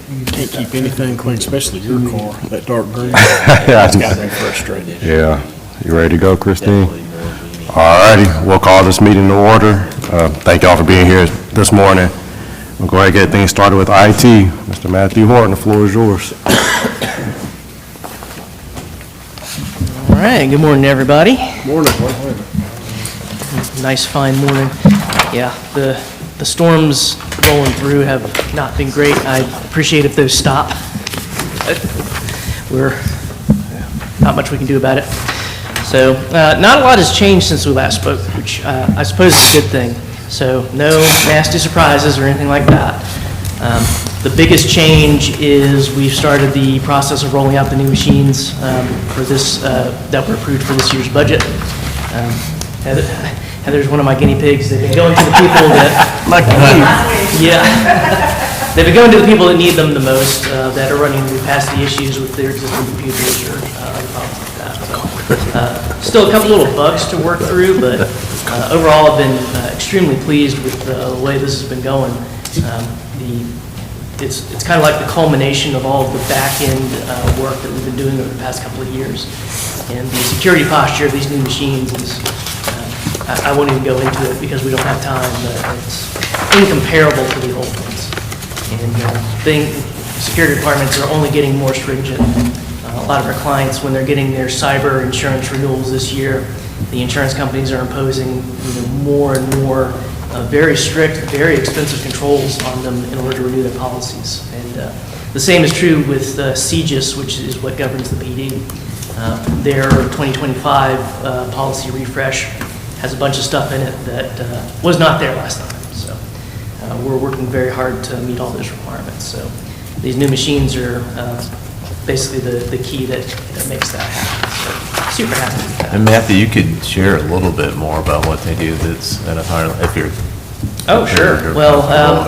Can't keep anything clean, especially your car, that dark green. Yeah. It's got me frustrated. Yeah. You ready to go, Christine? All righty, we'll call this meeting to order. Thank y'all for being here this morning. We'll go ahead and get things started with IT. Mr. Matthew Horton, the floor is yours. All right, good morning, everybody. Morning. Nice, fine morning. Yeah, the storms rolling through have not been great. I appreciate if those stop. Not much we can do about it. So, not a lot has changed since we last spoke, which I suppose is a good thing. So, no nasty surprises or anything like that. The biggest change is we've started the process of rolling out the new machines for this that were approved for this year's budget. Heather's one of my guinea pigs. They've been going to the people that they've been going to the people that need them the most, that are running past the issues with their existing computers or other problems like that. So, still a couple little bugs to work through, but overall I've been extremely pleased with the way this has been going. It's kind of like the culmination of all of the back-end work that we've been doing over the past couple of years. And the security posture of these new machines is, I won't even go into it because we don't have time, but it's incomparable to the old ones. And security requirements are only getting more stringent. A lot of our clients, when they're getting their cyber insurance renewals this year, the insurance companies are imposing more and more very strict, very expensive controls on them in order to renew their policies. And the same is true with CGIS, which is what governs the PD. Their 2025 policy refresh has a bunch of stuff in it that was not there last time. So we're working very hard to meet all those requirements. So these new machines are basically the key that makes that happen. So super happy with that. And Matthew, you could share a little bit more about what they do that's at a higher, if you're... Oh, sure. Well,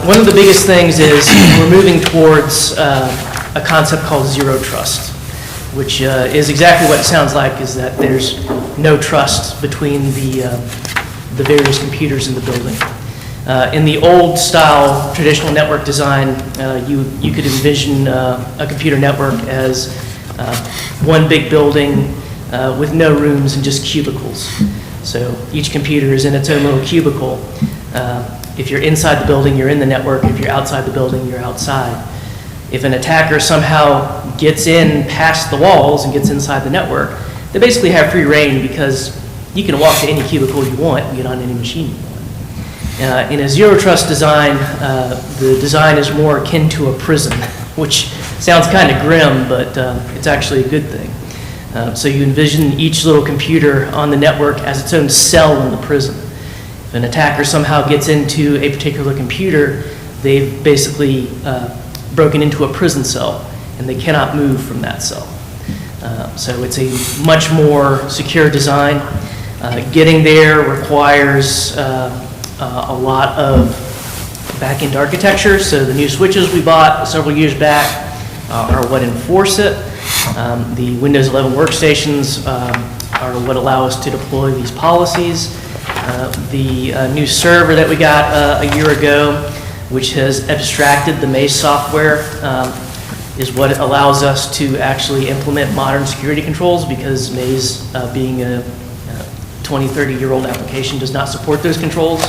one of the biggest things is we're moving towards a concept called zero trust, which is exactly what it sounds like, is that there's no trust between the various computers in the building. In the old style traditional network design, you could envision a computer network as one big building with no rooms and just cubicles. So each computer is in its own little cubicle. If you're inside the building, you're in the network. If you're outside the building, you're outside. If an attacker somehow gets in past the walls and gets inside the network, they basically have free reign because you can walk to any cubicle you want and get on any machine you want. In a zero trust design, the design is more akin to a prison, which sounds kind of grim, but it's actually a good thing. So you envision each little computer on the network as its own cell in the prison. If an attacker somehow gets into a particular computer, they've basically broken into a prison cell, and they cannot move from that cell. So it's a much more secure design. Getting there requires a lot of back-end architecture. So the new switches we bought several years back are what enforce it. The Windows 11 workstations are what allow us to deploy these policies. The new server that we got a year ago, which has abstracted the Maze software, is what allows us to actually implement modern security controls, because Maze, being a 20, 30-year-old application, does not support those controls.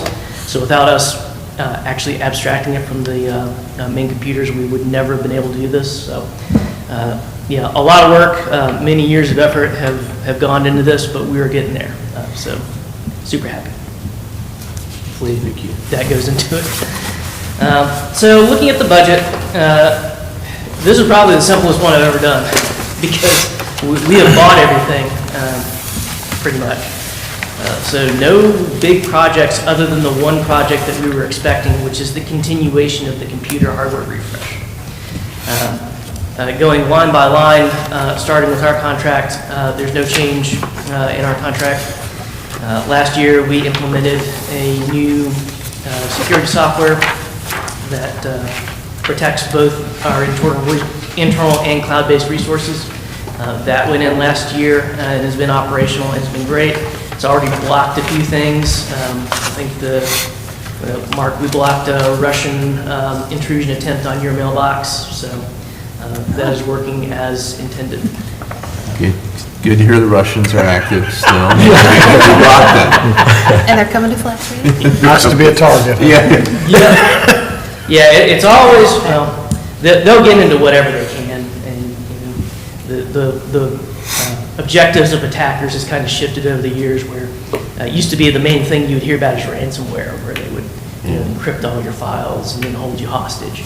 So without us actually abstracting it from the main computers, we would never have been able to do this. So yeah, a lot of work, many years of effort have gone into this, but we are getting there. So super happy. Hopefully that goes into it. So looking at the budget, this is probably the simplest one I've ever done, because we have bought everything pretty much. So no big projects other than the one project that we were expecting, which is the continuation of the computer hardware refresh. Going line by line, starting with our contract, there's no change in our contract. Last year we implemented a new security software that protects both our internal and cloud-based resources. That went in last year and has been operational. It's been great. It's already blocked a few things. I think the Mark, we blocked a Russian intrusion attempt on your mailbox, so that is working as intended. Good to hear the Russians are active still. We blocked them. And they're coming to Flattree? Nice to be a target. Yeah, it's always, well, they'll get into whatever they can, and the objectives of attackers has kind of shifted over the years, where it used to be the main thing you would hear about is ransomware, where they would encrypt all your files and then hold you hostage.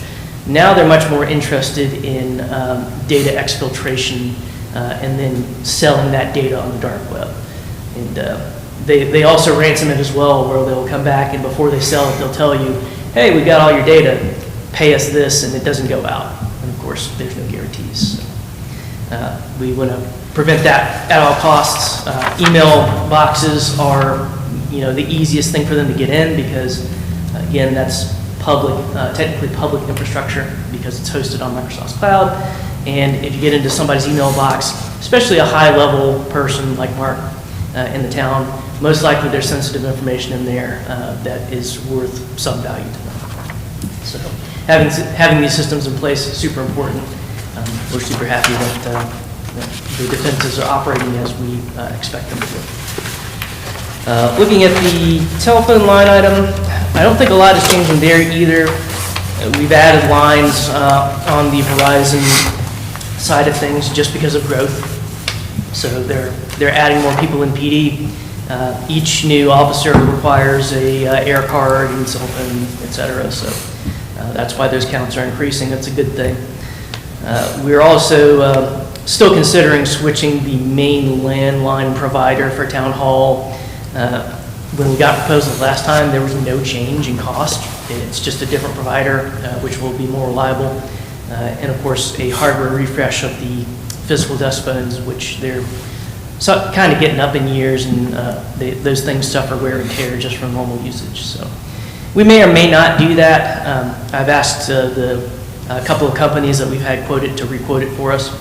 Now they're much more interested in data exfiltration and then selling that data on the dark web. And they also ransom it as well, where they'll come back and before they sell it, they'll tell you, hey, we got all your data, pay us this, and it doesn't go out. And of course, there's no guarantees. So, we want to prevent that at all costs. Email boxes are, the easiest thing for them to get in because, again, that's public, technically public infrastructure because it's hosted on Microsoft's cloud. And if you get into somebody's email box, especially a high-level person like Mark in the town, most likely there's sensitive information in there that is worth some value to them. So having these systems in place is super important. We're super happy that the defenses are operating as we expect them to. Looking at the telephone line item, I don't think a lot is changing there either. We've added lines on the Verizon side of things just because of growth. So they're adding more people in PD. Each new officer requires a air card and cell phone, et cetera. So that's why those counts are increasing. That's a good thing. We're also still considering switching the main landline provider for Town Hall. When we got proposals last time, there was no change in cost. It's just a different provider, which will be more reliable. And of course, a hardware refresh of the physical desk phones, which they're kind of getting up in years, and those things suffer wear and tear just from normal usage. So we may or may not do that. I've asked a couple of companies that we've had quoted to re-quote it for us.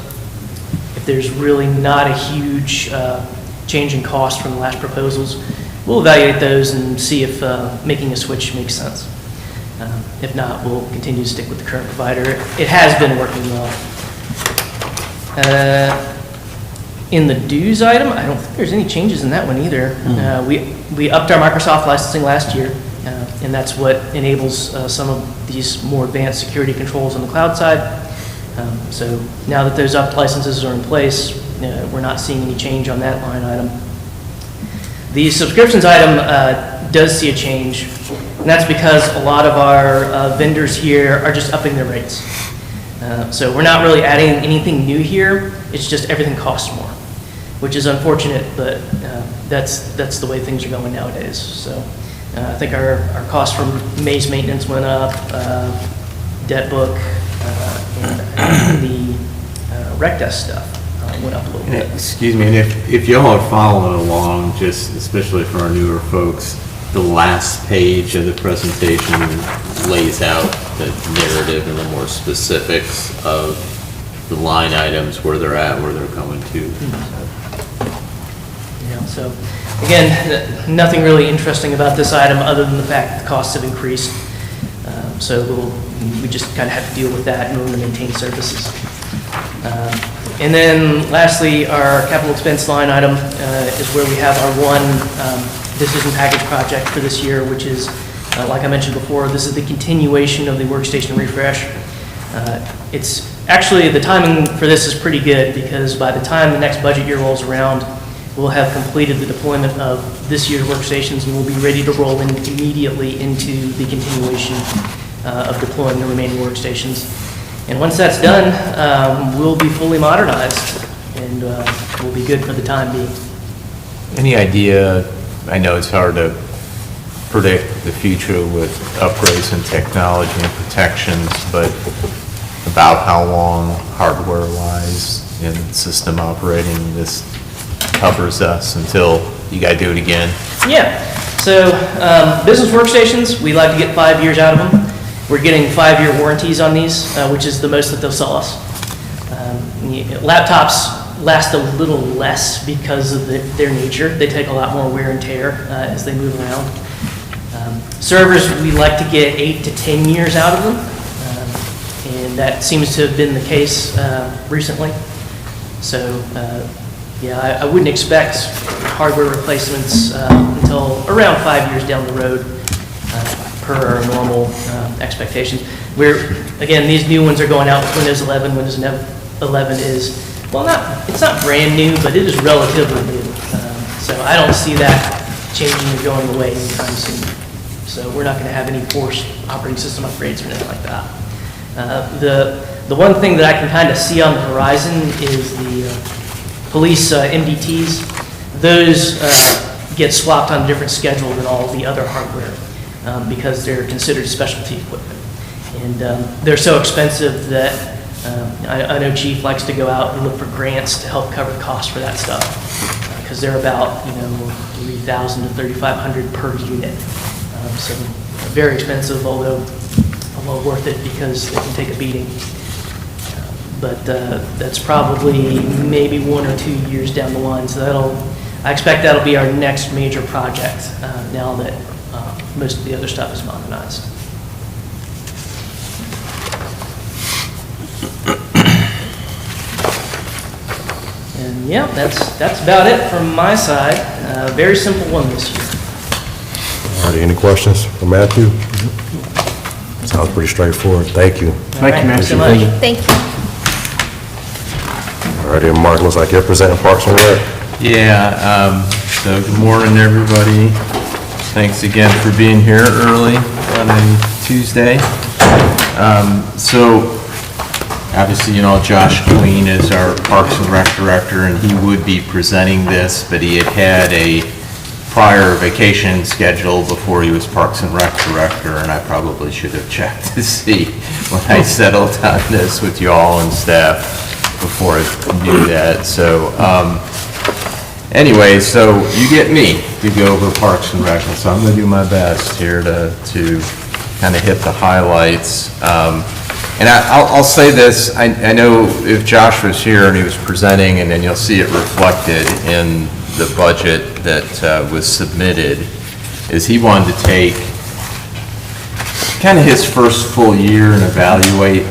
If there's really not a huge change in cost from the last proposals, we'll evaluate those and see if making a switch makes sense. If not, we'll continue to stick with the current provider. It has been working well. In the dues item, I don't think there's any changes in that one either. We upped our Microsoft licensing last year, and that's what enables some of these more advanced security controls on the cloud side. So now that those upped licenses are in place, we're not seeing any change on that line item. The subscriptions item does see a change, and that's because a lot of our vendors here are just upping their rates. So we're not really adding anything new here. It's just everything costs more, which is unfortunate, but that's the way things are going nowadays. So I think our cost from Maze maintenance went up, debt book, and the rec desk stuff went up a little bit. Excuse me, and if y'all are following along, just especially for our newer folks, the last page of the presentation lays out the narrative and the more specifics of the line items, where they're at, where they're coming to. Yeah, so again, nothing really interesting about this item other than the fact that the costs have increased. So we just kind of have to deal with that in order to maintain services. And then lastly, our capital expense line item is where we have our one decision package project for this year, which is, like I mentioned before, this is the continuation of the workstation refresh. It's actually, the timing for this is pretty good because by the time the next budget year rolls around, we'll have completed the deployment of this year's workstations and we'll be ready to roll in immediately into the continuation of deploying the remaining workstations. And once that's done, we'll be fully modernized and we'll be good for the time being. Any idea, I know it's hard to predict the future with upgrades in technology and protections, but about how long hardware-wise and system operating this covers us until you got to do it again? Yeah, so business workstations, we like to get 5 years out of them. We're getting 5-year warranties on these, which is the most that they'll sell us. Laptops last a little less because of their nature. They take a lot more wear and tear as they move around. Servers, we like to get 8 to 10 years out of them, and that seems to have been the case recently. So, yeah, I wouldn't expect hardware replacements until around 5 years down the road per our normal expectations. Again, these new ones are going out with Windows 11. Windows 11 is, well, it's not brand new, but it is relatively new. So I don't see that changing or going away anytime soon. So we're not going to have any forced operating system upgrades or anything like that. The one thing that I can kind of see on the horizon is the police MDTs. Those get swapped on a different schedule than all the other hardware because they're considered specialty equipment. And they're so expensive that I know Chief likes to go out and look for grants to help cover the cost for that stuff because they're about, $3,000 to $3,500 per unit. So very expensive, although well worth it because they can take a beating. But that's probably maybe 1 or 2 years down the line. So I expect that'll be our next major project now that most of the other stuff is modernized. And yeah, that's about it from my side. Very simple one this year. All right, any questions for Matthew? Sounds pretty straightforward. Thank you. Thank you, Thanks so Matthew. much. Thank you. All righty, Mark, looks like you're presenting Parks and Rec. Yeah, so good morning, everybody. Thanks again for being here early on a Tuesday. So, obviously, Josh Queen is our Parks and Rec Director, and he would be presenting this, but he had a prior vacation schedule before he was Parks and Rec Director, and I probably should have checked to see when I settled on this with y'all and staff before I knew that. So, anyway, so you get me to go over Parks and Rec, and so I'm going to do my best here to kind of hit the highlights. And I'll say this, I know if Josh was here and he was presenting, and then you'll see it reflected in the budget that was submitted, is he wanted to take kind of his first full year and evaluate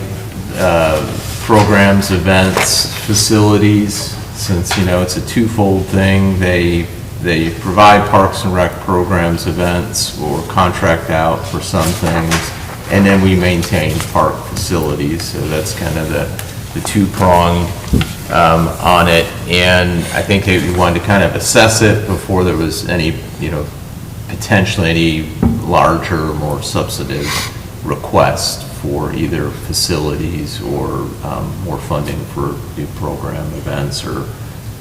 programs, events, facilities, since, it's a twofold thing. They provide Parks and Rec programs, events, or contract out for some things, and then we maintain park facilities. So that's kind of the two-pronged on it. And I think they wanted to kind of assess it before there was any, potentially any larger, more substantive request for either facilities or more funding for new program events or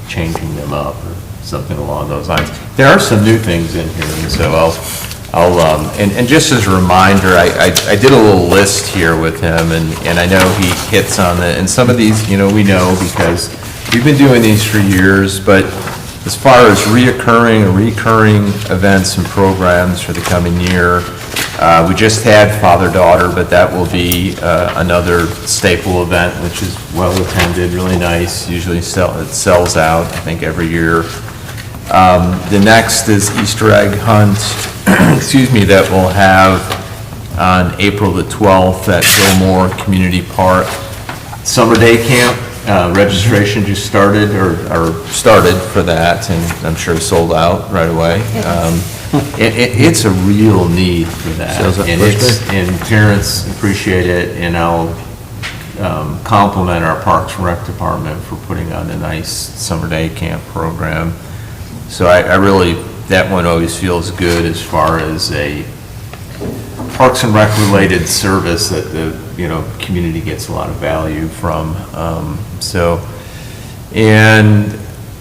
changing them up or something along those lines. There are some new things in here, and so and just as a reminder, I did a little list here with him, and I know he hits on it, and some of these, we know because we've been doing these for years, but as far as recurring events and programs for the coming year, we just had Father-Daughter, but that will be another staple event, which is well attended, really nice. Usually it sells out, I think, every year. The next is Easter egg hunt, that we'll have on April the 12th at Gilmore Community Park. Summer Day Camp, registration just started, or started for that, and I'm sure sold out right away. It's a real need for that, and parents appreciate it, and I'll compliment our Parks and Rec Department for putting on a nice Summer Day Camp program. So I really, that one always feels good as far as a Parks and Rec related service that the community gets a lot of value from. So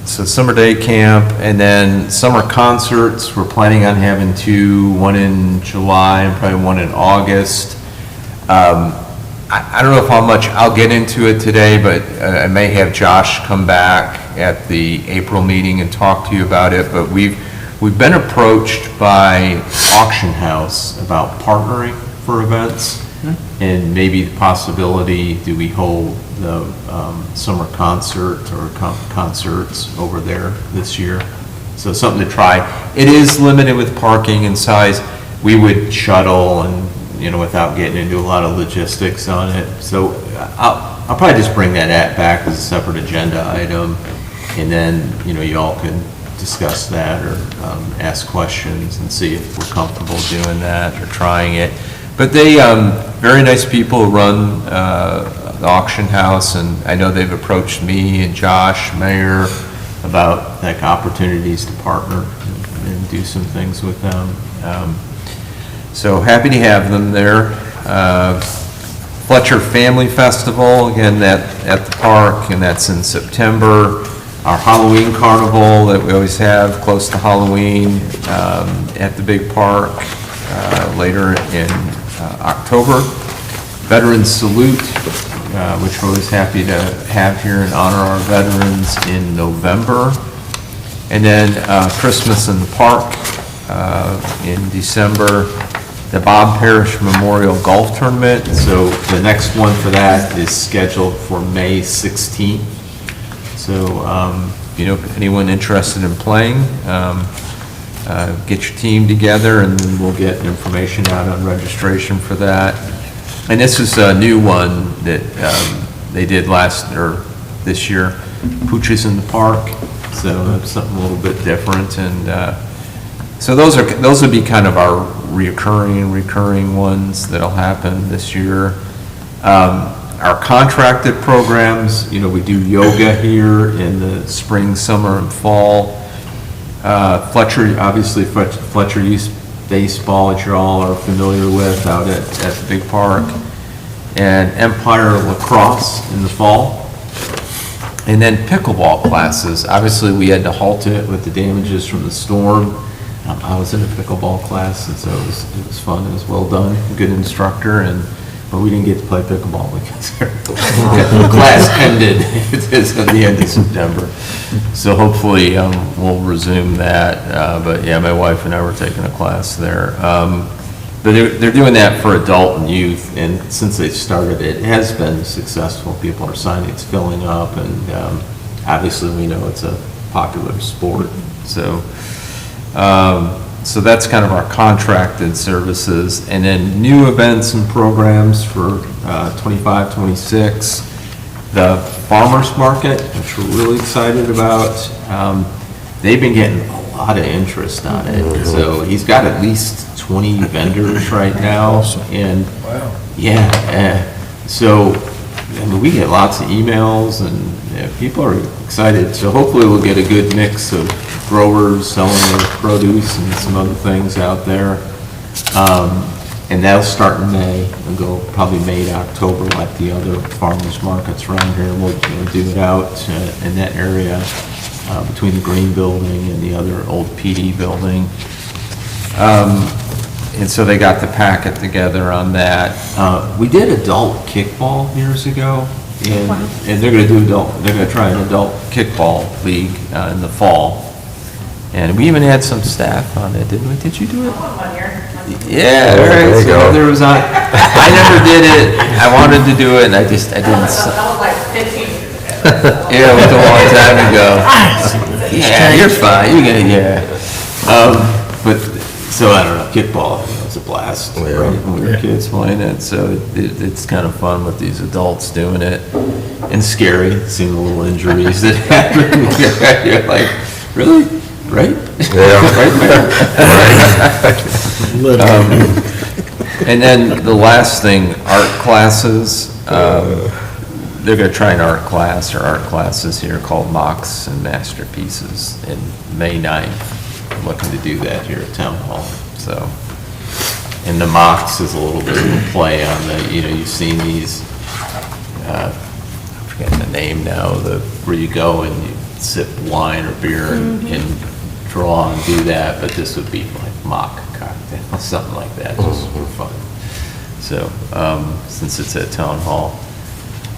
Summer Day Camp, and then summer concerts. We're planning on having two, one in July and probably one in August. I don't know how much I'll get into it today, but I may have Josh come back at the April meeting and talk to you about it. But we've been approached by Auction House about partnering for events, and maybe the possibility, do we hold the summer concert or concerts over there this year? So something to try. It is limited with parking and size. we would shuttle and, without getting into a lot of logistics on it. So I'll probably just bring that back as a separate agenda item, and then, you all can discuss that or ask questions and see if we're comfortable doing that or trying it. But they, very nice people who run the auction house, and I know they've approached me and Josh Mayer about like opportunities to partner and do some things with them. So happy to have them there. Fletcher Family Festival, again, that at the park, and that's in September. Our Halloween Carnival that we always have close to Halloween at the big park later in October. Veterans Salute, which we're always happy to have here and honor our veterans, in November. And then Christmas in the park in December. The Bob Parrish Memorial Golf Tournament. So the next one for that is scheduled for May 16th. So, if anyone interested in playing, get your team together and we'll get information out on registration for that. And this is a new one that they did this year, Pooches in the Park. So that's something a little bit different. And so those would be kind of our recurring ones that'll happen this year. Our contracted programs, we do yoga here in the spring, summer, and fall. Fletcher Youth Baseball, that you all are familiar with, out at the big park. And Empire Lacrosse in the fall. And then pickleball classes. Obviously, we had to halt it with the damages from the storm. I was in a pickleball class, and so it was fun. It was well done, good instructor, but we didn't get to play pickleball because the class ended at the end of September. So hopefully we'll resume that. But yeah, my wife and I were taking a class there. But they're doing that for adult and youth, and since they started it has been successful. People are signing, it's filling up, and obviously we know it's a popular sport. So that's kind of our contracted services. And then new events and programs for 25, 26. The Farmers Market, which we're really excited about. They've been getting a lot of interest on it. So he's got at least 20 vendors right now. And so we get lots of emails, and people are excited. So hopefully we'll get a good mix of growers selling their produce and some other things out there. And that'll start in May and go probably May to October, like the other farmers markets around here. We'll do it out in that area between the Green Building and the other old PD building. And so they got the packet together on that. We did adult kickball years ago, and they're going to try an adult kickball league in the fall. And we even had some staff on it, didn't we? Did you do it? Yeah, all right. There you go. There was I never did it. I wanted to do it, and I didn't. That was like 15 years ago. Yeah, it was a long time ago. Yeah, you're fine. You get but so I don't know. Kickball, it was a blast. Right, when we were kids playing it, so it's kind of fun with these adults doing it, and scary. Seeing the little injuries that happen. You're like, really? Right? Yeah. Right there. And then the last thing, art classes. They're going to try an art class or art classes here called Mocks and Masterpieces in May 9th. I'm looking to do that here at Town Hall. So, and the Mocks is a little bit of a play on the, you've seen these, I'm forgetting the name now, where you go and you sip wine or beer and draw and do that, but this would be like mock cocktail, something like that, just for fun. So, since it's at Town Hall.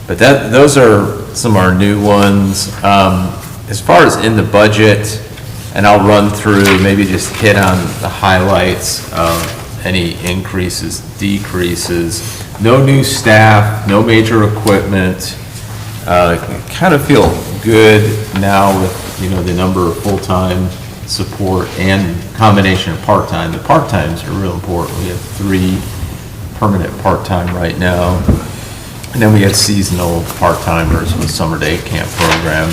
But those are some of our new ones. As far as in the budget, and I'll run through, maybe just hit on the highlights of any increases, decreases. No new staff, no major equipment. Kind of feel good now with, the number of full-time support and combination of part-time. The part-times are real important. We have 3 permanent part-time right now. And then we have seasonal part-timers with summer day camp program.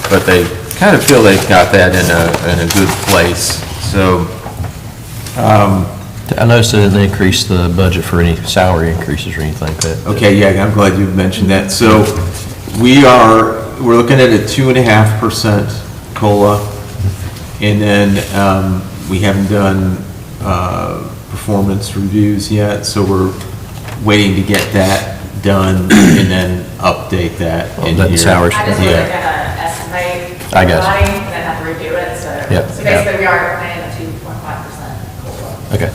But they kind of feel they've got that in a good place. So, I noticed that they increased the budget for any salary increases or anything like that. okay, yeah, I'm glad you mentioned that. So we're looking at a 2.5% COLA. And then we haven't done performance reviews yet, so we're waiting to get that done and then update that in That here. salaries. I just was Yeah. gonna estimate I guess. everybody and then have to review it, so. Yep. So basically, we are planning a 2.5% COLA. Okay.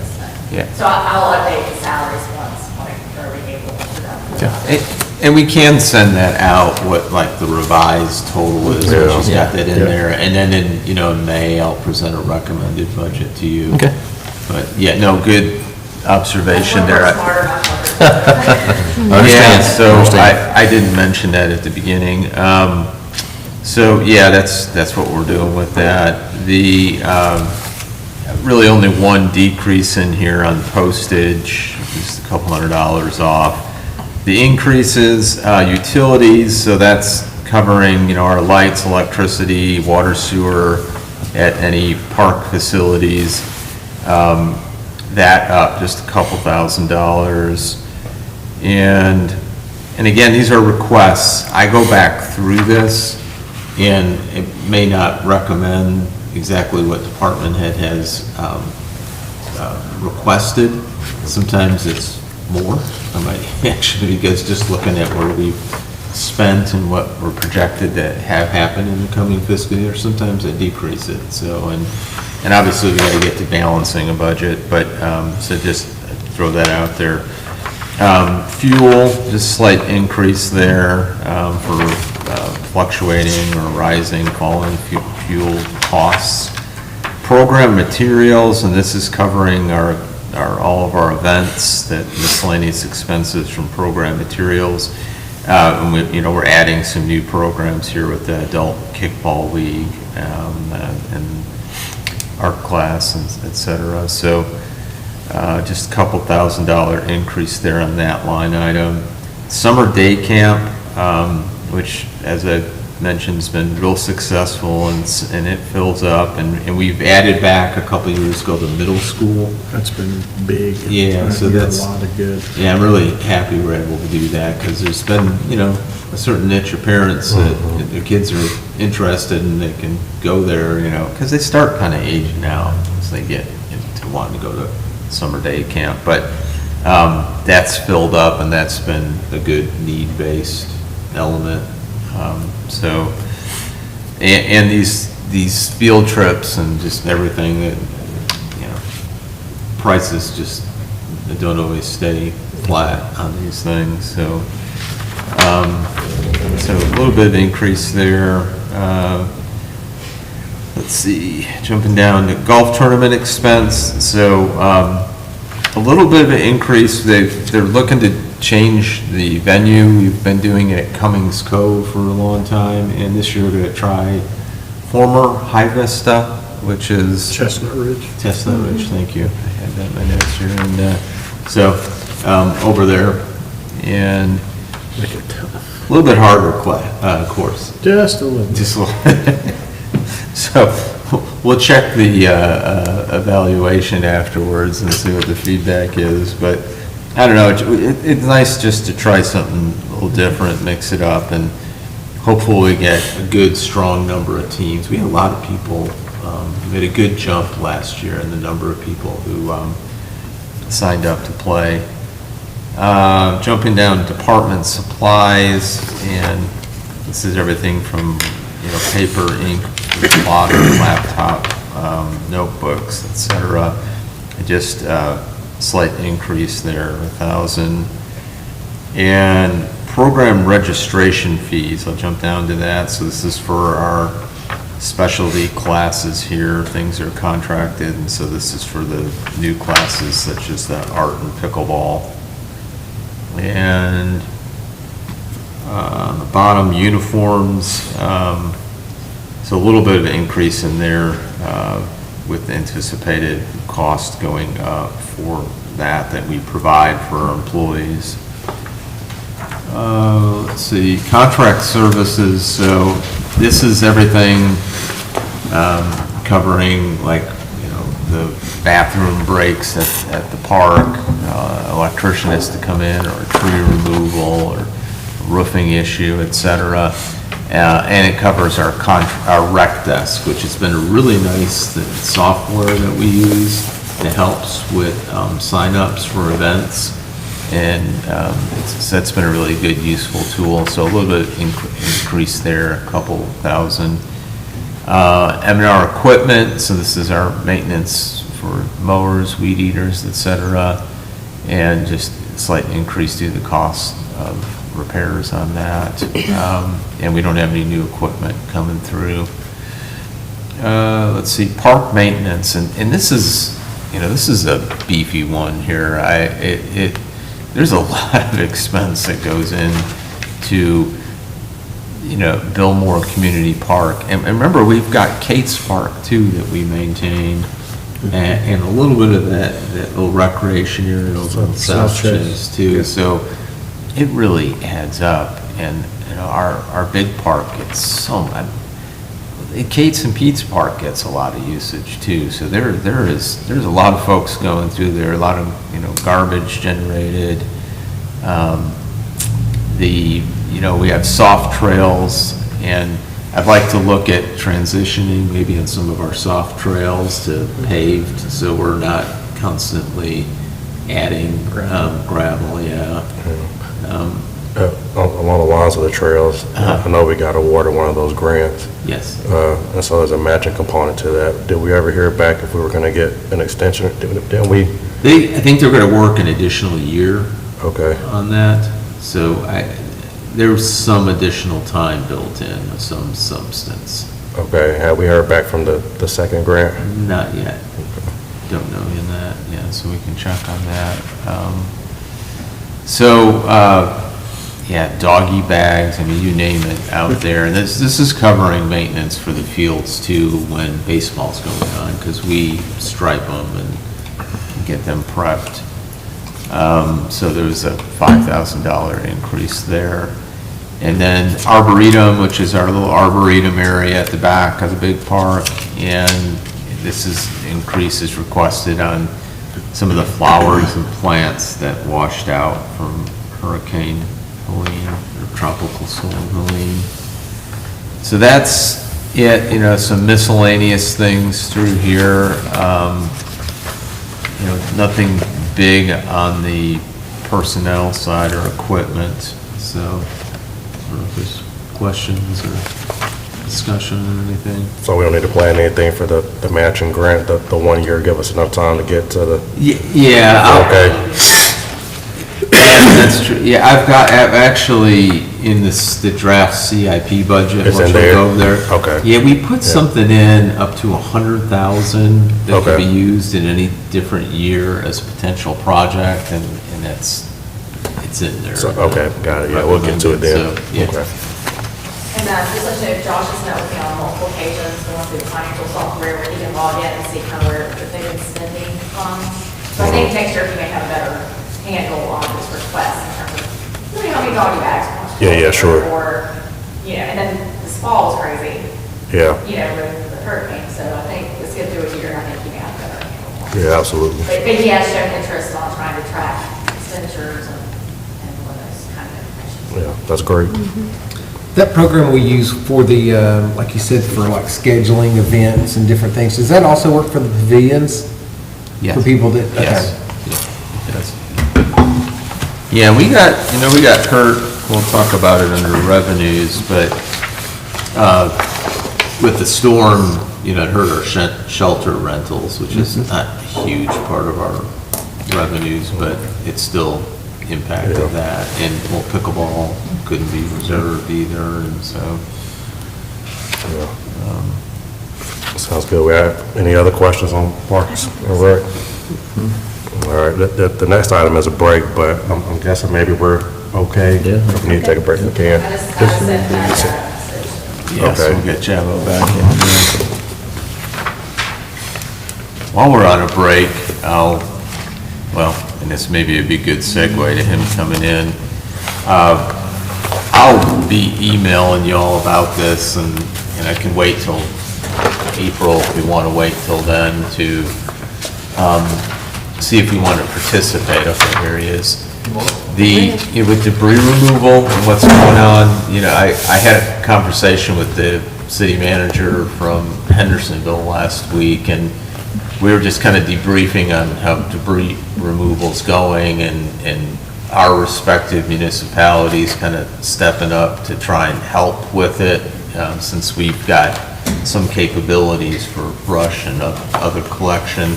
Yeah. So I'll update the salaries once, or we able to them. And we can send that out, what like the revised total is, Yeah. she's got that in Yeah. there. And then in, in May, I'll present a recommended budget to you. Okay. But yeah, no, good observation there. One more smarter, not harder. I understand. Yeah, so Understand. I didn't mention that at the beginning. So, yeah, that's what we're doing with that. The, really only one decrease in here on postage, just a couple $100 off. The increases, utilities, so that's covering, our lights, electricity, water, sewer at any park facilities. That up just a couple $1,000s. And again, these are requests. I go back through this, and it may not recommend exactly what department head has requested. Sometimes it's more. I might actually, because just looking at where we've spent and what we're projected to have happen in the coming fiscal year, sometimes I decrease it. So, and obviously we got to get to balancing a budget, but, so just throw that out there. Fuel, just slight increase there for fluctuating or rising, falling fuel costs. Program materials, and this is covering all of our events, that miscellaneous expenses from program materials. And we're adding some new programs here with the Adult Kickball League and art class, and et cetera. So just a couple $1,000 increase there on that line item. Summer day camp, which, as I mentioned, has been real successful, and it fills up. And we've added back a couple years ago the middle school. That's been big. Yeah, so I hear that's- a lot of good. Yeah, I'm really happy we're able to do that, because there's been, a certain niche of parents that their kids are interested and they can go there, because they start kind of aging out as they get into wanting to go to summer day camp. But that's filled up, and that's been a good need-based element. So, and these field trips and just everything that, prices just don't always stay flat on these things. So, so a little bit of increase there. Let's see, jumping down to golf tournament expense. So, a little bit of an increase. They're looking to change the venue. We've been doing it at Cummings Cove for a long time, and this year we're going to try former High Vista, which is Chestnut Ridge. Chestnut Ridge. Thank you. I had that in my notes here, and so over there, and Make it tough. a little bit harder course. Just a little. Just a little. So we'll check the evaluation afterwards and see what the feedback is. But I don't know, it's nice just to try something a little different, mix it up, and hopefully we get a good, strong number of teams. We had a lot of people, we had a good jump last year in the number of people who signed up to play. Jumping down department supplies, and this is everything from, paper, ink, plotter, laptop, notebooks, et cetera. Just slight increase there, 1,000. And program registration fees, I'll jump down to that. So this is for our specialty classes here, things are contracted, and so this is for the new classes such as the art and pickleball. And on the bottom, uniforms, so a little bit of an increase in there with anticipated cost going up for that we provide for our employees. Let's see, contract services, so this is everything covering like, the bathroom breaks at the park, electrician has to come in, or tree removal, or roofing issue, et cetera. And it covers our rec desk, which has been a really nice software that we use that helps with signups for events. And that's been a really good, useful tool. So a little bit increase there, a couple thousand. M&R equipment, so this is our maintenance for mowers, weed eaters, et cetera, and just slight increase due to the cost of repairs on that. And we don't have any new equipment coming through. Let's see, park maintenance, and this is, this is a beefy one here. There's a lot of expense that goes in to Billmore Community Park. And remember, we've got Kate's Park too that we maintain, and a little bit of that little recreation area over on South Chase too. So it really adds up. And our big park gets Kate's and Pete's Park gets a lot of usage too. So there's a lot of folks going through there, a lot of garbage generated. We have soft trails, and I'd like to look at transitioning maybe on some of our soft trails to paved, so we're not constantly adding gravel, Along the lines of the trails, I know we got awarded one of those grants, Yes. and so there's a matching component to that. Did we ever hear back if we were gonna get an extension? Didn't we? I think they're gonna work an additional year Okay. on that, so there's some additional time built in of some substance. Okay, have we heard back from the second grant? Not yet. Don't know in that, so we can check on that. Doggy bags, you name it out there. And this is covering maintenance for the fields too when baseball's going on, because we stripe them and get them prepped. So there's a $5,000 increase there. And then Arboretum, which is our little Arboretum area at the back of the big park. And this increase is requested on some of the flowers and plants that washed out from Hurricane Helene, or Tropical Storm Helene. So that's it, some miscellaneous things through here. Nothing big on the personnel side or equipment. So I don't know if there's questions or discussion or anything. So we don't need to plan anything for the matching grant, the 1 year, give us enough time to get to the, Yeah. okay. Yeah, that's true. Yeah, I've actually, in the draft CIP budget, It's which in will there? go there. Okay. Yeah, we put something in up to 100,000 that could Okay. be used in any different year as a potential project, and it's in there. So, okay, got it, yeah, we'll get to it then. So, yeah. Okay. And just let you know, Josh has met with me on multiple occasions, going through the financial software where he can log in and see kind of where they've been spending funds. So I think next year he may have a better handle on his requests in terms of, how many doggy bags. Yeah, sure. Or, and then this fall is crazy, Yeah, with the hurricane, so I think let's get through a year, and I think he may have a better handle on it. yeah, absolutely. But he has shown interest on trying to track expenditures and what those kind of information. Yeah, that's great. That program we use for the, like you said, for like scheduling events and different things, does that also work for the pavilions? Yes. For people that, okay. Yes. Yes. Yeah, we got hurt, we'll talk about it under revenues, but with the storm, it hurt our shelter rentals, which is not a huge part of our revenues, but it still impacted Yeah. that. And pickleball couldn't be reserved either, and so. Sounds good. We have any other questions on parks? All right. All right, the next item is a break, but I'm guessing maybe we're okay. Yeah. If we need to take a break, we can. I just sent that message. Yeah, so Okay. we'll get Chavo back in. while we're on a break, and this maybe would be a good segue to him coming in. I'll be emailing you all about this, and I can wait till April if we want to wait till then to see if we want to participate. Okay, here he is. With debris removal and what's going on, I had a conversation with the city manager from Hendersonville last week, and we were just kind of debriefing on how debris removal's going and our respective municipalities kind of stepping up to try and help with it, since we've got some capabilities for brush and other collection.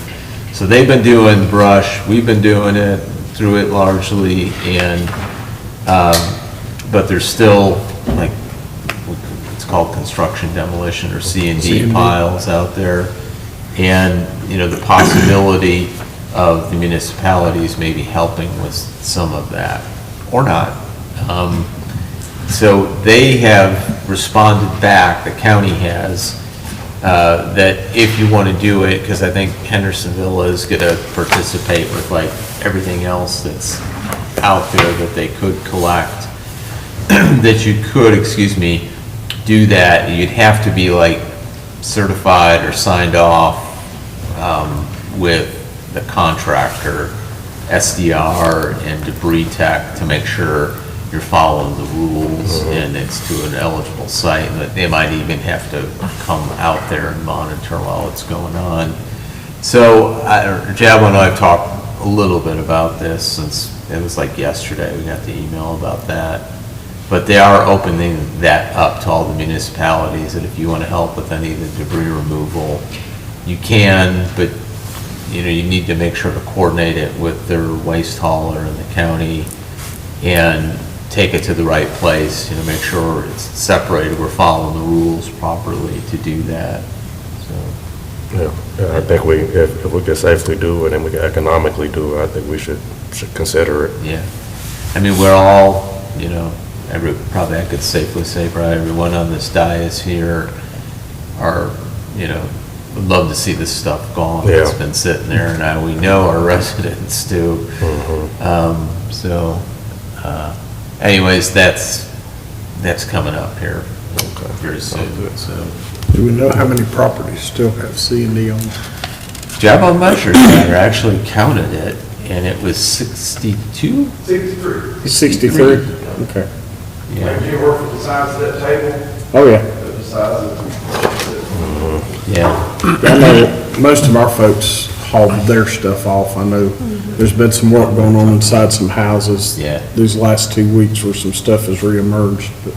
So they've been doing brush, we've been doing it, through it largely, and, but there's still, like, it's called construction demolition or C&D piles out there. And, the possibility of the municipalities maybe helping with some of that, or not. So they have responded back, the county has, that if you want to do it, because I think Hendersonville is going to participate with like everything else that's out there that they could collect, that you could, do that. You'd have to be like certified or signed off with the contractor, SDR and Debris Tech, to make sure you're following the rules and it's to an eligible site, and that they might even have to come out there and monitor while it's going on. So Jabba and I have talked a little bit about this since it was like yesterday, we got the email about that. But they are opening that up to all the municipalities, that if you want to help with any of the debris removal, you can, but you need to make sure to coordinate it with their waste hauler in the county and take it to the right place, make sure it's separated, we're following the rules properly to do that, so. Yeah, I think if we can safely do it and we can economically do it, I think we should consider it. Yeah, I mean, we're all, probably I could safely say, probably everyone on this dais here are, would love to see this stuff gone. Yeah. It's been sitting there, and we know our residents do. Anyways, that's coming up here very soon, so. Do we know how many properties still have C&D on them? Jabba measured that, or actually counted it, and it was 62? 63. 63? Okay. Yeah. When you work with the size of that table, Oh, yeah. the size of. Yeah. I know most of our folks hauled their stuff off. I know there's been some work going on inside some houses. Yeah. These last 2 weeks where some stuff has reemerged, but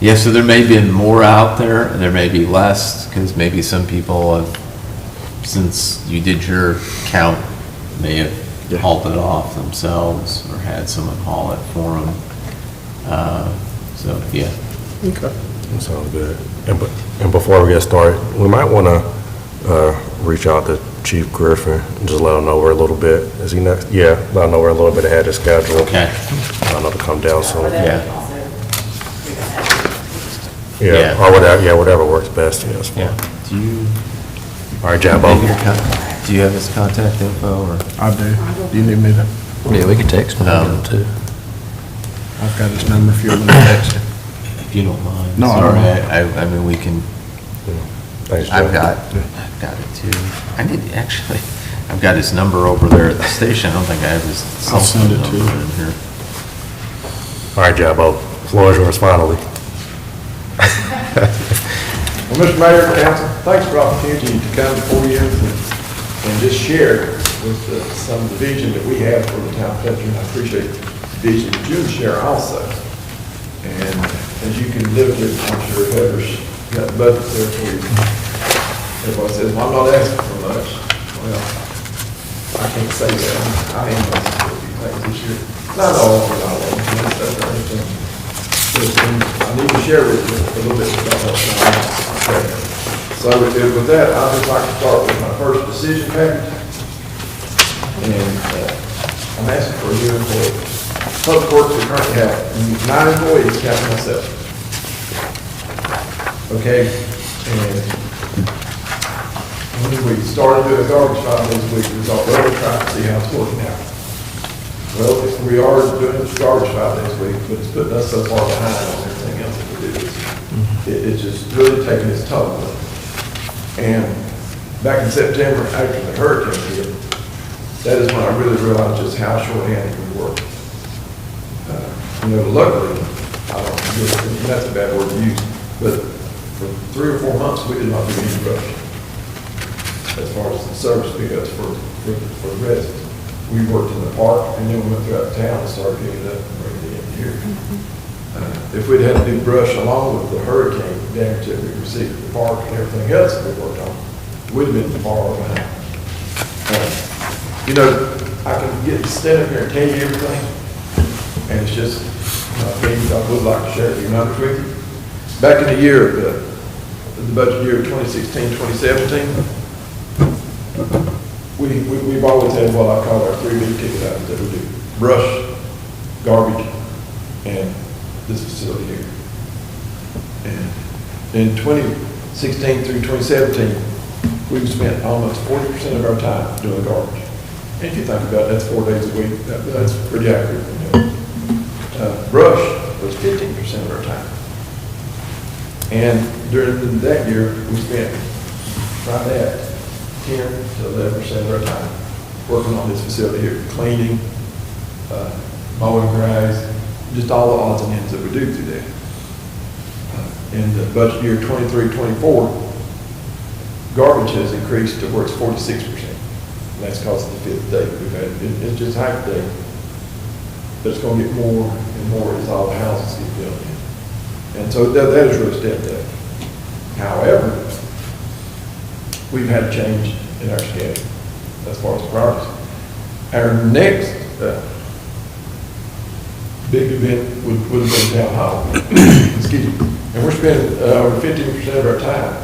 Yeah, so there may be more out there, and there may be less, because maybe some people have, since you did your count, may have hauled it off themselves, or had someone haul it for them. So, yeah. okay. That sounds good. And before we get started, we might want to reach out to Chief Griffin and just let him know we're a little bit. Is he next? Yeah, let him know we're a little bit ahead of schedule. Okay. I know to come down soon. Yeah. Yeah, Yeah. or whatever. Yeah, whatever works best. Yeah, that's fine. Yeah. Do you, All right, Jabbo. do you have his contact info, or? I do. Do you need me to? Yeah, we could text them too. I've got his number if you want me to text him. If you don't mind. No, I don't Sorry, mind. I mean, we can, Thanks, I've Jeff. got it too. I need, actually, I've got his number over there at the station. I don't think I have his cell I'll send phone it to number you. in here. All right, Jabbo. Floor is yours finally. Well, Mr. Mayor, Council, thanks for the opportunity to come before you and just share with some of the vision that we have for the town of Petrie. And I appreciate the vision that you share also. And as you can live with, I'm sure Heather's got the budget there for you. Everybody says, well, I'm not asking for much. Well, I can't say that. I am asking for a few things this year. Not all, but not all. That's everything. I need to share with you a little bit about what's going on. Okay. So with that, I'd just like to start with my first decision package. And I'm asking for a new employee. Public Works, we currently have 9 employees, counting myself. Okay, and when we started doing garbage 5 days a week, we thought, well, we'll try to see how it's working out. Well, we are doing garbage 5 days a week, but it's putting us so far behind on everything else that we do. It's just really taking its toll. And back in September, after the hurricane hit, that is when I really realized just how short-handed we were. Luckily, I don't, that's a bad word to use, but for 3 or 4 months, we did not do any brush. As far as the service pickups for the residents. We worked in the park, and then we went throughout town and started picking it up and bringing it in here. If we'd had to do brush along with the hurricane damage that we received at the park and everything else that we worked on, we'd have been far behind. I can stand up here and tell you everything, and it's just things I would like to share a few numbers with you. Back in the year, the budget year 2016, 2017, we've always had what I call our 3 big ticket items that we do: brush, garbage, and this facility here. And in 2016 through 2017, we've spent almost 40% of our time doing garbage. And if you think about it, that's 4 days a week. That's pretty accurate. Brush was 15% of our time. And during that year, we spent right at 10 to 11% of our time working on this facility here, cleaning, mowing grass, just all the odds and ends that we do through there. In the budget year 23-24, garbage has increased to where it's 46%. And that's because of the 5th day we've had. It's just half a day. But it's going to get more and more as all the houses get built in. And so that has really stepped up. However, we've had a change in our schedule as far as priorities. Our next big event would have been town hall. Excuse me. And we're spending over 15% of our time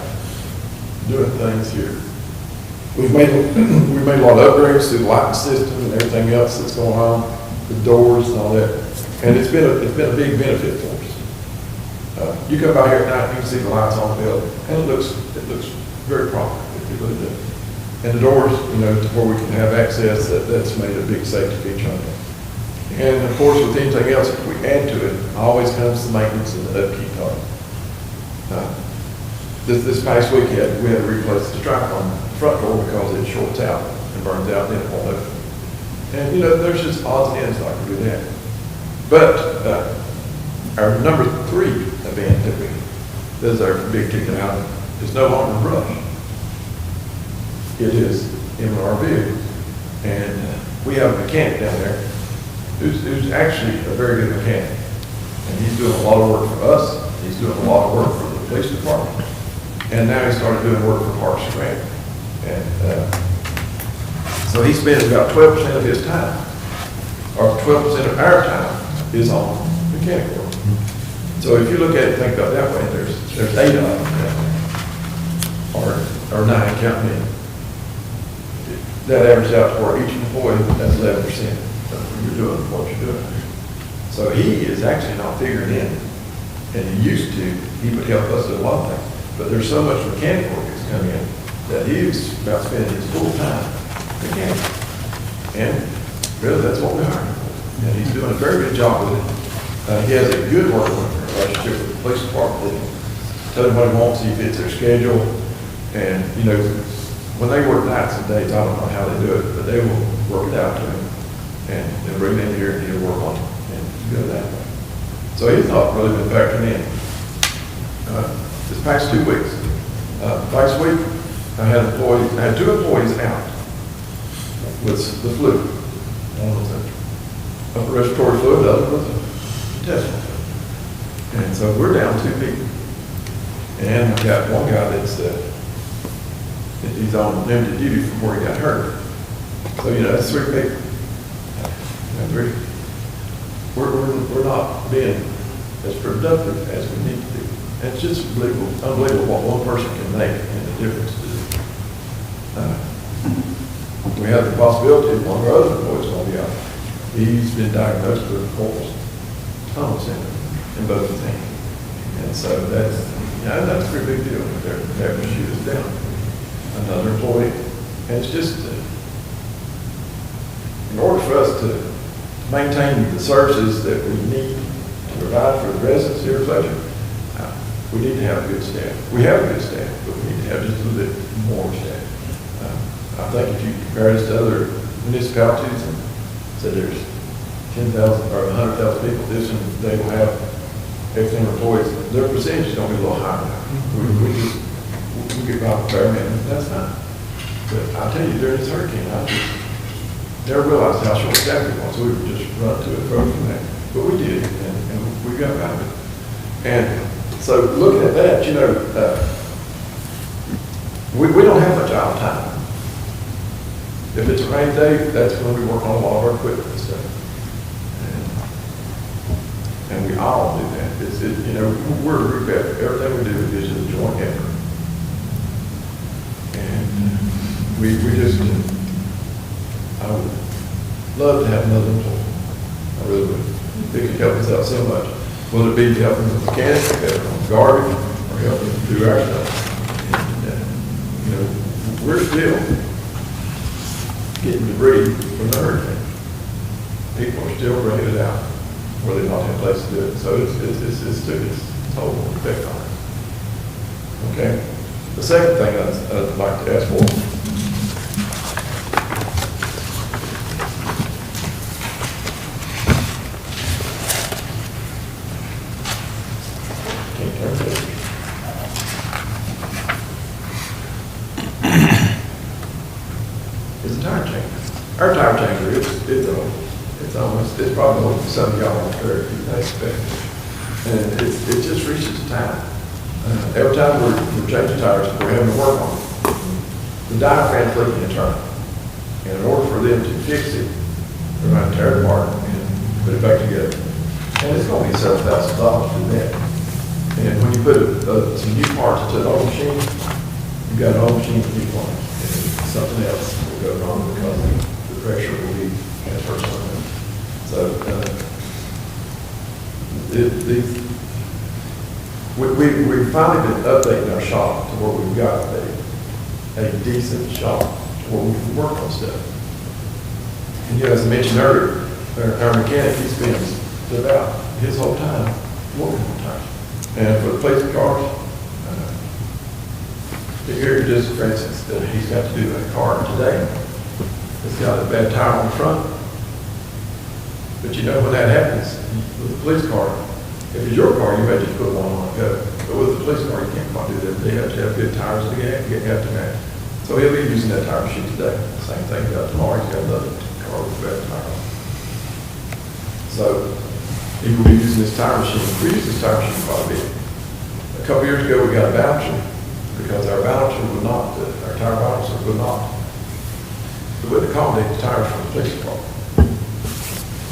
doing things here. We've made a lot of upgrades to the lighting system and everything else that's going on, the doors and all that. And it's been a big benefit for us. You come by here at night, you can see the lights on the building, and it looks very proper. It really does. And the doors, to where we can have access, that's made a big safety feature on it. And of course, with anything else that we add to it, always comes the maintenance and the upkeep of it. This past week, we had to replace the stripe on the front door because it shorts out and burns out, then it won't open. And there's just odds and ends like we do that. But our number 3 event that is our big ticket item is no longer brush. It is MRV. And we have a mechanic down there who's actually a very good mechanic. And he's doing a lot of work for us. He's doing a lot of work for the police department. And now he started doing work for Parks and Rec. And so he spends about 12% of his time, or 12% of our time is on mechanic work. So if you look at it, think about it that way, there's 8 of them down there, or 9 counting me. That averages out to where each employee, that's 11% of you're doing what you're doing. So he is actually not figuring in, and he used to, he would help us do a lot of things. But there's so much mechanic work that's come in that he's about spending his full time mechanic. And really, that's what we hired him for. And he's doing a very good job with it. He has a good working relationship with the police department. They tell him what he wants, he fits their schedule. And, when they work nights and days, I don't know how they do it, but they will work it out to him. And they'll bring him in here and he'll work on it and go that way. So he's not really been factoring in. This past 2 weeks, last week, I had 2 employees out with the flu. One was a upper respiratory flu, the other was a intestinal flu. And so we're down 2 people. And I've got one guy that's, he's on limited duty from where he got hurt. So, that's 3 people. We're not being as productive as we need to be. And it's just unbelievable what one person can make and the difference to do. We have the possibility of one of our other employees going to be out. He's been diagnosed with corpus tunnel syndrome in both his hands. And so that's a pretty big deal. They're having to shoot us down. another employee. And it's just, in order for us to maintain the services that we need to provide for the residents here at Fletcher, we need to have good staff. We have good staff, but we need to have just a little bit more staff. I think if you compare this to other municipalities and said there's 10,000 or 100,000 people, this and they will have X number of employees, their percentage is going to be a little higher. We get by with bare minimum, that's fine. But I tell you, during this hurricane, I just never realized how short staffed it was. We would just run to it from that. But we did, and we got out of it. And so looking at that, you know, we don't have much idle time. If it's a rainy day, that's when we work on a lot of our equipment and stuff. And we all do that. You know, we're a group effort. Everything we do is just a joint effort. And we just, I would love to have another employee. I really would. It could help us out so much. Whether it be helping the mechanics, helping on garbage, or helping do our stuff. And, you know, we're still getting debris from the hurricane. People are still bringing it out where they don't have a place to do it. So it's took its total effect on it. Okay? The second thing I'd like to ask for. Can't turn it. It's a tire changer. Our tire changer, it's probably more than some of y'all on there, if you expect. And it just reaches the time. Every time we're changing tires, we're having to work on it. The diaphragm's leaking internal. And in order for them to fix it, they're going to tear it apart and put it back together. And it's going to be several $1,000 to do that. And when you put some new parts into an old machine, you've got an old machine with new parts. And something else will go wrong because the pressure will be transferred somewhere. So, we've finally been updating our shop to where we've got a decent shop where we can work on stuff. And you know, as I mentioned earlier, our mechanic, he spends about his whole time working on tires. And for the police cars, here just for instance, that he's got to do a car today. It's got a bad tire on the front. But you know, when that happens with the police car, if it's your car, you may just put one on and go. But with the police car, you can't quite do that. They have to have good tires to have to match. So he'll be using that tire machine today. Same thing tomorrow, he's got another car with a bad tire on. So he will be using this tire machine. We use this tire machine quite a bit. A couple years ago, we got a balancer because our balancer would not, our tire balancer would not, it wouldn't accommodate the tires for the police car.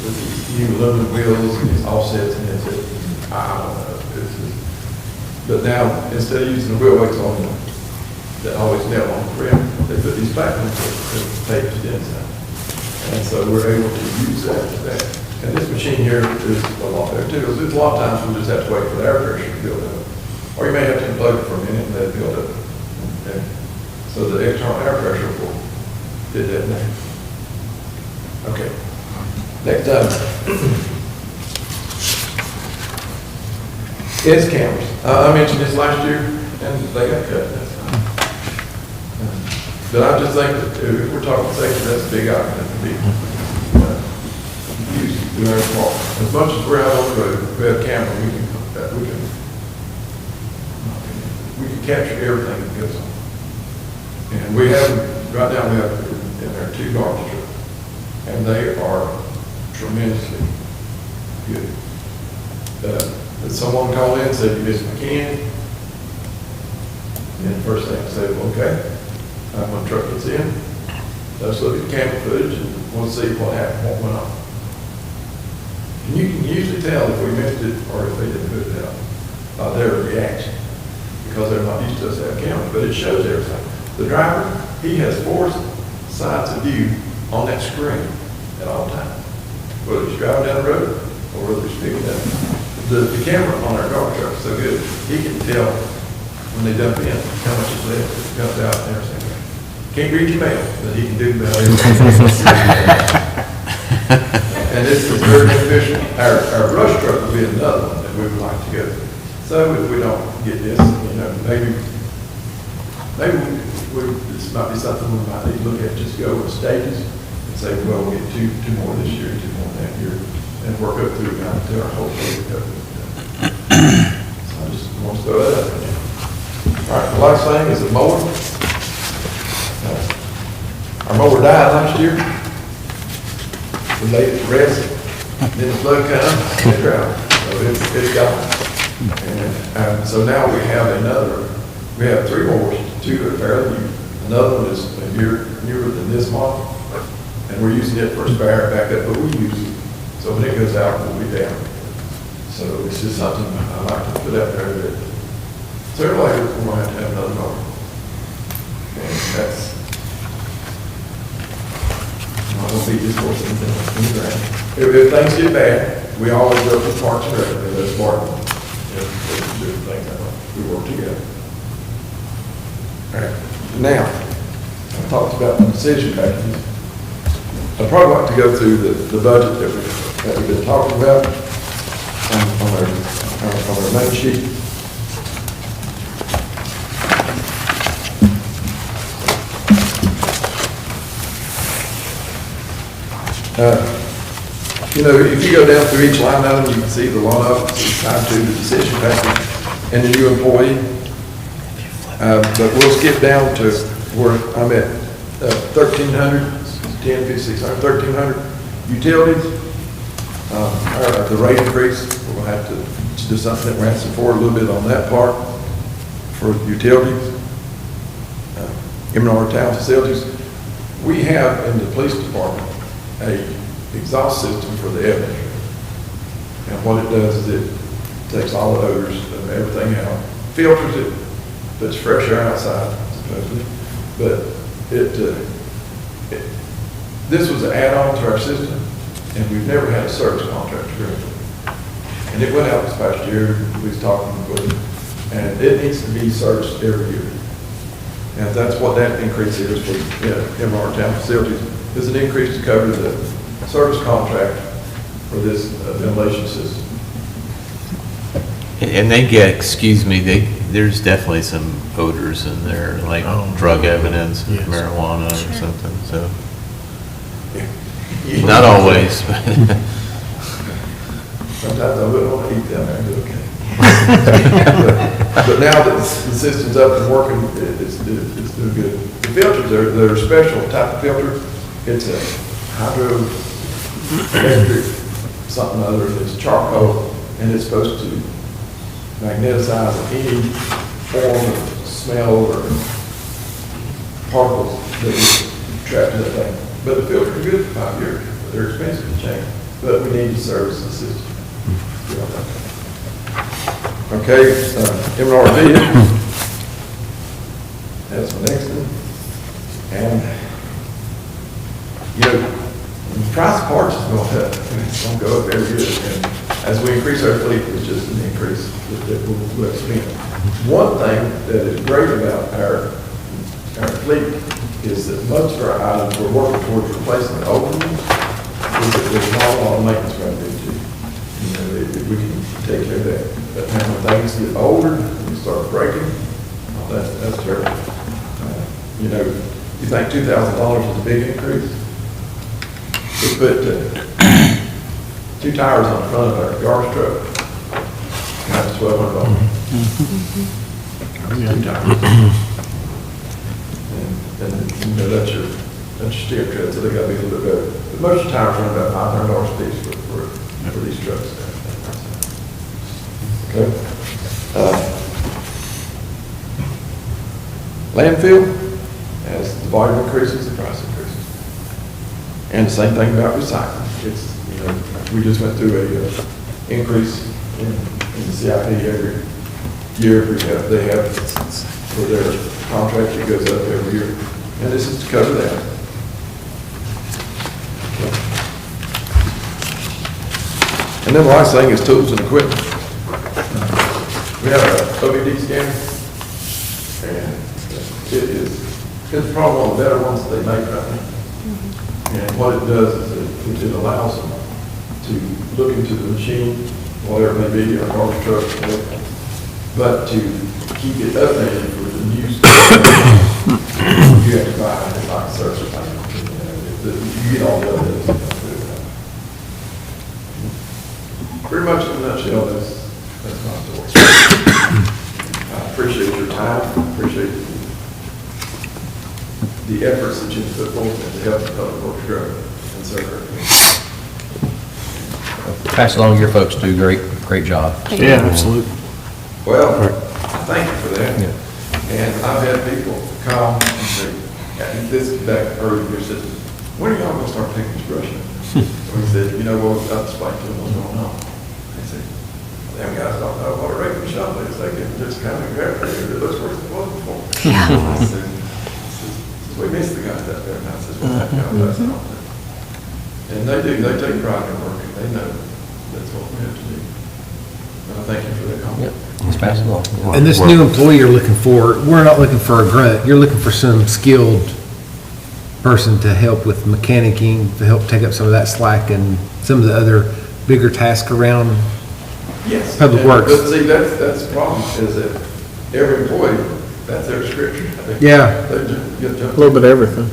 With these new aluminum wheels and these offsets and it's, I don't know. But now, instead of using the wheel weights on them, that always nail on the rim, they put these platinums that tape to the inside. And so we're able to use that. And this machine here is a lot better too. There's a lot of times we just have to wait for the air pressure to build up. Or you may have to unplug it for a minute and let it build up. Okay? So the external air pressure will get that now. Okay. Next up is cameras. I mentioned this last year, and they got cut. That's fine. But I just think that if we're talking safety, that's a big item that can be used in our part. As much as we're out on the road, we have a camera, we can capture everything that goes on. And we have, right now, we have in there 2 garbage trucks, and they are tremendously good. Someone called in and said, you missed my can. And the first thing I said, well, okay, when the truck gets in, let's look at the camera footage and we'll see what happened, what went on. And you can usually tell if we missed it or if they didn't put it out by their reaction, because they're not used to us having cameras, but it shows everything. The driver, he has 4 sides of view on that screen at all times. Whether he's driving down the road or whether he's picking up. The camera on our garbage truck is so good, he can tell when they dump in how much is left, it comes out and everything. can't read your mail, but he can do mail. And this is very beneficial. Our brush truck will be another one that we would like to go. So if we don't get this, maybe this might be something we might need to look at, just go with stages and say, well, we'll get two more this year, two more that year, and work up through until our whole thing goes. So I just want to throw that up there. All right, the last thing is a mower. Our mower died last year. We laid it to rest, then the flood came, and it drowned, so it's gone. And so now we have three mowers, two that are fairly new. Another one is a year newer than this model, and we're using it for a spare backup, but we use it. So when it goes out, we'll be down. So it's just something I like to put out there that sooner or later, we're going to have another mower. And that's, I don't think this horse in the ground. If things get bad, we always go to Parks and Rec, and that's part of it. We work together. All right. Now, I talked about the decision packages. I'd probably like to go through the budget that we've been talking about on our main sheet. If you go down through each line item, you can see the line up, it's tied to the decision package and the new employee. But we'll skip down to where I'm at 1,300, 10, 50, 600, 1,300 utilities. The rate increase, we're going to have to do something that we're asking for a little bit on that part for utilities. M&R Town Facilities. We have in the police department a exhaust system for the air measure. And what it does is it takes all the odors of everything out, filters it, puts fresh air outside, supposedly. But this was an add-on to our system, and we've never had a service contract agreement. And it went out this past year, we was talking with it, and it needs to be serviced every year. And that's what that increase is for M&R Town Facilities, is an increase to cover the service contract for this ventilation system. And they get, there's definitely some odors in there, like drug evidence, marijuana or something, so. Not always, but. Sometimes I wouldn't want to eat down there, but okay. But now that the system's up and working, it's doing good. The filters, they're a special type of filter. It's a hydroelectric something other, it's charcoal, and it's supposed to magneticize any form of smell or particles that is trapped in that thing. But the filters are good for 5 years, but they're expensive to change. But we need to service the system. Okay, MRV. That's my next one. And, the price of parts is going to it's going to go up every year. And as we increase our fleet, it's just an increase that we'll spend. One thing that is great about our fleet is that most of our items we're working towards replacing the old ones. There's not a lot of maintenance we're going to do too. If we can take care of that. But now when things get older, and start breaking, that's terrible. You think $2,000 is a big increase? We put 2 tires on the front of our garbage truck, and that's $1,200. 2 tires. And that's your steer tread, so they got to be a little bit better. But most of the tires run about $500 a piece for these trucks. Okay. Landfill, as the volume increases, the price increases. And the same thing about recycling. It's, we just went through a increase in the CIP every year. They have for their contract, it goes up every year. And this is to cover that. Okay. And then the last thing is tools and equipment. We have an OBD scanner, and it is It's probably one of the better ones that they make right now. And what it does is it allows them to look into the machine, whatever it may be, or garbage truck, whatever, but to keep it updated for the new stuff. You have to buy it like a search or something. You get all the updates. Pretty much in a nutshell, that's my story. I appreciate your time, appreciate the efforts that you put forth to help the public works grow and serve our community. Pass along, your folks do great job. Yeah, absolutely. Well, thank you for that. And I've had people call and say, this back earlier, said, when are y'all gonna start taking this brush up? So he said, you know, well, I'll explain to them what's going on. They said, them guys don't know what a regular shop is, they can just kind of grab it, it looks worse than it was before. I said, we miss the guys out there, and I said, well, that guy does all that. And they do, they take pride in their work, and they know that's what we have to do. And I thank you for that comment. Let's pass it along. And this new employee you're looking for, we're not looking for a grunt, you're looking for some skilled person to help with mechanicking, to help take up some of that slack and some of the other bigger tasks around Yes. Public Works. But see, that's the problem, is that every employee, that's their description. Yeah. They just get A jumped. little bit of everything.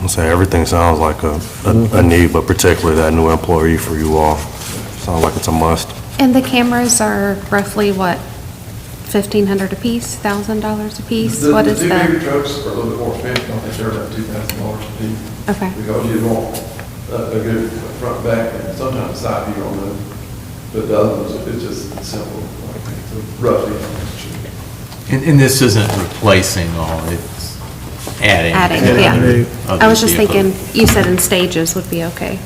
I'll say everything sounds like a need, but particularly that new employee for you all. Sounds like it's a must. And the cameras are roughly what, $1,500 apiece, $1,000 apiece? What is The two bigger the? trucks are a little bit more expensive, I think they're about $2,000 a piece. Okay. Because you want a good front and back, and sometimes side view on them. But the other ones, it's just simple, like, it's roughly. And this isn't replacing all, it's adding. Adding, to yeah. other I was just vehicles. thinking, you said in stages would be okay.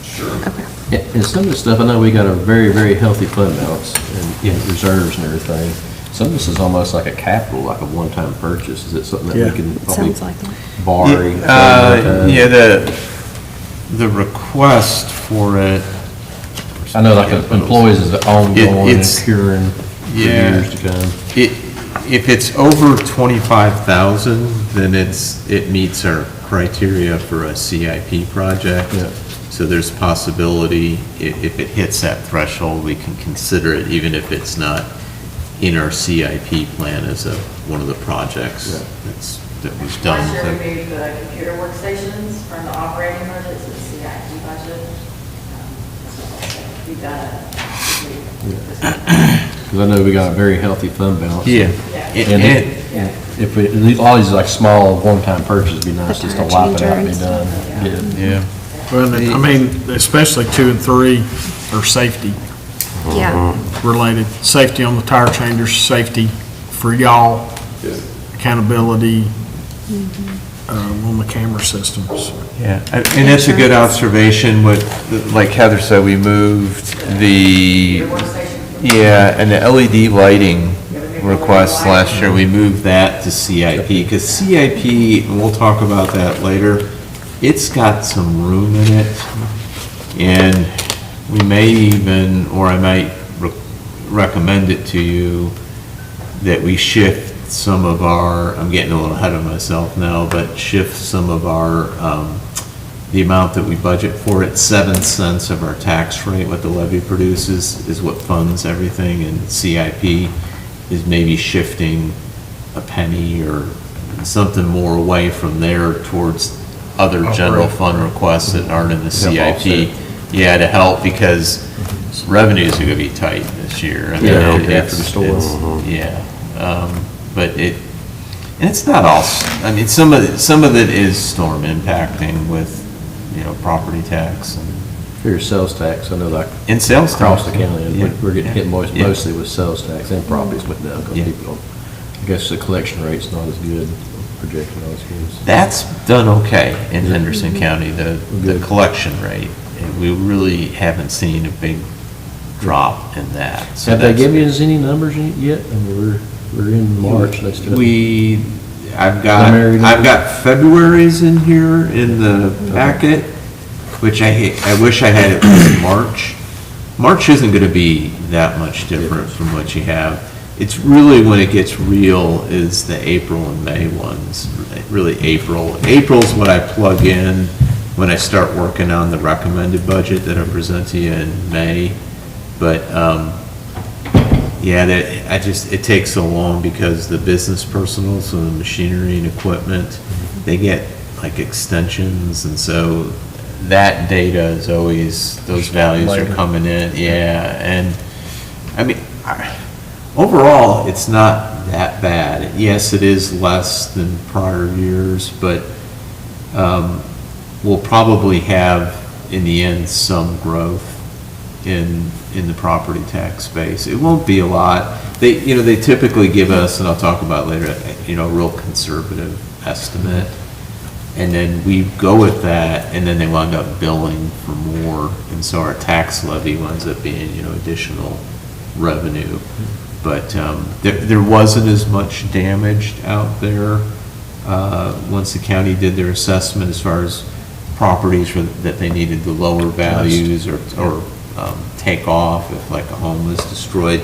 Sure. Okay. Yeah, and some of the stuff, I know we got a very healthy fund balance and reserves and everything. Some of this is almost like a capital, like a one-time purchase. Is it something that Yeah. we can probably Sounds like it. borrow? Yeah, the request for it. I know like employees is ongoing and It's- curing for yeah. years to come. If it's over 25,000, then it meets our criteria for a CIP project. Yeah. So there's possibility, if it hits that threshold, we can consider it, even if it's not in our CIP plan as one of the projects that we've done. Last year, we moved the computer workstations from the operating budget to the CIP budget. We've done it. Because I know we got a very healthy fund balance. Yeah. And if we, all these like small one-time purchases, it'd be nice just to wipe it out and be done. Get it. Yeah. Well, I mean, especially 2 and 3 are safety Yeah. related. Safety on the tire changers, safety for y'all, Yes. accountability on the camera systems. Yeah, and that's a good observation. Like Heather said, we moved the, yeah, and the LED lighting request last year, we moved that to CIP, because CIP, and we'll talk about that later, it's got some room in it, and we may even, or I might recommend it to you, that we shift some of our, I'm getting a little ahead of myself now, but shift some of our, the amount that we budget for it, 7 cents of our tax rate, what the levy produces, is what funds everything, and CIP is maybe shifting a penny or something more away from there towards other general fund requests that aren't in the CIP. Yeah, to help, because revenues are gonna be tight this year. I mean, Yeah, it's- after the storm. Yeah, but and it's not all, I mean, some of it is storm impacting with, property tax For your sales tax, I know like and sales across tax. the county, Yeah. we're getting hit Yeah. mostly with sales tax and properties went down because Yeah. people don't, I guess the collection rate's not as good, projection not as good. That's done okay in Henderson County, the Good. collection rate. And we really haven't seen a big drop in that. So Have they that's- given us any numbers yet? I mean, we're in March, they still. I've Preliminary got February's in here in the packet, which I wish I had it in March. March isn't gonna be that much different from what you have. It's really when it gets real is the April and May ones, really April. April's what I plug in when I start working on the recommended budget that I present to you in May. But, yeah, it takes so long because the business personal, so the machinery and equipment, they get like extensions, and so that data is always, those values are coming in, yeah, and, I mean, overall, it's not that bad. Yes, it is less than prior years, but, we'll probably have, in the end, some growth in the property tax space. It won't be a lot. They typically give us, and I'll talk about later, a real conservative estimate. And then we go with that, and then they wind up billing for more. And so our tax levy winds up being, additional revenue. But there wasn't as much damaged out there once the county did their assessment as far as properties that they needed the lower values or take off if like a home was destroyed.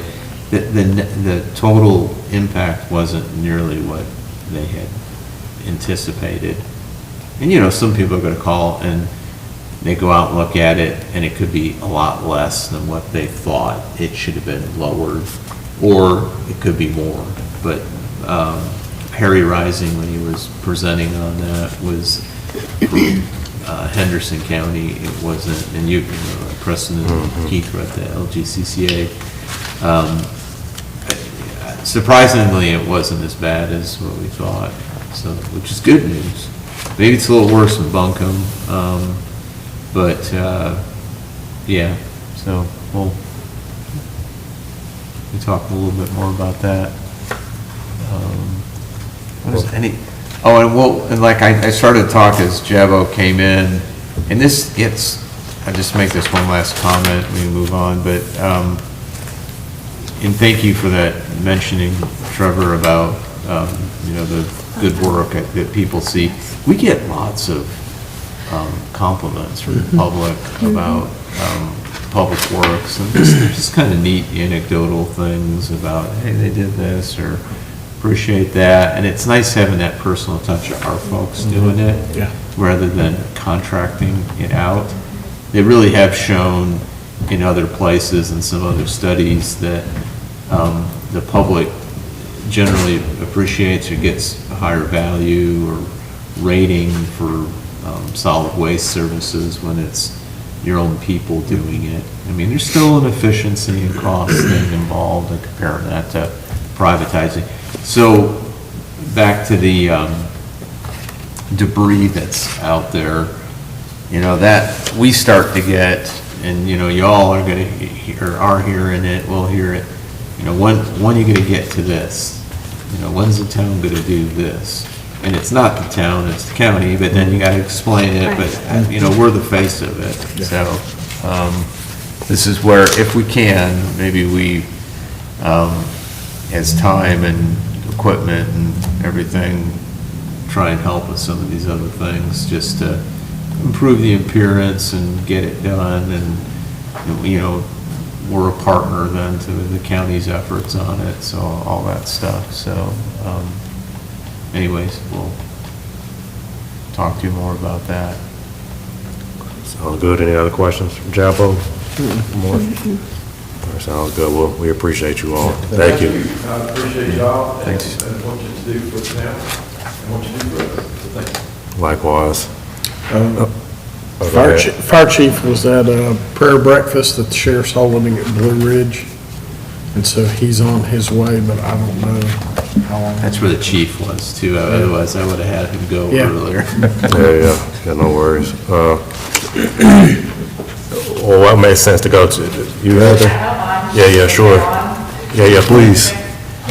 The total impact wasn't nearly what they had anticipated. And some people are going to call and they go out and look at it and it could be a lot less than what they thought it should have been lowered, or it could be more. But Harry Rising, when he was presenting on that, was from Henderson County. It wasn't, and Preston and Keith were at the LGCCA. Surprisingly, it wasn't as bad as what we thought, so, which is good news. Maybe it's a little worse in Buncombe, but, yeah, so we'll talk a little bit more about that. And like I started to talk as Jabo came in, and I'll just make this one last comment, we move on, but, and thank you for that mentioning, Trevor, about, the good work that people see. We get lots of compliments from the public about Public Works, and just kind of neat anecdotal things about, hey, they did this, or appreciate that. And it's nice having that personal touch of our folks doing it, rather than contracting it out. They really have shown in other places and some other studies that the public generally appreciates or gets a higher value or rating for solid waste services when it's your own people doing it. I mean, there's still an efficiency and cost thing involved in comparing that to privatizing. So back to the debris that's out there, that we start to get, and y'all are going to are hearing it, we'll hear it. When are you going to get to this? When's the town going to do this? And it's not the town, it's the county, but then you got to explain it, but, we're the face of it. So, this is where, if we can, maybe we, as time and equipment and everything, try and help with some of these other things, just to improve the appearance and get it done, and, we're a partner then to the county's efforts on it, so all that stuff. So, anyways, we'll talk to you more about that. Sounds good. Any other questions from Jabo? More? All right, sounds good. Well, we appreciate you all. Thank you. I appreciate y'all. Thanks. And what you do for the town, and what you do for us, so thank you. Likewise. Fire chief was at a prayer breakfast that the sheriff's holding at Blue Ridge, and so he's on his way, but I don't know how long. That's where the chief was too, otherwise I would have had him go Yeah. earlier. Yeah, no worries. Well, what makes sense to go to? You have to? Yeah, sure. Yeah, please.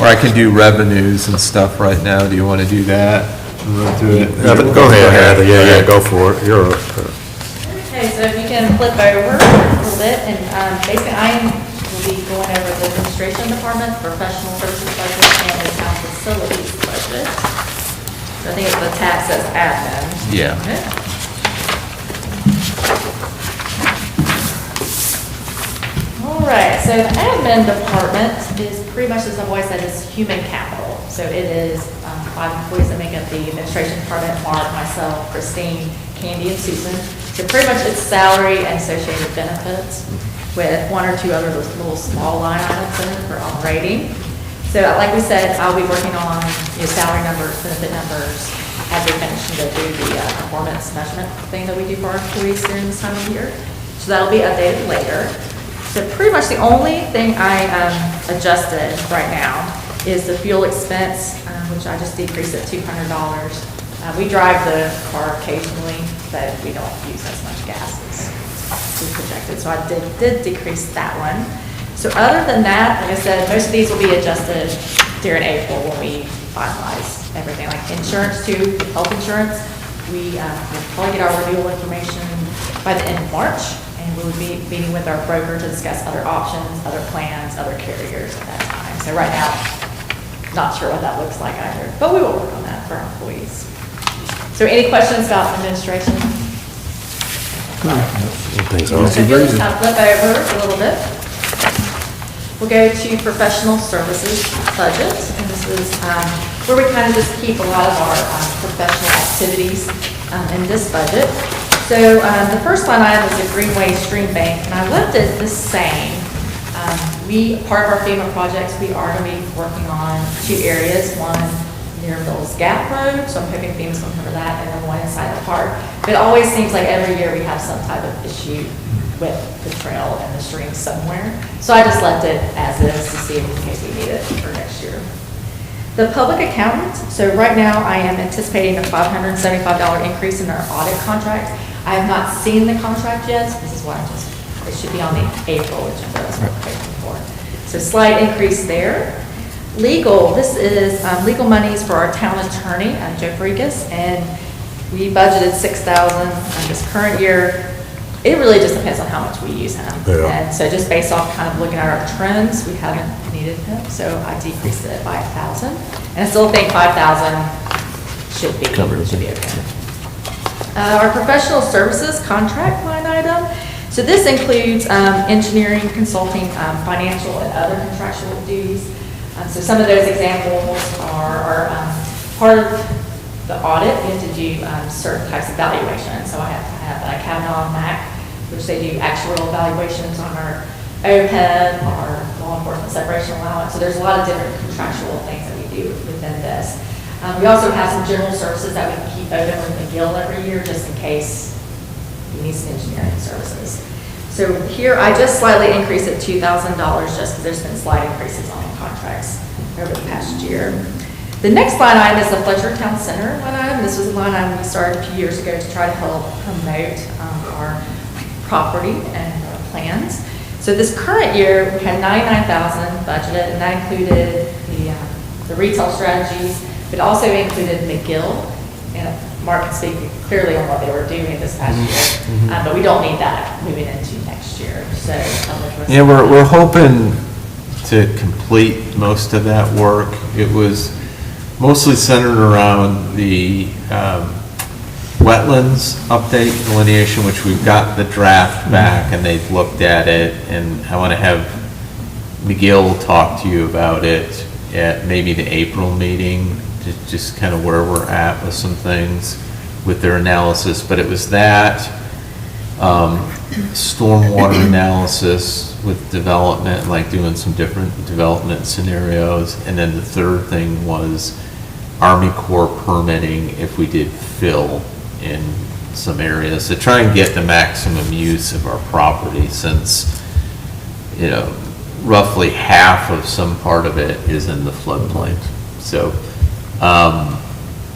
Or I can do revenues and stuff right now. Do you want to do that? Run through it? Go ahead, Heather. Yeah, go for it. You're up. Okay, so if you can flip over a little bit, and basically I will be going over the administration department, professional services budget, and the town facilities budget. So I think it's the tax as admin. Yeah. All right, so the admin department is pretty much, as I've always said, is human capital. So it is 5 employees that make up the administration department: Mark, myself, Christine, Candy, and Susan. So pretty much it's salary and associated benefits, with 1 or 2 other little small line items in it for operating. So like we said, I'll be working on salary numbers, benefit numbers, as we finish and go through the performance measurement thing that we do for our employees during this time of year. So that'll be updated later. So pretty much the only thing I adjusted right now is the fuel expense, which I just decreased at $200. We drive the car occasionally, but we don't use as much gas as we projected. So I did decrease that one. So other than that, like I said, most of these will be adjusted during April when we finalize everything, like insurance too, health insurance. We'll probably get our renewal information by the end of March, and we'll be meeting with our broker to discuss other options, other plans, other carriers at that time. So right now, not sure what that looks like either, but we will work on that for our employees. So any questions about administration? So if you'll just kind of flip over a little bit. We'll go to professional services budget, and this is where we kind of just keep a lot of our professional activities in this budget. So the first line item is the Greenway Stream Bank, and I left it the same. Part of our FEMA projects, we are going to be working on 2 areas, one near Mills Gap Road, so I'm hoping FEMA's going to cover that, and then one inside the park. But it always seems like every year we have some type of issue with the trail and the stream somewhere. So I just left it as is to see in case we need it for next year. The public accountant, so right now I am anticipating a $575 increase in our audit contract. I have not seen the contract yet. This is why it should be on the April agenda. That's what I'm waiting for. So slight increase there. Legal, this is legal monies for our town attorney, Joe Freakus, and we budgeted $6,000 this current year. It really just depends on how much we use him. Yeah. And so just based off kind of looking at our trends, we haven't needed him, so I decreased it by $1,000. And I still think $5,000 should be okay. Our professional services contract line item. So this includes engineering, consulting, financial, and other contractual duties. So some of those examples are part of the audit. We have to do certain types of valuations. So I have to have Kavanaugh and Mac, which they do actuarial evaluations on our OPEB, our law enforcement separation allowance. So there's a lot of different contractual things that we do within this. We also have some general services that we can keep open with McGill every year, just in case we need some engineering services. So here I just slightly increased it $2,000 just because there's been slight increases on the contracts over the past year. The next line item is the Fletcher Town Center line item. This was a line item we started a few years ago to try to help promote our property and our plans. So this current year, we had $99,000 budgeted, and that included the retail strategies, but also included McGill. And Mark can speak clearly on what they were doing this past year, but we don't need that moving into next year. So yeah, we're hoping to complete most of that work. It was mostly centered around the wetlands update delineation, which we've got the draft back and they've looked at it, and I want to have McGill talk to you about it at maybe the April meeting, just kind of where we're at with some things with their analysis. But it was that stormwater analysis with development, like doing some different development scenarios. And then the third thing was Army Corps permitting if we did fill in some areas to try and get the maximum use of our property, since, you know, roughly half of some part of it is in the floodplain. So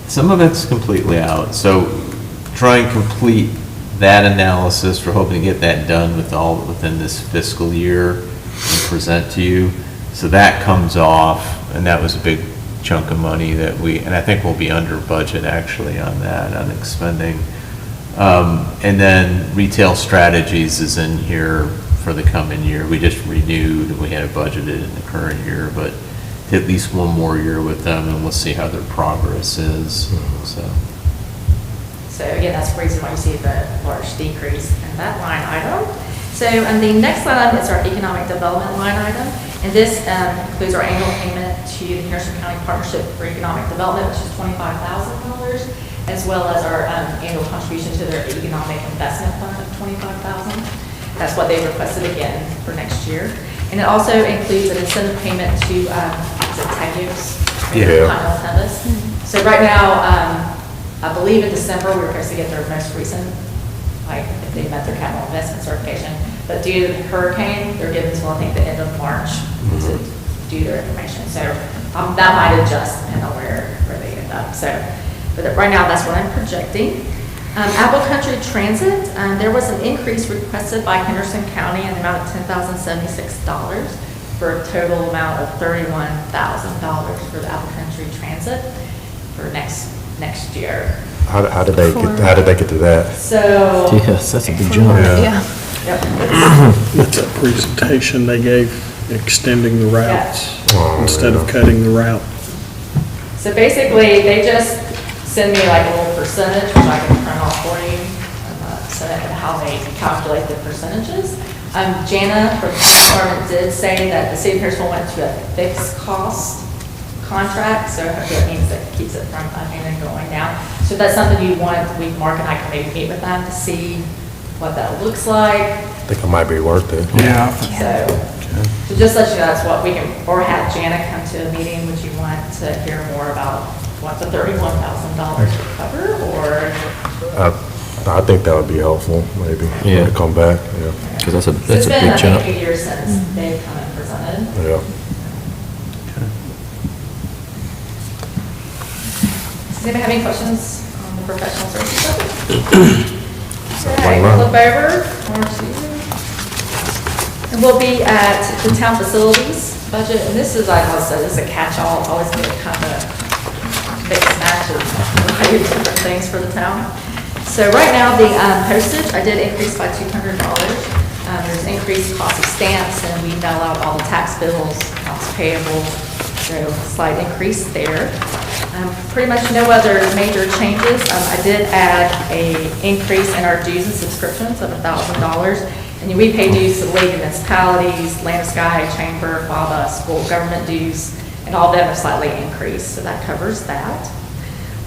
some of it's completely out. So try and complete that analysis. We're hoping to get that done within this fiscal year and present to you. So that comes off, and that was a big chunk of money that and I think we'll be under budget actually on that, on expending. And then retail strategies is in here for the coming year. We just renewed, and we had it budgeted in the current year, but at least one more year with them, and we'll see how their progress is. So again, that's the reason why you see the large decrease in that line item. So the next line item is our economic development line item, and this includes our annual payment to the Henderson County Partnership for Economic Development, which is $25,000, as well as our annual contribution to their economic investment fund of $25,000. That's what they requested again for next year. And it also includes an incentive payment to, is it Tagios? Yeah. Continental Tennis. So right now, I believe in December, we were supposed to get their most recent, like, if they met their capital investment certification. But due to the hurricane, they're given until, I think, the end of March to do their information. So that might adjust depending on where they end up. So, but right now, that's what I'm projecting. Apple Country Transit, there was an increase requested by Henderson County in the amount of $10,076 for a total amount of $31,000 for the Apple Country Transit for next year. How did they get to that? So. Yes, that's a big jump. Yep. That's a presentation they gave extending the routes Oh, instead yeah. of cutting the route. So basically, they just send me like a little percentage, which I can print off for you, so that how they calculate the percentages. Jana from the department did say that the city of Harrisville went to a fixed cost contract, so that means that keeps it from upping and going down. So if that's something you want, Mark and I can maybe meet with them to see what that looks like. I think it might be worth it. Yeah. So just let you know, that's what we can, or have Jana come to a meeting. Would you want to hear more about what the $31,000 would cover, or? I think that would be helpful, maybe, when Yeah. they come back, yeah. Because that's a It's big been, I jump. think, a year since they've come and presented. Yeah. Does anybody have any questions on the professional services budget? like Okay, mine. flip over, and we'll be at the town facilities budget, and this is, like I said, this is a catch-all, it's always going to kind of mix and match of a variety of different things for the town. So right now, the postage, I did increase by $200. There's increased cost of stamps, and we mail out all the tax bills, accounts payable, so slight increase there. Pretty much no other major changes. I did add a increase in our dues and subscriptions of $1,000. And we pay dues to the League of Municipalities, Land of Sky, Chamber, FABA, school government dues, and all of them have slightly increased, so that covers that.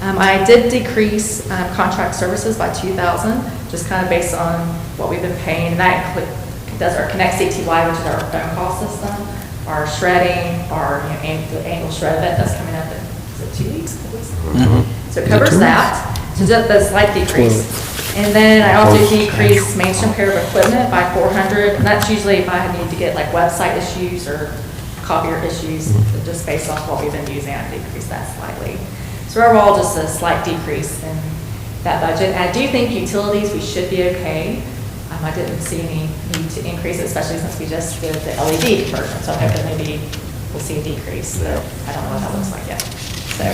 I did decrease contract services by $2,000, just kind of based on what we've been paying. And that does our Connect CTY, which is our phone call system, our shredding, our the annual shred event that's coming up in, is it 2 weeks? So it covers that. So just a slight decrease. And then I also decreased mainstream repair of equipment by $400, and that's usually if I need to get like website issues or copier issues, just based off what we've been using, I decreased that slightly. So overall, just a slight decrease in that budget. And I do think utilities, we should be okay. I didn't see any need to increase it, especially since we just did the LED conversion, so hopefully maybe we'll see a decrease, but I don't know what that looks like yet. So,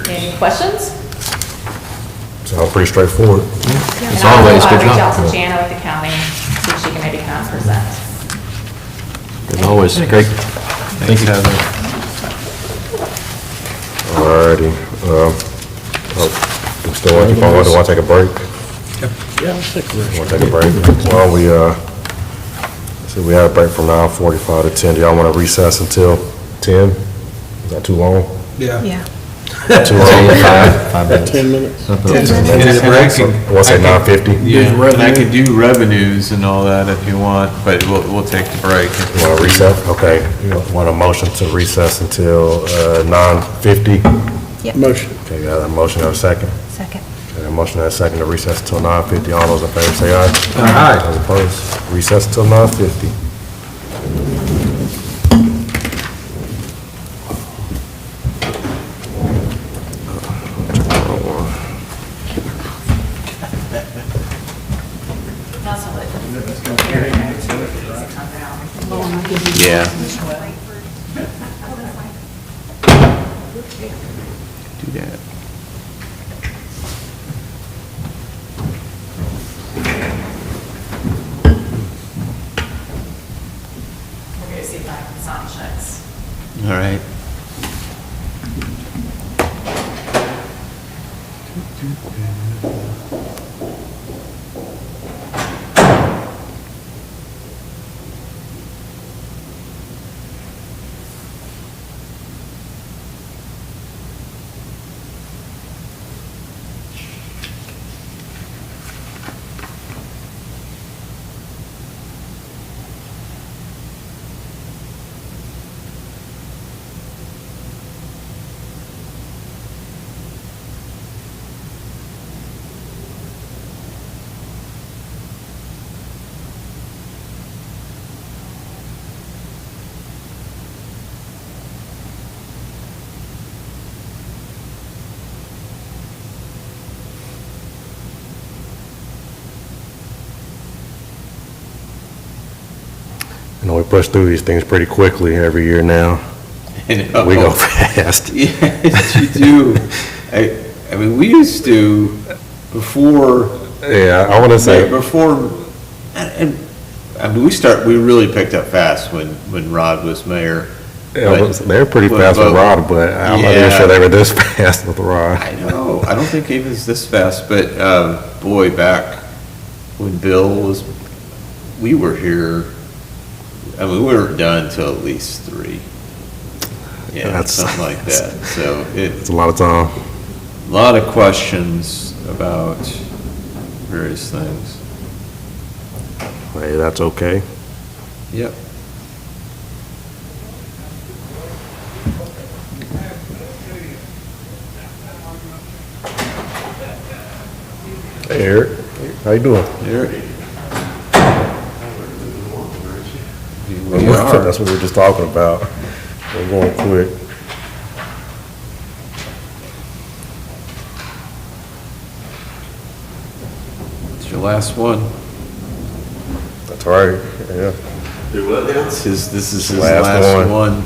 any questions? Sounds pretty straightforward. As And always, I'll good reach job. out to Jana with the county, see if she can maybe come and present. As always, great. Thank you. Alrighty, we still want to follow, do you want to take a break? Yeah, I'll take a rest. Want to take a break? Well, so we have a break from 9:45 to 10. Do y'all want to recess until 10? Is that too long? Yeah. Too long? 5 minutes. 10 minutes. And I could- What's it, 9:50? Yeah, and I could do revenues and all that if you want, but we'll take the break. You want to recess? Okay. You want a motion to recess until 9:50? Motion. Okay, got a motion and a second? Second. Okay, a motion and a second to recess until 9:50. All those in favor say aye. Aye. Those opposed? Recess until 9:50. Yeah. Do that. We're going to see if I can sign checks. All right. You know, we push through these things pretty quickly every year now. We go fast. Yes, you do. I mean, we used to, before, Yeah, I want to say, before, and, I mean, we really picked up fast when Rod was mayor. they're pretty fast with Rod, but I'm not even sure they were this fast with Rod. I know, I don't think he was this fast, but, boy, back when Bill was, we were here, I mean, we weren't done till at least 3. Yeah, That's- something like that, so It's a lot of time. a lot of questions about various things. Hey, that's okay. Yep. Hey, Eric, how you doing? There. We are. That's what we were just talking about. We're going quick. It's your last one. That's right, yeah. This is his Last last one. one.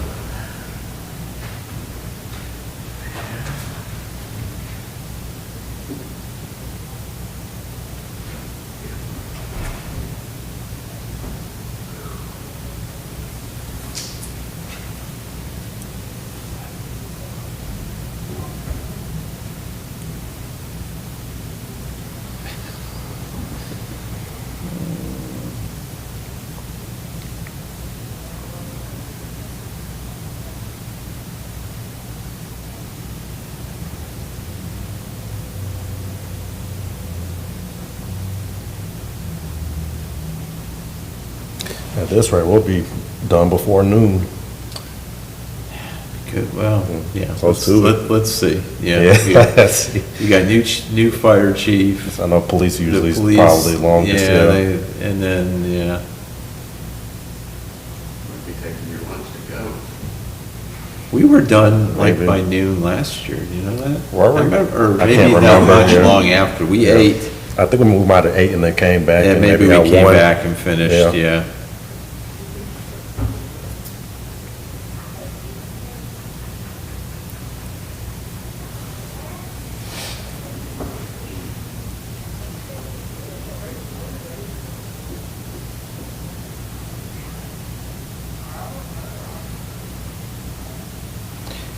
At this rate, we'll be done before noon. Good, well, yeah. Close to it. Let's see, yeah. Yes. You got new fire chief. I know police the usually is police, probably longest, Yeah, yeah. and then, yeah. We were done like Maybe. by noon last year, you know that? Were we? I remember, or I maybe can't not remember, much yeah. long after. We Yeah. ate, I think we might have ate and then came back. and and maybe we had came one. back and finished, yeah.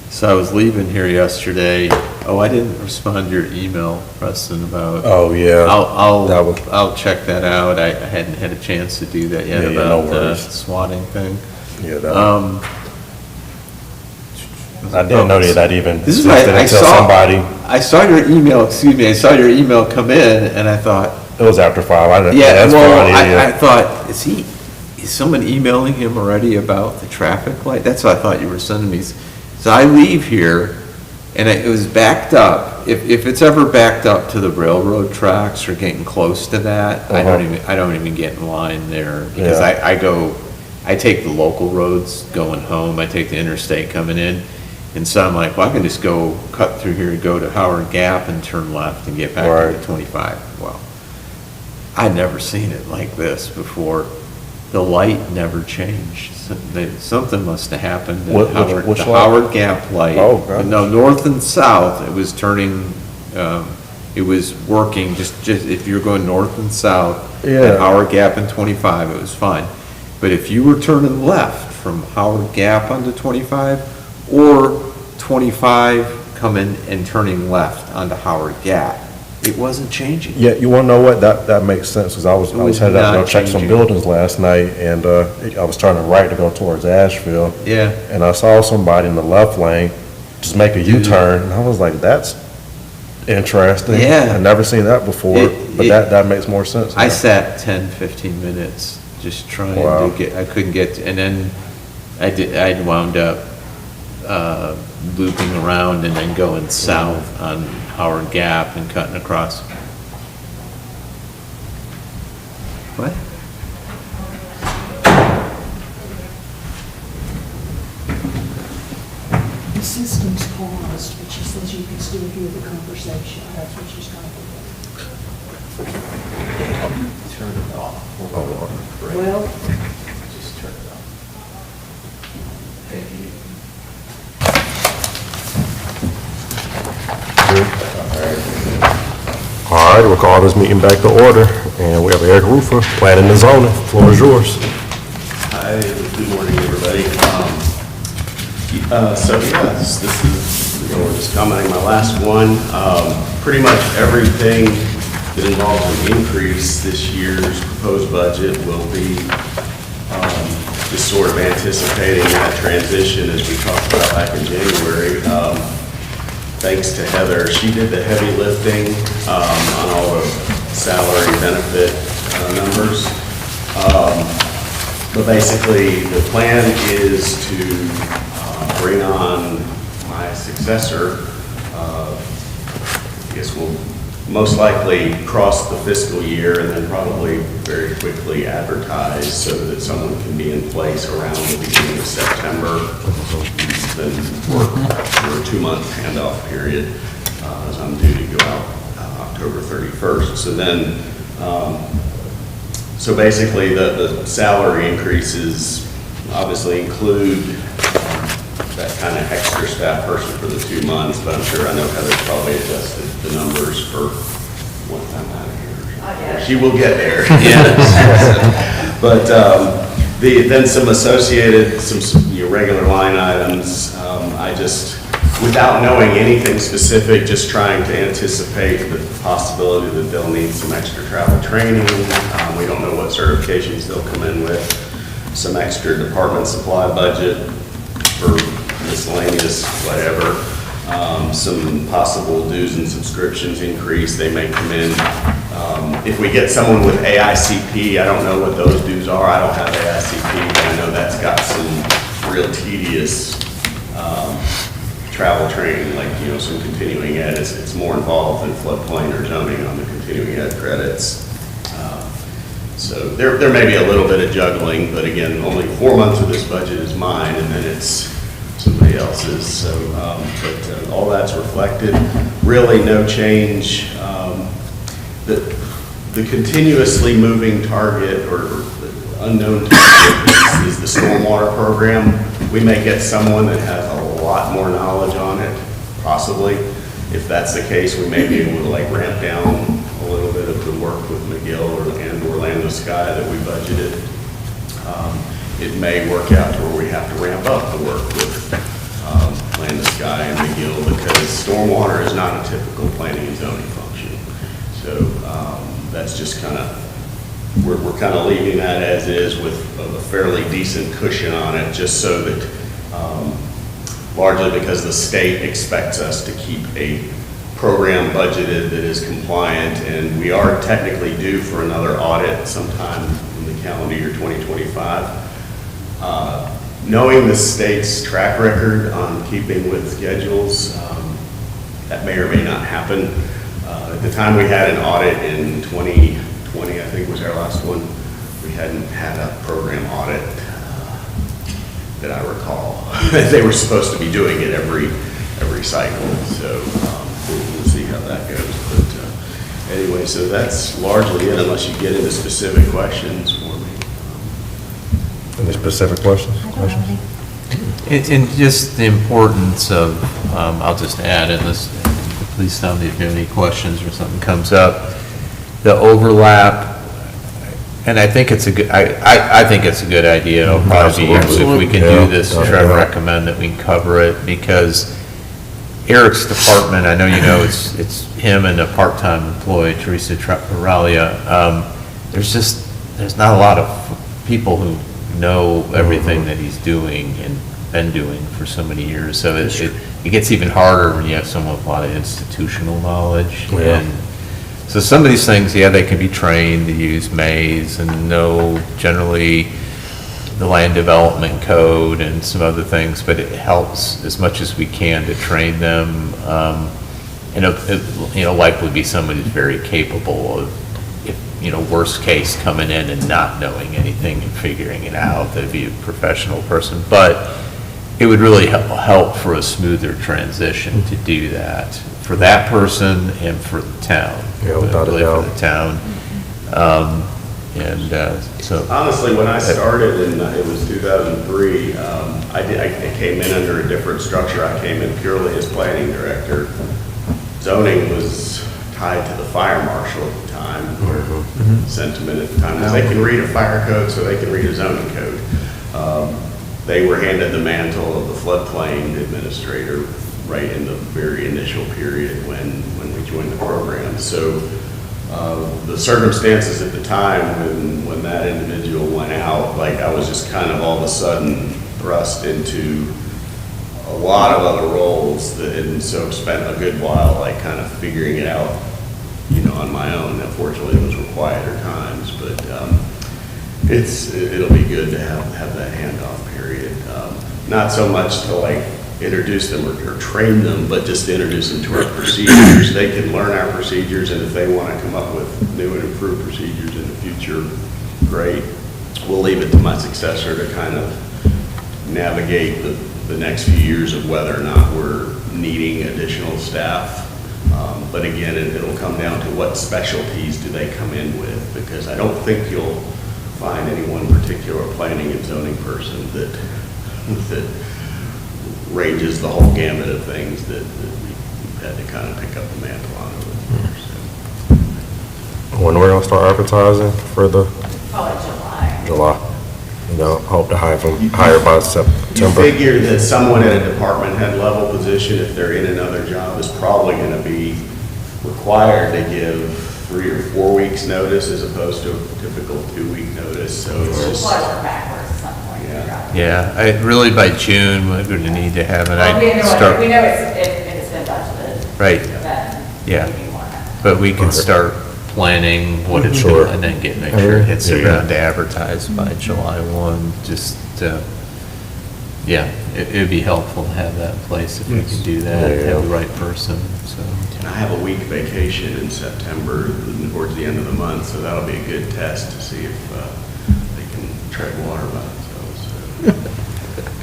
So I was leaving here yesterday. Oh, I didn't respond to your email, Preston, about. Oh, yeah. That was- I'll check that out. I hadn't had a chance to do that yet Yeah, yeah, no about the worries. swatting thing. Yeah, that, I I didn't know that even This is existed why I until saw, somebody, I saw your email, excuse me, I saw your email come in and I thought, it was after 5. I didn't, yeah, that's well, funny, I yeah. thought, is someone emailing him already about the traffic light? That's what I thought you were sending me. So I leave here and it was backed up. If it's ever backed up to the railroad tracks or getting close to that, I don't even get in line there because Yeah. I take the local roads going home, I take the interstate coming in. And so I'm like, well, I can just go cut through here and go to Howard Gap and turn left and get back to Right. the 25. Well, I'd never seen it like this before. The light never changed. Something must have happened. at Which Howard- light? The Howard Gap light. Oh, gosh. No, north and south, it was turning, it was working, just if you're going north and south. Yeah. At Howard Gap and 25, it was fine. But if you were turning left from Howard Gap onto 25, or 25 coming and turning left onto Howard Gap, it wasn't changing. Yeah, you wanna know what, that makes sense, because I was was headed out to not go check some changing. buildings last night, and, I was turning right to go towards Asheville. Yeah. And I saw somebody in the left lane just make a U-turn, and I was like, that's interesting. Yeah. I've never seen that before, but that makes more sense I now. sat 10, 15 minutes just trying Wow. to get, I couldn't get, and then I wound up looping around and then going south on Howard Gap and cutting across. What? The system's paused, but she says you can still hear the conversation. That's what she's trying to do. Turn it off. Well, Just turn it call this meeting back to order, and we have Eric Rufer, planning and zoning. Floor is yours. Hi, good morning, everybody. So yeah, this is, we're just commenting my last one. Pretty much everything that involves an increase this year's proposed budget will be just sort of anticipating that transition as we talked about back in January. Thanks to Heather, she did the heavy lifting on all the salary benefit numbers. But basically, the plan is to bring on my successor. I guess we'll most likely cross the fiscal year and then probably very quickly advertise so that someone can be in place around the beginning of September. Then we're a 2-month handoff period as I'm due to go out October 31st. So then, so basically the salary increases obviously include that kind of extra staff person for the 2 months, but I'm sure I know Heather's probably adjusted the numbers for one time out of here. She will get there. Yes. But then some associated, some your regular line items. I just, without knowing anything specific, just trying to anticipate the possibility that they'll need some extra travel training. We don't know what certifications they'll come in with. Some extra department supply budget for miscellaneous whatever. Some possible dues and subscriptions increase. They may come in. If we get someone with AICP, I don't know what those dues are. I don't have AICP, but I know that's got some real tedious travel training, like, you know, some continuing ed. It's more involved than floodplain or zoning on the continuing ed credits. So there may be a little bit of juggling, but again, only 4 months of this budget is mine, and then it's somebody else's. So, but all that's reflected. Really no change. The continuously moving target or unknown target is the stormwater program. We may get someone that has a lot more knowledge on it, possibly. If that's the case, we may be able to like ramp down a little bit of the work with McGill and Orlando Sky that we budgeted. It may work out to where we have to ramp up the work with Orlando Sky and McGill because stormwater is not a typical planning and zoning function. So that's just kind of, we're kind of leaving that as is with a fairly decent cushion on it, just so that largely because the state expects us to keep a program budgeted that is compliant, and we are technically due for another audit sometime in the calendar year 2025. Knowing the state's track record on keeping with schedules, that may or may not happen. At the time we had an audit in 2020, I think was our last one, we hadn't had a program audit that I recall. They were supposed to be doing it every cycle, so we'll see how that goes. But anyway, so that's largely it, unless you get into specific questions for me. Any specific questions? And just the importance of, I'll just add in this, please tell me if you have any questions or something comes up, the overlap, and I think it's a good, I think it's a good idea. It'll probably be years if we can do this, try to recommend that we can cover it, because Eric's department, I know you know, it's him and a part-time employee, Teresa Ralia. There's not a lot of people who know everything that he's doing and been doing for so many years. So it gets even harder when you have someone with a lot of institutional knowledge. Yeah. And so some of these things, yeah, they can be trained to use Maze and know generally the land development code and some other things, but it helps as much as we can to train them. And it'll likely be somebody who's very capable of, worst case, coming in and not knowing anything and figuring it out. That'd be a professional person, but it would really help for a smoother transition to do that for that person and for the town. Yeah, without a really doubt. for the town. So honestly, when I started it was 2003, I came in under a different structure. I came in purely as planning director. Zoning was tied to the fire marshal at the time, or sentiment at the time, is they can read a fire code, so they can read a zoning code. They were handed the mantle of the floodplain administrator right in the very initial period when we joined the program. So the circumstances at the time when that individual went out, like I was just kind of all of a sudden thrust into a lot of other roles that, and so spent a good while like kind of figuring it out, you know, on my own. Unfortunately, those were quieter times, but it'll be good to have that handoff period. Not so much to like introduce them or train them, but just to introduce them to our procedures. They can learn our procedures, and if they want to come up with new and improved procedures in the future, great. We'll leave it to my successor to kind of navigate the next few years of whether or not we're needing additional staff. But again, it'll come down to what specialties do they come in with, because I don't think you'll find any one particular planning and zoning person that ranges the whole gamut of things that we've had to kind of pick up the mantle on over the years. When we're gonna start advertising for the Probably July. July? You know, hope to hire by You September. figure that someone at a department head level position, if they're in another job, is probably going to be required to give 3 or 4 weeks notice as opposed to a typical 2-week notice. So it's We'll just, probably work backwards at some point. Yeah, really by June, we're going to need to have it. Well, we know start. we know it's been budgeted. Right. Then Yeah. we want that. But we can start planning what it's Sure. and then make sure it hits Yeah. around to advertise by July 1, just, it'd be helpful to have that in place if we could do that, Yeah. have the right person, so. and I have a week vacation in September towards the end of the month, so that'll be a good test to see if they can tread water by themselves.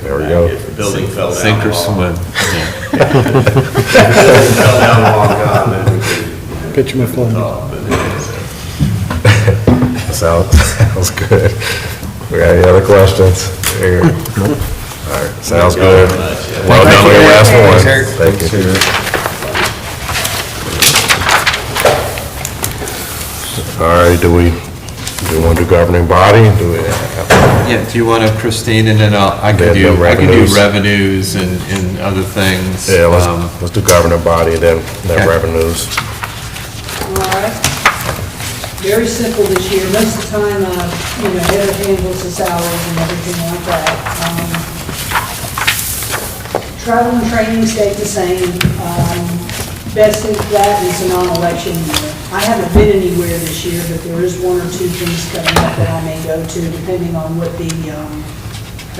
There we go. If the building fell down. Sink or while- swim, If the building fell down while I'm gone, then we can. Pitch my phone. talk, but anyway, so. Sounds good. We got any other questions? Here. All right, sounds good. Well done on your last one. Thank you. All right, do we want to do governing body? Do we? Yeah, do you want to, Christine, and then I can Yeah, do the revenues. revenues and other things. Yeah, let's do governing body, then Okay. revenues. All right. Very simple this year. Most of the time, Heather handles the salaries and everything like that. Travel and training stayed the same. Best thing for that is a non-election year. I haven't been anywhere this year, but there is 1 or 2 things coming up that I may go to, depending on what the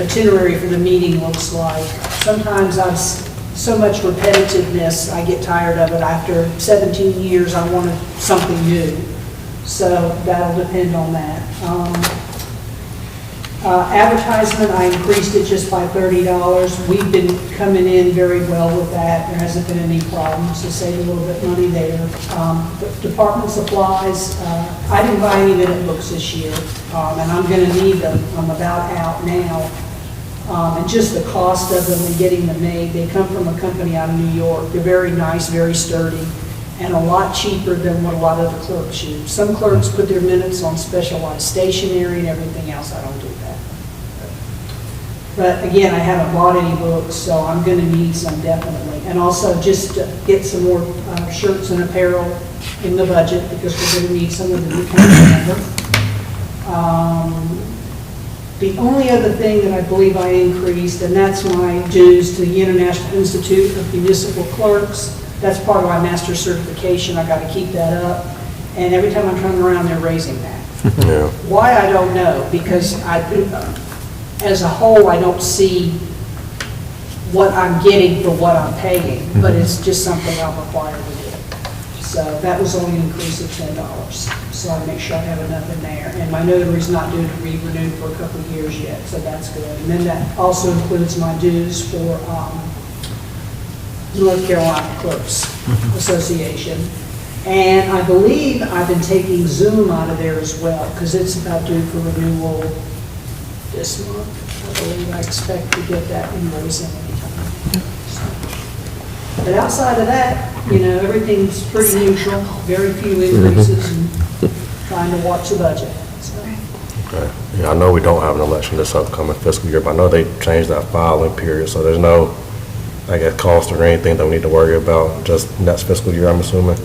itinerary for the meeting looks like. Sometimes I've so much repetitiveness, I get tired of it. After 17 years, I wanted something new. So that'll depend on that. Advertisement, I increased it just by $30. We've been coming in very well with that. There hasn't been any problems, to save a little bit money there. Department supplies, I didn't buy any minute books this year, and I'm gonna need them. I'm about out now. And just the cost of them and getting them made. They come from a company out of New York. They're very nice, very sturdy, and a lot cheaper than what a lot of the clerks use. Some clerks put their minutes on specialized stationery and everything else. I don't do that. But again, I haven't bought any books, so I'm going to need some definitely. And also just to get some more shirts and apparel in the budget, because we're going to need some of the new council member. The only other thing that I believe I increased, and that's my dues to the International Institute of Municipal Clerks. That's part of my master certification. I got to keep that up. And every time I turn around, they're raising that. Yeah. Why, I don't know, because as a whole, I don't see what I'm getting for what I'm paying, but it's just something I'm required to do. So that was only an increase of $10. So I make sure I have enough in there. And my notary's not due to be renewed for a couple of years yet, so that's good. And then that also includes my dues for North Carolina Clerks Association. And I believe I've been taking Zoom out of there as well, because it's about due for renewal this month. I believe I expect to get that invoice in anytime. So But outside of that, everything's pretty neutral, very few increases, and trying to watch the budget. So, Okay. Yeah, I know we don't have an election this upcoming fiscal year, but I know they changed that filing period, so there's no, I guess, cost or anything that we need to worry about, just next fiscal year, I'm assuming?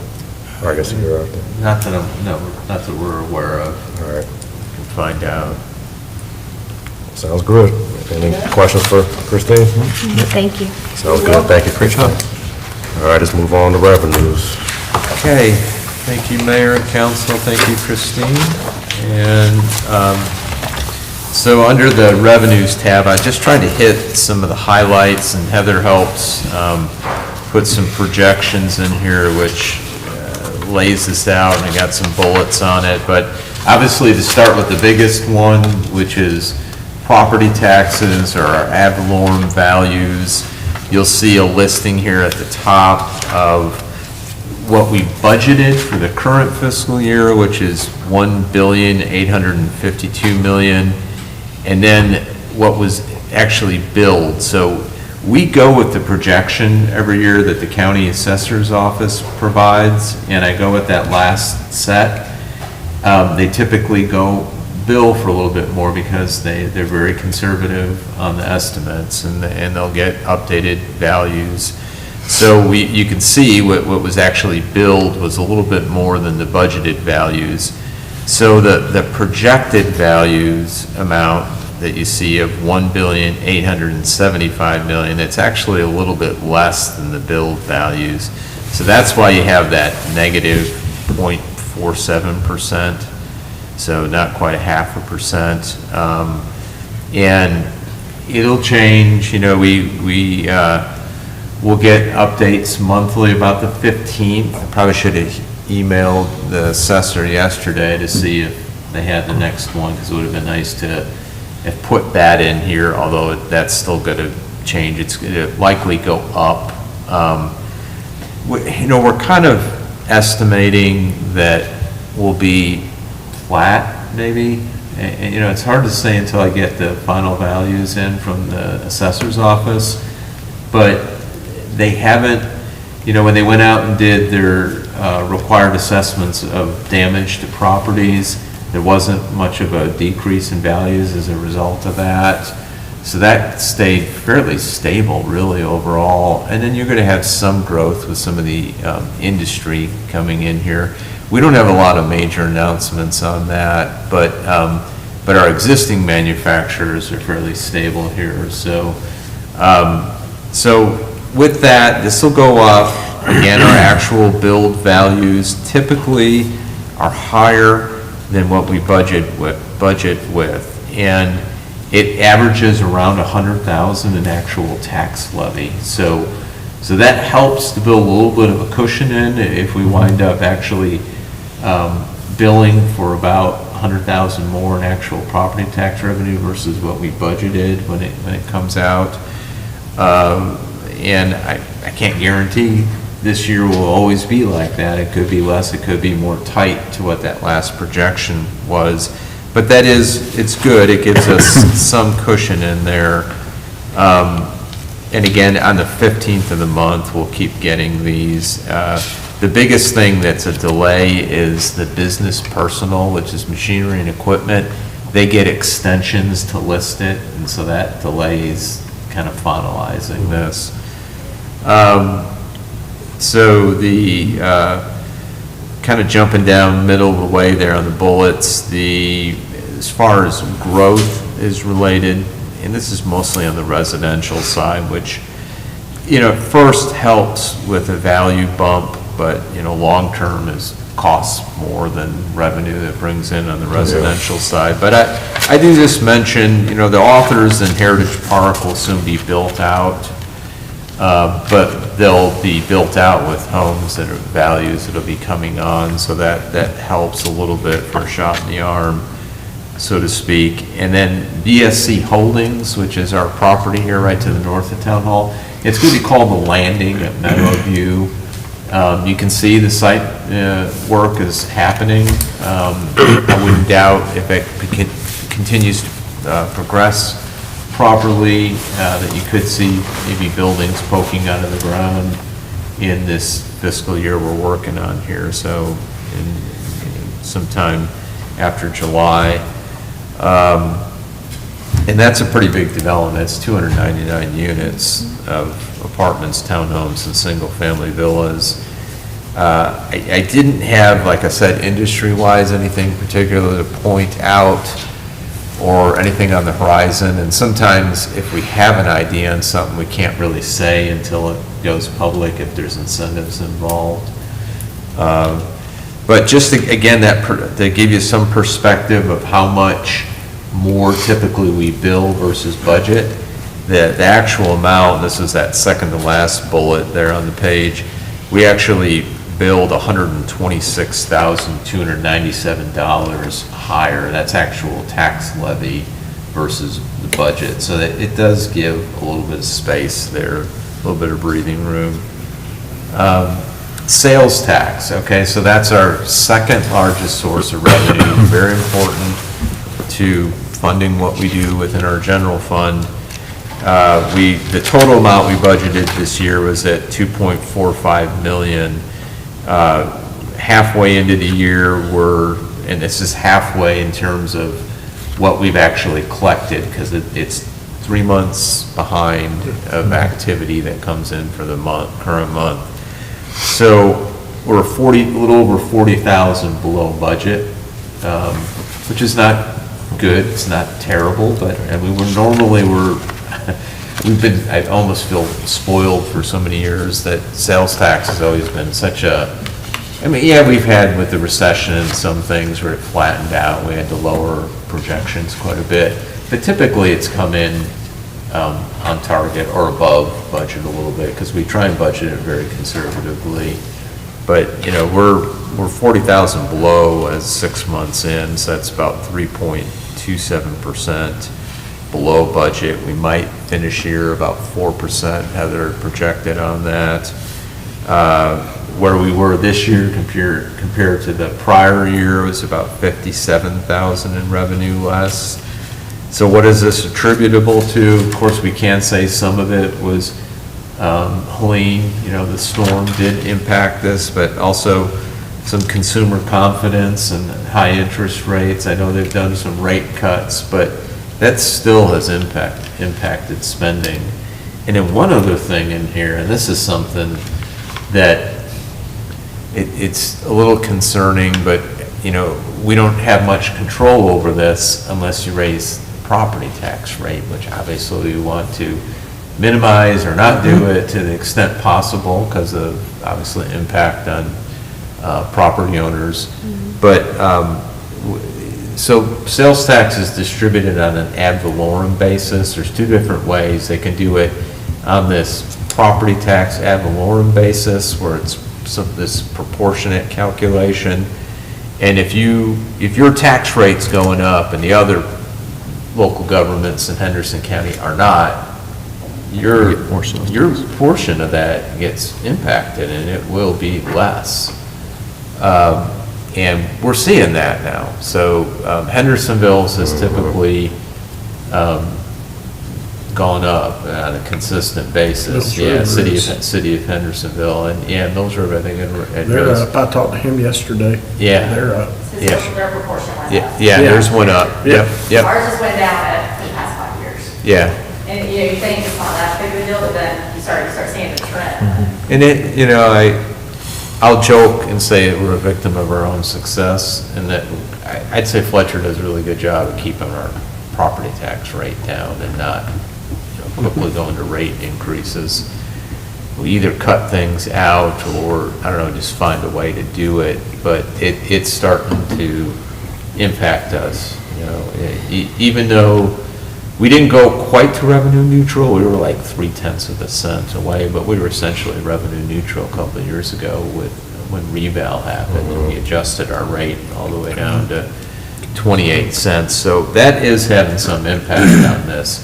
Or I guess a year after. Not that we're aware of. All right, We'll find out. sounds good. Any questions for Christine? Thank you. Sounds good, thank you, Christine. All right, let's move on to revenues. Okay, thank you, Mayor and Council, thank you, Christine. And so under the Revenues tab, I just tried to hit some of the highlights, and Heather helps put some projections in here, which lays this out, and I got some bullets on it. But obviously, to start with the biggest one, which is property taxes or our ad valorem values, you'll see a listing here at the top of what we budgeted for the current fiscal year, which is $1,852,000,000, and then what was actually billed. So we go with the projection every year that the county assessor's office provides, and I go with that last set. They typically go bill for a little bit more because they're very conservative on the estimates, and they'll get updated values. So you can see what was actually billed was a little bit more than the budgeted values. So the projected values amount that you see of $1,875,000,000, it's actually a little bit less than the billed values. So that's why you have that negative 0.47%. So not quite a 0.5%. And it'll change, we'll get updates monthly about the 15th. I probably should have emailed the assessor yesterday to see if they had the next one, because it would have been nice to have put that in here, although that's still going to change. It's going to likely go up. We're kind of estimating that we'll be flat, maybe. And, it's hard to say until I get the final values in from the assessor's office. But they haven't, when they went out and did their required assessments of damage to properties, there wasn't much of a decrease in values as a result of that. So that stayed fairly stable, really, overall. And then you're going to have some growth with some of the industry coming in here. We don't have a lot of major announcements on that, but our existing manufacturers are fairly stable here. So with that, this will go up. Again, our actual build values typically are higher than what we budget with. And it averages around 100,000 in actual tax levy. So that helps to build a little bit of a cushion in if we wind up actually billing for about 100,000 more in actual property tax revenue versus what we budgeted when it comes out. And I can't guarantee this year will always be like that. It could be less, it could be more tight to what that last projection was. But it's good. It gives us some cushion in there. And again, on the 15th of the month, we'll keep getting these. The biggest thing that's a delay is the business personal, which is machinery and equipment. They get extensions to list it, and so that delay is kind of finalizing this. So the, kind of jumping down middle of the way there on the bullets, as far as growth is related, and this is mostly on the residential side, which, first helps with a value bump, but, long-term costs more than revenue that brings in on the residential side. But I do just mention, the Authors and Heritage Park will soon be built out, but they'll be built out with homes that are values that'll be coming on, so that helps a little bit for a shot in the arm, so to speak. And then BSC Holdings, which is our property here right to the north of Town Hall, it's going to be called The Landing at Meadowview. You can see the site work is happening. I wouldn't doubt if it continues to progress properly, that you could see maybe buildings poking out of the ground in this fiscal year we're working on here, so in sometime after July. And that's a pretty big development. It's 299 units of apartments, townhomes, and single-family villas. I didn't have, like I said, industry-wise, anything particular to point out or anything on the horizon. And sometimes if we have an idea on something, we can't really say until it goes public if there's incentives involved. But just to, again, to give you some perspective of how much more typically we bill versus budget, the actual amount, this is that second to last bullet there on the page, we actually billed $126,297 higher. That's actual tax levy versus the budget. So that it does give a little bit of space there, a little bit of breathing room. Sales tax, okay, so that's our second largest source of revenue, very important to funding what we do within our general fund. The total amount we budgeted this year was at $2.45 million. Halfway into the year, and this is halfway in terms of what we've actually collected, because it's 3 months behind of activity that comes in for the current month. So we're a little over 40,000 below budget, which is not good. It's not terrible, but I mean, I almost feel spoiled for so many years that sales tax has always been such a, I mean, yeah, we've had with the recession and some things where it flattened out. We had to lower projections quite a bit, but typically it's come in on target or above budget a little bit, because we try and budget it very conservatively. But, you know, we're 40,000 below as 6 months in, so that's about 3.27% below budget. We might finish here about 4%, Heather projected on that. Where we were this year compared to the prior year was about 57,000 in revenue less. So what is this attributable to? Of course, we can say some of it was Helene, you know, the storm did impact this, but also some consumer confidence and high interest rates. I know they've done some rate cuts, but that still has impacted spending. And then one other thing in here, and this is something that it's a little concerning, but, you know, we don't have much control over this unless you raise the property tax rate, which obviously we want to minimize or not do it to the extent possible because of obviously impact on property owners. But so sales tax is distributed on an ad valorem basis. There's two different ways. They can do it on this property tax ad valorem basis, where it's this proportionate calculation. And if your tax rate's going up and the other local governments in Henderson County are not, your portion of that gets impacted, and it will be less. And we're seeing that now. So Hendersonville's has typically gone up on a consistent basis. Yeah, city of Hendersonville, and yeah, those are, I think, they're up. I talked to him yesterday. Yeah, they're up. Yeah. Their proportion went up. Yeah, theirs went up. Yep. Ours just went down for the past 5 years. Yeah. And, you know, you think it's not that big of a deal, but then you start seeing the trend. And it, you know, I'll joke and say that we're a victim of our own success, and that I'd say Fletcher does a really good job of keeping our property tax rate down and not, you know, quickly going to rate increases. We either cut things out or, I don't know, just find a way to do it, but it's starting to impact us, you know. Even though we didn't go quite to revenue neutral, we were like 0.3 cents away, but we were essentially revenue neutral a couple of years ago when reval happened, and we adjusted our rate all the way down to 28 cents. So that is having some impact on this.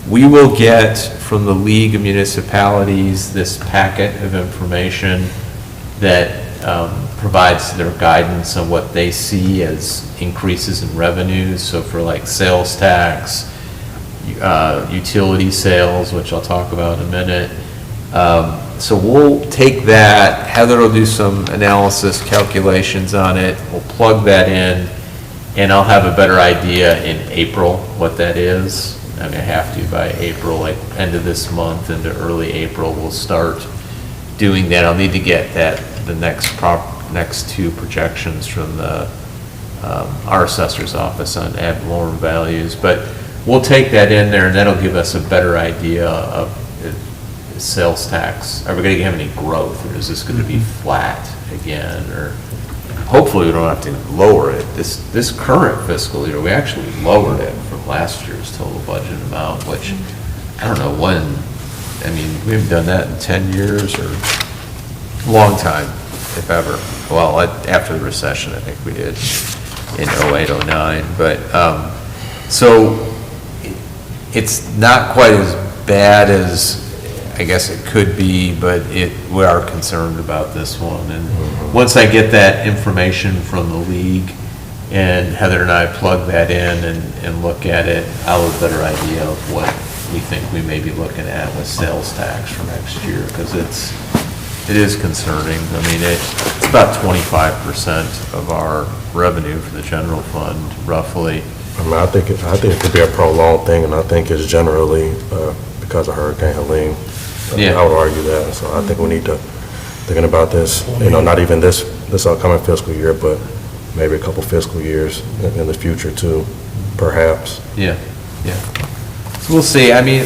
We will get from the League of Municipalities this packet of information that provides their guidance on what they see as increases in revenues. So for like sales tax, utility sales, which I'll talk about in a minute, So we'll take that, Heather will do some analysis, calculations on it, we'll plug that in, and I'll have a better idea in April what that is. I'm gonna have to by April, like end of this month into early April, we'll start doing that. I'll need to get the next two projections from our assessor's office on ad valorem values, but we'll take that in there, and that'll give us a better idea of sales tax. Are we gonna have any growth, or is this gonna be flat again, or hopefully we don't have to lower it. This current fiscal year, we actually lowered it from last year's total budget amount, which I don't know when, I mean, we haven't done that in 10 years or a long time, if ever. Well, after the recession, I think we did in 08, 09, but, so it's not quite as bad as I guess it could be, but we are concerned about this one. And once I get that information from the league and Heather and I plug that in and look at it, I'll have a better idea of what we think we may be looking at with sales tax for next year, because it is concerning. I mean, it's about 25% of our revenue for the general fund, roughly. I mean, I think it could be a prolonged thing, and I think it's generally because of Hurricane Helene. Yeah. I would argue that. So I think we need to, thinking about this, not even this upcoming fiscal year, but maybe a couple fiscal years in the future too, perhaps. Yeah. So we'll see. I mean,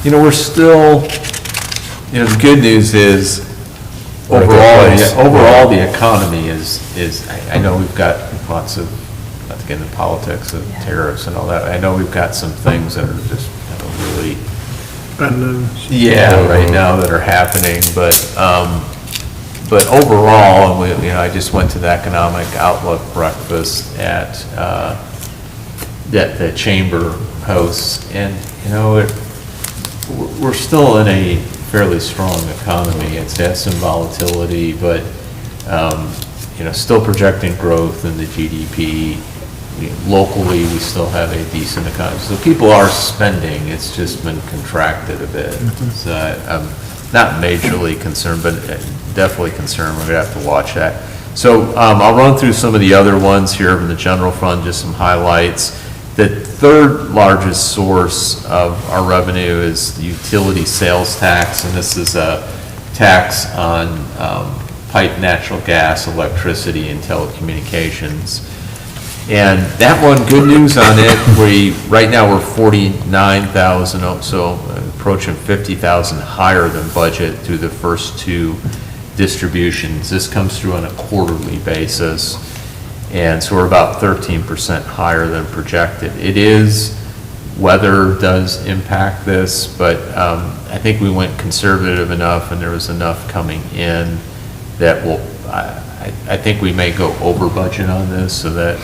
we're still, the good news is overall the economy is, I know we've got lots of, not to get into politics of tariffs and all that, I know we've got some things that are just really, right now that are happening, but overall, I just went to the Economic Outlook breakfast at the chamber hosts, and we're still in a fairly strong economy. It's had some volatility, but still projecting growth in the GDP. Locally, we still have a decent economy. So people are spending, it's just been contracted a bit. So I'm not majorly concerned, but definitely concerned. We're gonna have to watch that. So I'll run through some of the other ones here in the general fund, just some highlights. The third largest source of our revenue is the utility sales tax, and this is a tax on piped natural gas, electricity, and telecommunications. And that one, good news on it, right now we're 49,000, so approaching 50,000 higher than budget through the first two distributions. This comes through on a quarterly basis, and so we're about 13% higher than projected. Weather does impact this, but I think we went conservative enough, and there was enough coming in that I think we may go over budget on this, so that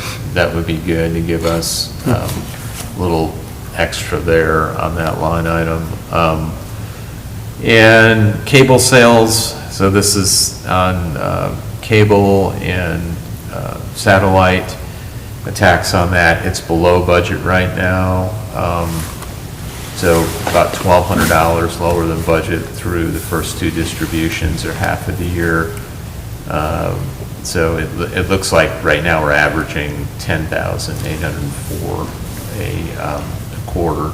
would be good to give us a little extra there on that line item. And cable sales, so this is on cable and satellite, a tax on that. It's below budget right now, so about $1,200 lower than budget through the first two distributions or half of the year. So it looks like right now we're averaging 10,804 a quarter.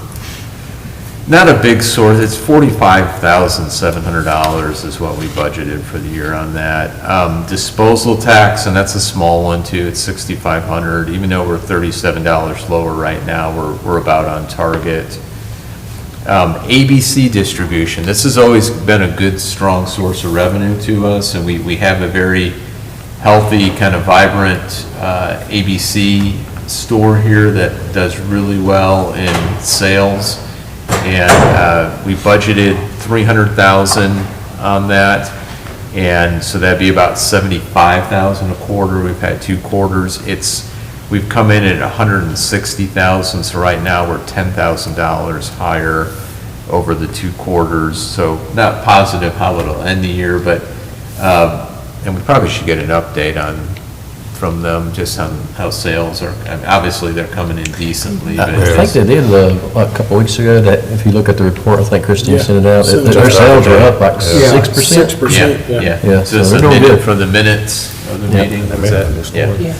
Not a big source. It's $45,700 is what we budgeted for the year on that. Disposal tax, and that's a small one too. It's $6,500. Even though we're $37 lower right now, we're about on target. ABC distribution. This has always been a good, strong source of revenue to us, and we have a very healthy, kind of vibrant ABC store here that does really well in sales. And we budgeted $300,000 on that, and so that'd be about $75,000 a quarter. We've had 2 quarters. We've come in at $160,000, so right now we're $10,000 higher over the 2 quarters. So not positive how it'll end the year, but and we probably should get an update on from them, just on how sales are, I mean, obviously, they're coming in decently, I but think they did, a couple weeks ago, that if you look at the report, I think Christine Yeah. sent it out, Sent it their out. sales are up like Yeah, 6%. 6%, yeah. Yeah, Yeah, so so it's a they're doing minute good. from the minutes of the Yeah. meeting, was that? Yeah. Yeah.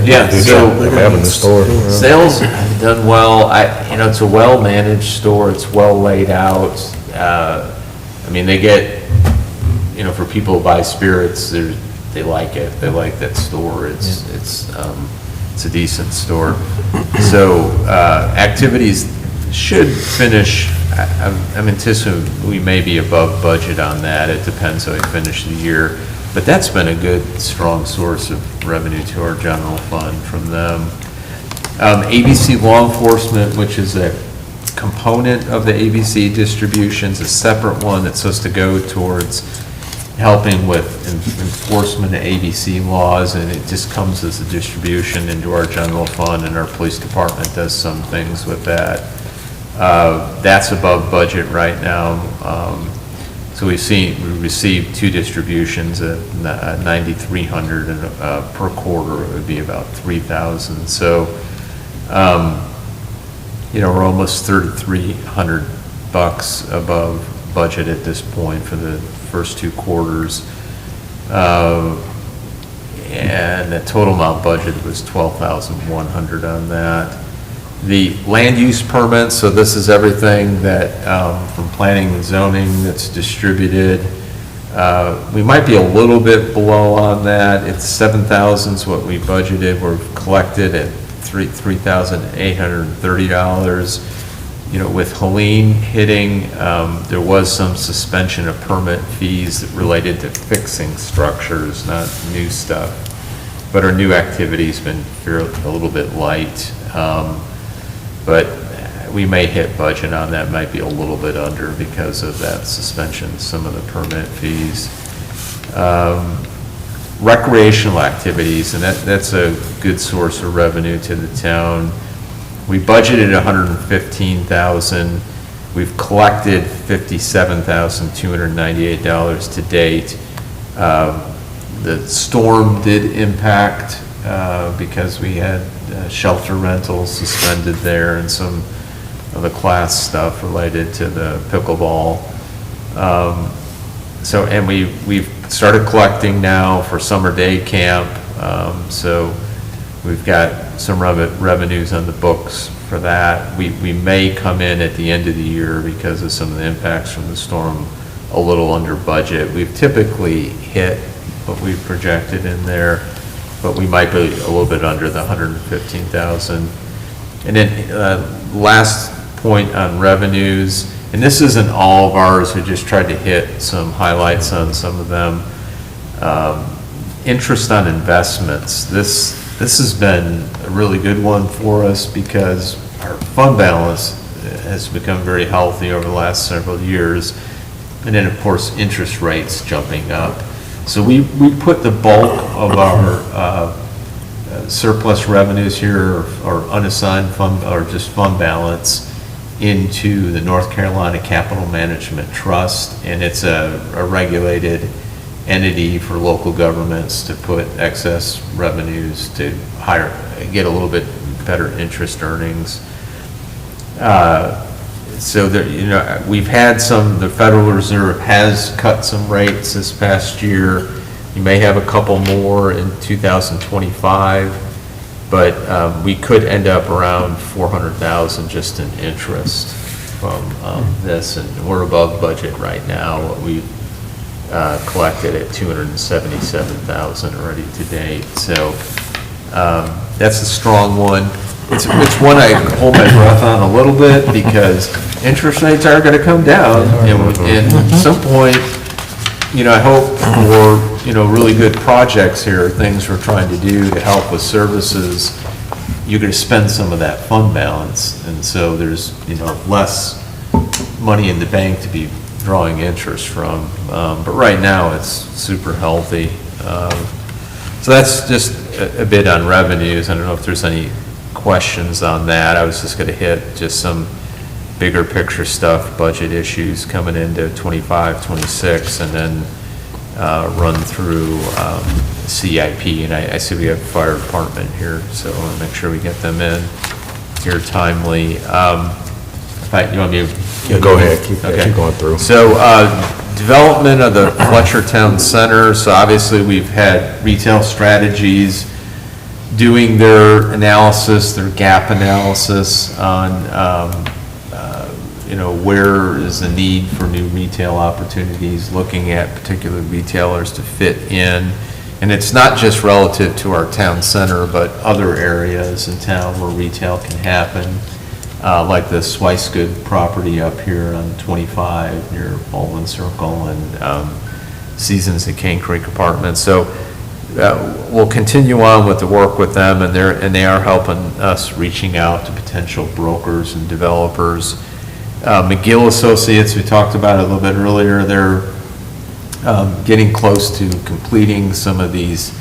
Yeah, so Having the store. sales have done well. It's a well-managed store, it's well laid out. I mean, they get, for people who buy spirits, they like it, they like that store, it's a decent store. So, activities should finish, I'm anticipating we may be above budget on that, it depends how we finish the year. But that's been a good, strong source of revenue to our general fund from them. ABC Law Enforcement, which is a component of the ABC distributions, a separate one that's supposed to go towards helping with enforcement of ABC laws, and it just comes as a distribution into our general fund, and our police department does some things with that. That's above budget right now. So we received 2 distributions at $9,300 per quarter. It would be about $3,000. So, we're almost $3,300 above budget at this point for the first 2 quarters. And the total amount budgeted was $12,100 on that. The land use permits, so this is everything that, from planning and zoning that's distributed. We might be a little bit below on that. It's $7,000 is what we budgeted. We're collected at $3,830. With Helene hitting, there was some suspension of permit fees related to fixing structures, not new stuff. But our new activity's been a little bit light. But we may hit budget on that, might be a little bit under because of that suspension, some of the permit fees. Recreational activities, and that's a good source of revenue to the town. We budgeted $115,000. We've collected $57,298 to date. The storm did impact because we had shelter rentals suspended there and some of the class stuff related to the pickleball. And we've started collecting now for summer day camp. So we've got some revenues on the books for that. We may come in at the end of the year because of some of the impacts from the storm a little under budget. We've typically hit what we've projected in there, but we might be a little bit under the $115,000. And then last point on revenues, and this isn't all of ours, we just tried to hit some highlights on some of them. Interest on investments. This has been a really good one for us because our fund balance has become very healthy over the last several years. And then, of course, interest rates jumping up. So we put the bulk of our surplus revenues here, or unassigned fund, or just fund balance, into the North Carolina Capital Management Trust, and it's a regulated entity for local governments to put excess revenues to get a little bit better interest earnings. So there, we've had the Federal Reserve has cut some rates this past year. You may have a couple more in 2025, but we could end up around $400,000 just in interest from this, and we're above budget right now. We collected at $277,000 already to date. So that's a strong one. It's one I hold my breath on a little bit because interest rates are going to come down, and at some point, I hope for, really good projects here, things we're trying to do to help with services, you're going to spend some of that fund balance, and so there's, less money in the bank to be drawing interest from. But right now, it's super healthy. So that's just a bit on revenues. I don't know if there's any questions on that. I was just going to hit just some bigger picture stuff, budget issues coming into 25, 26, and then run through CIP, and I see we have fire department here, so I want to make sure we get them in here timely. In fact, you want me to? Yeah, go ahead. Keep Okay. going through. So, development of the Fletcher Town Center, so obviously we've had Retail Strategies doing their analysis, their gap analysis on, where is the need for new retail opportunities, looking at particular retailers to fit in. And it's not just relative to our town center, but other areas in town where retail can happen, like the Swicegood property up here on 25 near Baldwin Circle, and Seasons at Cane Creek Apartments. So we'll continue on with the work with them, and they are helping us reaching out to potential brokers and developers. McGill Associates, we talked about it a little bit earlier, they're getting close to completing some of these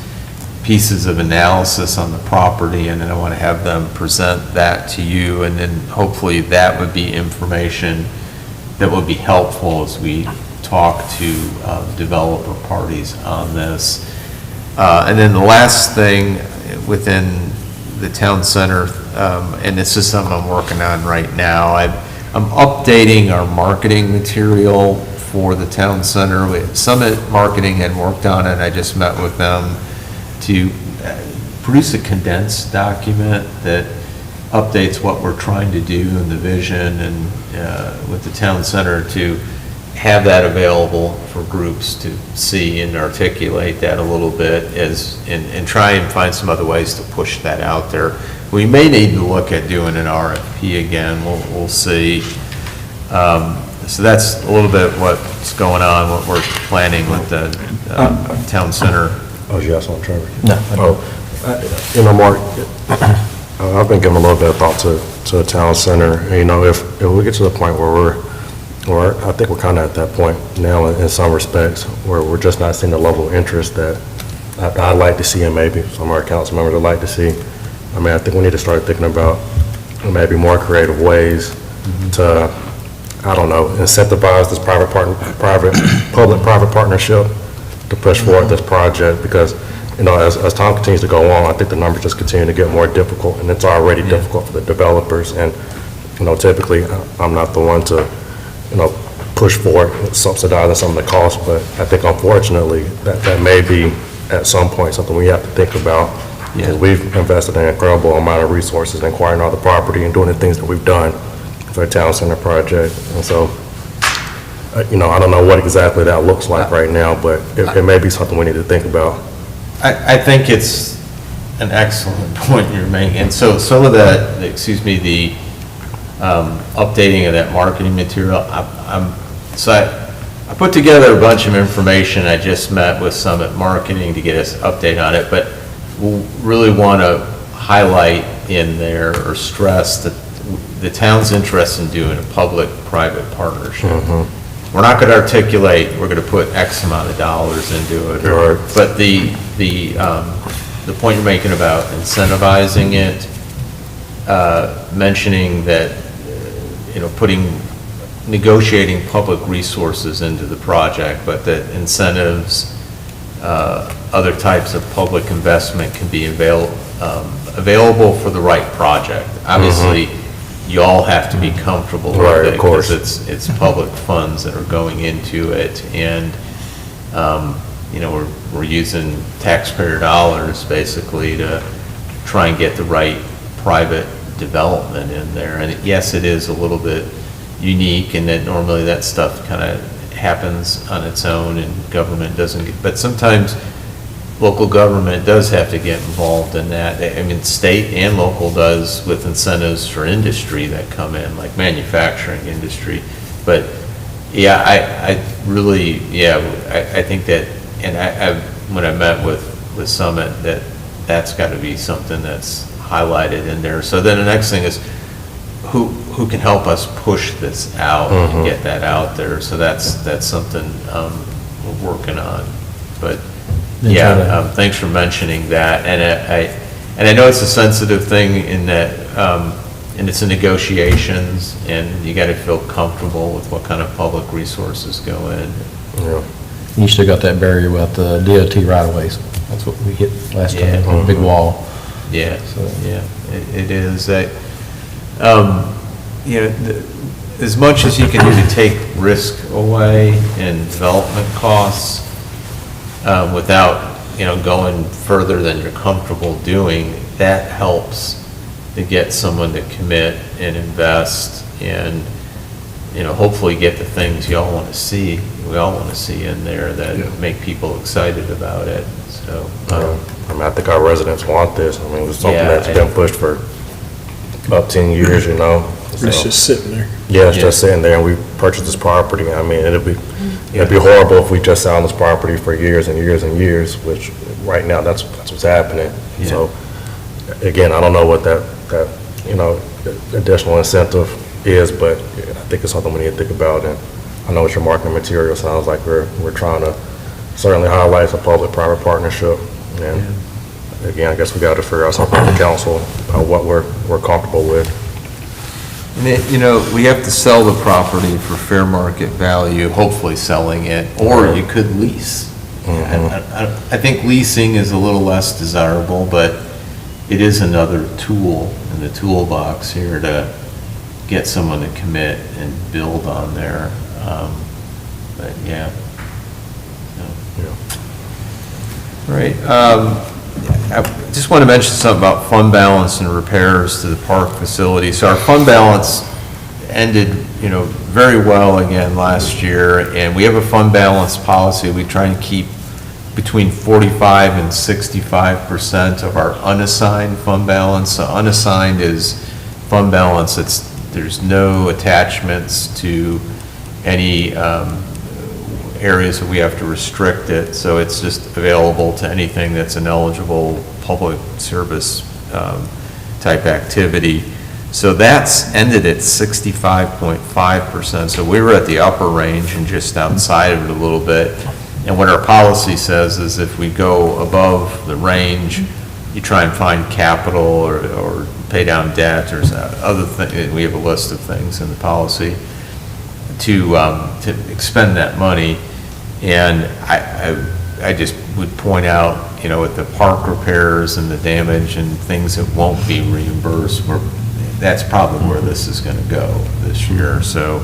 pieces of analysis on the property, and then I want to have them present that to you, and then hopefully that would be information that would be helpful as we talk to developer parties on this. And then the last thing within the town center, and this is something I'm working on right now, I'm updating our marketing material for the town center. Summit Marketing had worked on it, I just met with them to produce a condensed document that updates what we're trying to do and the vision, and with the town center, to have that available for groups to see and articulate that a little bit and try and find some other ways to push that out there. We may need to look at doing an RFP again, we'll see. So that's a little bit what's going on, what we're planning with the town center. Oh, you got something, Trevor? No. Mark, I've been giving a little bit of thought to the town center. If we get to the point where I think we're kind of at that point now in some respects, where we're just not seeing the level of interest that I'd like to see, and maybe some of our council members would like to see. I think we need to start thinking about maybe more creative ways to, I don't know, incentivize this public-private partnership to push forward this project, because, as time continues to go on, I think the numbers just continue to get more difficult, and it's already difficult for the developers, and, typically, I'm not the one to, push forward subsidizing some of the costs, but I think unfortunately, that may be, at some point, something we have to think about, because we've invested an incredible amount of resources in acquiring all the property and doing the things that we've done for the town center project, and so, I don't know what exactly that looks like right now, but it may be something we need to think about. I think it's an excellent point you're making, and so some of that, the updating of that marketing material, I put together a bunch of information. I just met with Summit Marketing to get us update on it, but we'll really want to highlight in there or stress that the town's interested in doing a public-private partnership. We're not going to articulate, we're going to put X amount of dollars into it. Right. But the point you're making about incentivizing it, mentioning that, negotiating public resources into the project, but that incentives, other types of public investment can be available for the right project. Obviously, you all have to be comfortable with Right, it, of course. because it's public funds that are going into it, and, we're using taxpayer dollars basically to try and get the right private development in there. And yes, it is a little bit unique, and that normally that stuff kind of happens on its own, and government doesn't get, but sometimes local government does have to get involved in that. State and local does, with incentives for industry that come in, like manufacturing industry. But yeah, I think that, and when I met with Summit, that's got to be something that's highlighted in there. So then the next thing is, who can help us push this out and get that out there? So that's something we're working on. But thanks for mentioning that. And I know it's a sensitive thing in that, and it's in negotiations, and you got to feel comfortable with what kind of public resources go in. Yeah. You still got that barrier with the DOT right-of-ways. That's what we hit last time, Yeah. a big wall. Yeah, So- yeah, it is. You know, as much as you can do to take risk away and development costs, without, going further than you're comfortable doing, that helps to get someone to commit and invest and, hopefully get the things we all want to see in there that make people excited about it, so. I think our residents want this. I mean, it's something Yeah, that's been pushed for about 10 years, It's so. just sitting there. Yeah, it's just sitting there, and we purchased this property. I mean, it'd be horrible if we just sat on this property for years and years and years, which right now, that's what's happening. Yeah. So, again, I don't know what that, additional incentive is, but I think it's something we need to think about, and I know what your marketing material sounds like. We're trying to certainly highlight a public-private partnership, and again, I guess we got to figure out something with the council, what we're comfortable with. And we have to sell the property for fair market value, hopefully selling it, or you could lease. And I think leasing is a little less desirable, but it is another tool in the toolbox here to get someone to commit and build on there. But yeah. Right. I just want to mention something about fund balance and repairs to the park facility. So our fund balance ended, very well again last year, and we have a fund balance policy. We try and keep between 45 and 65% of our unassigned fund balance. So unassigned is fund balance there's no attachments to any areas that we have to restrict it, so it's just available to anything that's an eligible public service type activity. So that's ended at 65.5%, so we were at the upper range and just outside of it a little bit. And what our policy says is if we go above the range, you try and find capital or pay down debt or other things. We have a list of things in the policy to expend that money. And I just would point out, with the park repairs and the damage and things that won't be reimbursed, that's probably where this is going to go this year. So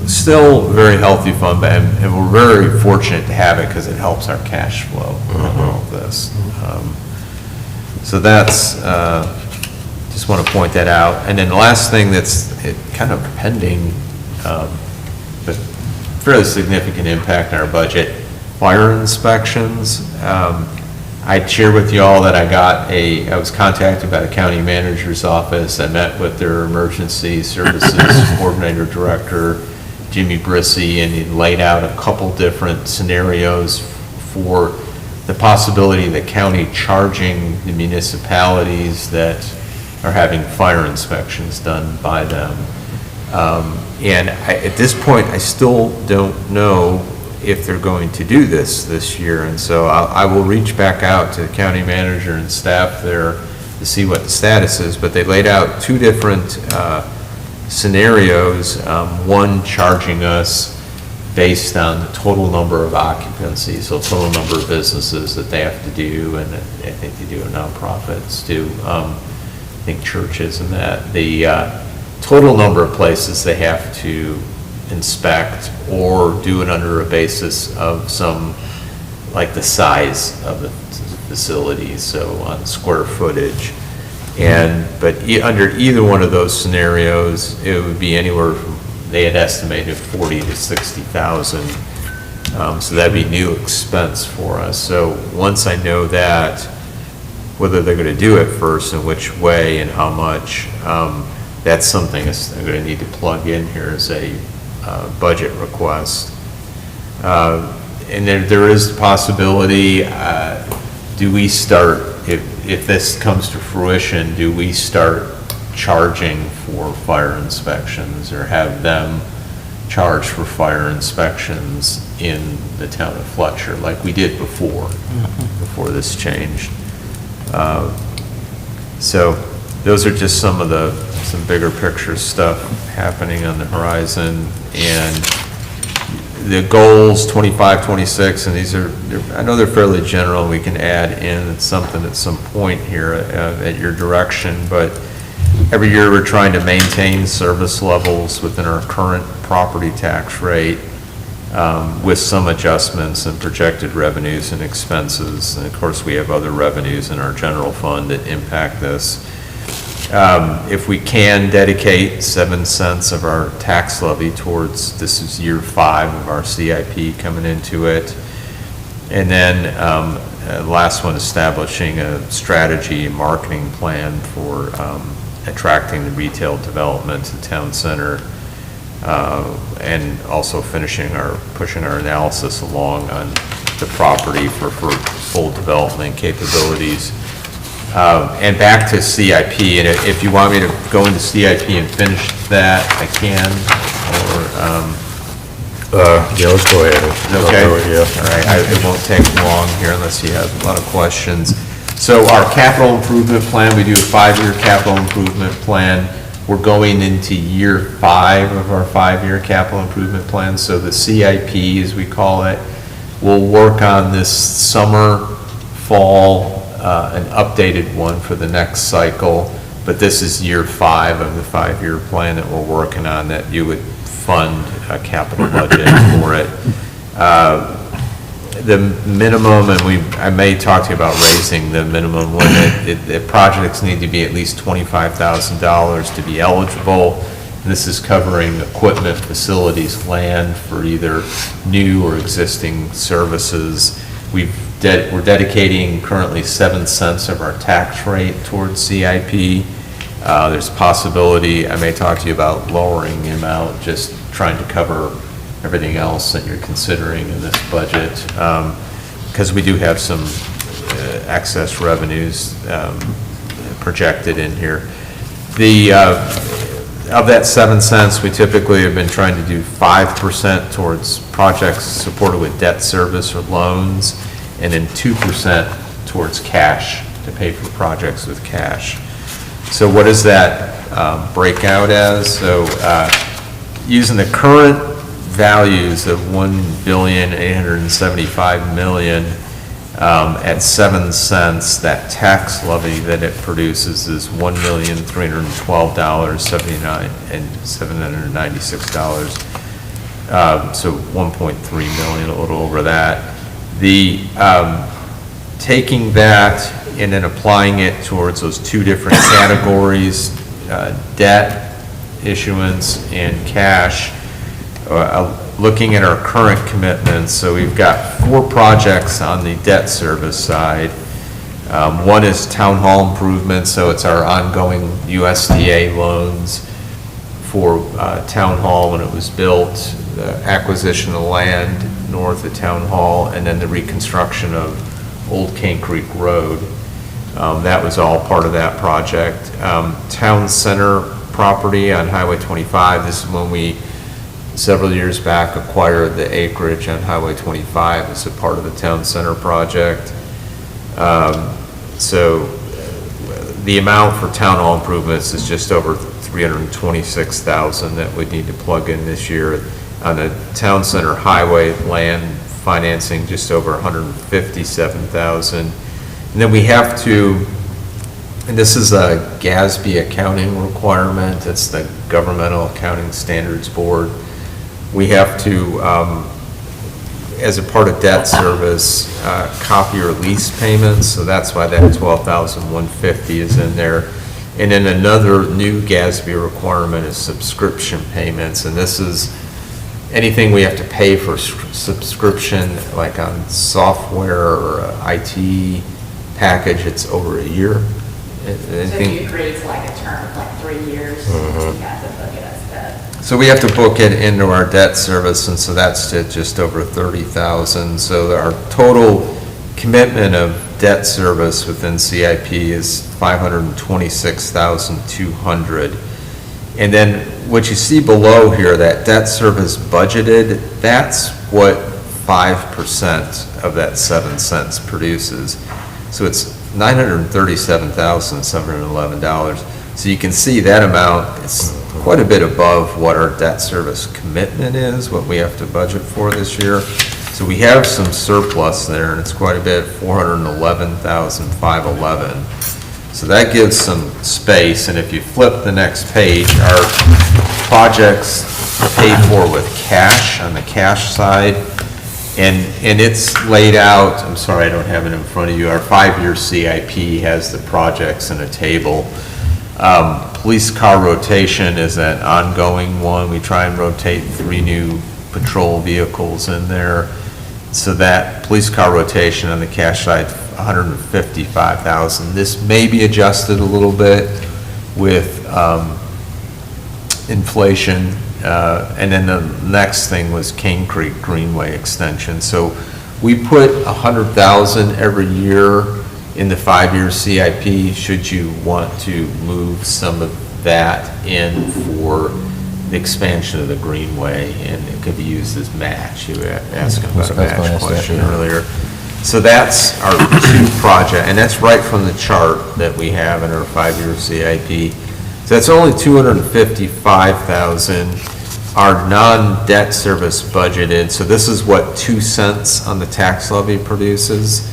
still very healthy fund, and we're very fortunate to have it because it helps our cash flow in all of this. So that's, just want to point that out. And then the last thing that's kind of pending, but fairly significant impact on our budget, fire inspections. I shared with you all that I was contacted by the county manager's office. I met with their emergency services coordinator director, Jimmy Brissy, and he laid out a couple different scenarios for the possibility of the county charging the municipalities that are having fire inspections done by them. And at this point, I still don't know if they're going to do this year. And so I will reach back out to the county manager and staff there to see what the status is. But they laid out two different scenarios, one charging us based on the total number of occupancies, so total number of businesses that they have to do, and I think they do nonprofits too, I think churches and that. The total number of places they have to inspect or do it under a basis of some, like the size of the facilities, so on square footage. But under either one of those scenarios, it would be anywhere from, they had estimated 40 to 60,000. So that'd be new expense for us. So once I know that, whether they're going to do it first and which way and how much, that's something I'm going to need to plug in here as a budget request. And there is the possibility, do we start, if this comes to fruition, do we start charging for fire inspections or have them charge for fire inspections in the town of Fletcher like we did before this changed? So those are just some bigger picture stuff happening on the horizon. And the goals, 25, 26, and these are, I know they're fairly general, we can add in something at some point here at your direction, but every year we're trying to maintain service levels within our current property tax rate with some adjustments and projected revenues and expenses. And of course, we have other revenues in our general fund that impact this. If we can dedicate 7 cents of our tax levy towards, this is year 5 of our CIP coming into it. And then last one, establishing a strategy and marketing plan for attracting the retail development to town center, and also pushing our analysis along on the property for full development capabilities. And back to CIP, and if you want me to go into CIP and finish that, I can, Yeah, let's go ahead. okay? Yeah. All right, it won't take long here unless you have a lot of questions. So our capital improvement plan, we do a 5-year capital improvement plan. We're going into year 5 of our 5-year capital improvement plan. So the CIP, as we call it, we'll work on this summer, fall, an updated one for the next cycle. But this is year 5 of the 5-year plan that we're working on, that you would fund a capital budget for it. The minimum, and I may talk to you about raising the minimum limit, the projects need to be at least $25,000 to be eligible. This is covering equipment, facilities, land for either new or existing services. We're dedicating currently 7 cents of our tax rate towards CIP. There's a possibility, I may talk to you about lowering the amount, just trying to cover everything else that you're considering in this budget, because we do have some excess revenues projected in here. Of that 7 cents, we typically have been trying to do 5% towards projects supported with debt service or loans, and then 2% towards cash, to pay for projects with cash. So what does that break out as? So using the current values of $1,875,000,000 at 7 cents, that tax levy that it produces is $1,312,796. So 1.3 million, a little over that. Taking that and then applying it towards those 2 different categories, debt issuance and cash, looking at our current commitments, so we've got 4 projects on the debt service side. One is town hall improvements, so it's our ongoing USDA loans for town hall when it was built, the acquisition of land north of town hall, and then the reconstruction of Old Cane Creek Road. That was all part of that project. Town center property on Highway 25, this is when we several years back acquired the acreage on Highway 25 as a part of the town center project. So the amount for town hall improvements is just over $326,000 that we need to plug in this year. On the town center highway land financing, just over $157,000. And then we have to, and this is a GASB accounting requirement, it's the Governmental Accounting Standards Board. We have to, as a part of debt service, copy your lease payments, so that's why that $12,150 is in there. And then another new GASB requirement is subscription payments, and this is anything we have to pay for subscription, like on software or IT package, it's over a year. So if you agree to like a term of like 3 years, you have to book it as debt. So we have to book it into our debt service, and so that's at just over $30,000. So our total commitment of debt service within CIP is $526,200. And then what you see below here, that debt service budgeted, that's what 5% of that 7 cents produces. So it's $937,711. So you can see that amount is quite a bit above what our debt service commitment is, what we have to budget for this year. So we have some surplus there, and it's quite a bit, 411,511. So that gives some space, and if you flip the next page, our projects paid for with cash on the cash side, and it's laid out, I'm sorry, I don't have it in front of you, our 5-year CIP has the projects in a table. Police car rotation is an ongoing one. We try and rotate 3 new patrol vehicles in there. So that police car rotation on the cash side, $155,000. This may be adjusted a little bit with inflation. And then the next thing was Cane Creek Greenway extension. So we put $100,000 every year in the 5-year CIP, should you want to move some of that in for the expansion of the Greenway, and it could be used as match. You were asking about a match question earlier. So that's our 2 project, and that's right from the chart that we have in our 5-year CIP. So that's only $255,000. Our non-debt service budgeted, so this is what 2 cents on the tax levy produces,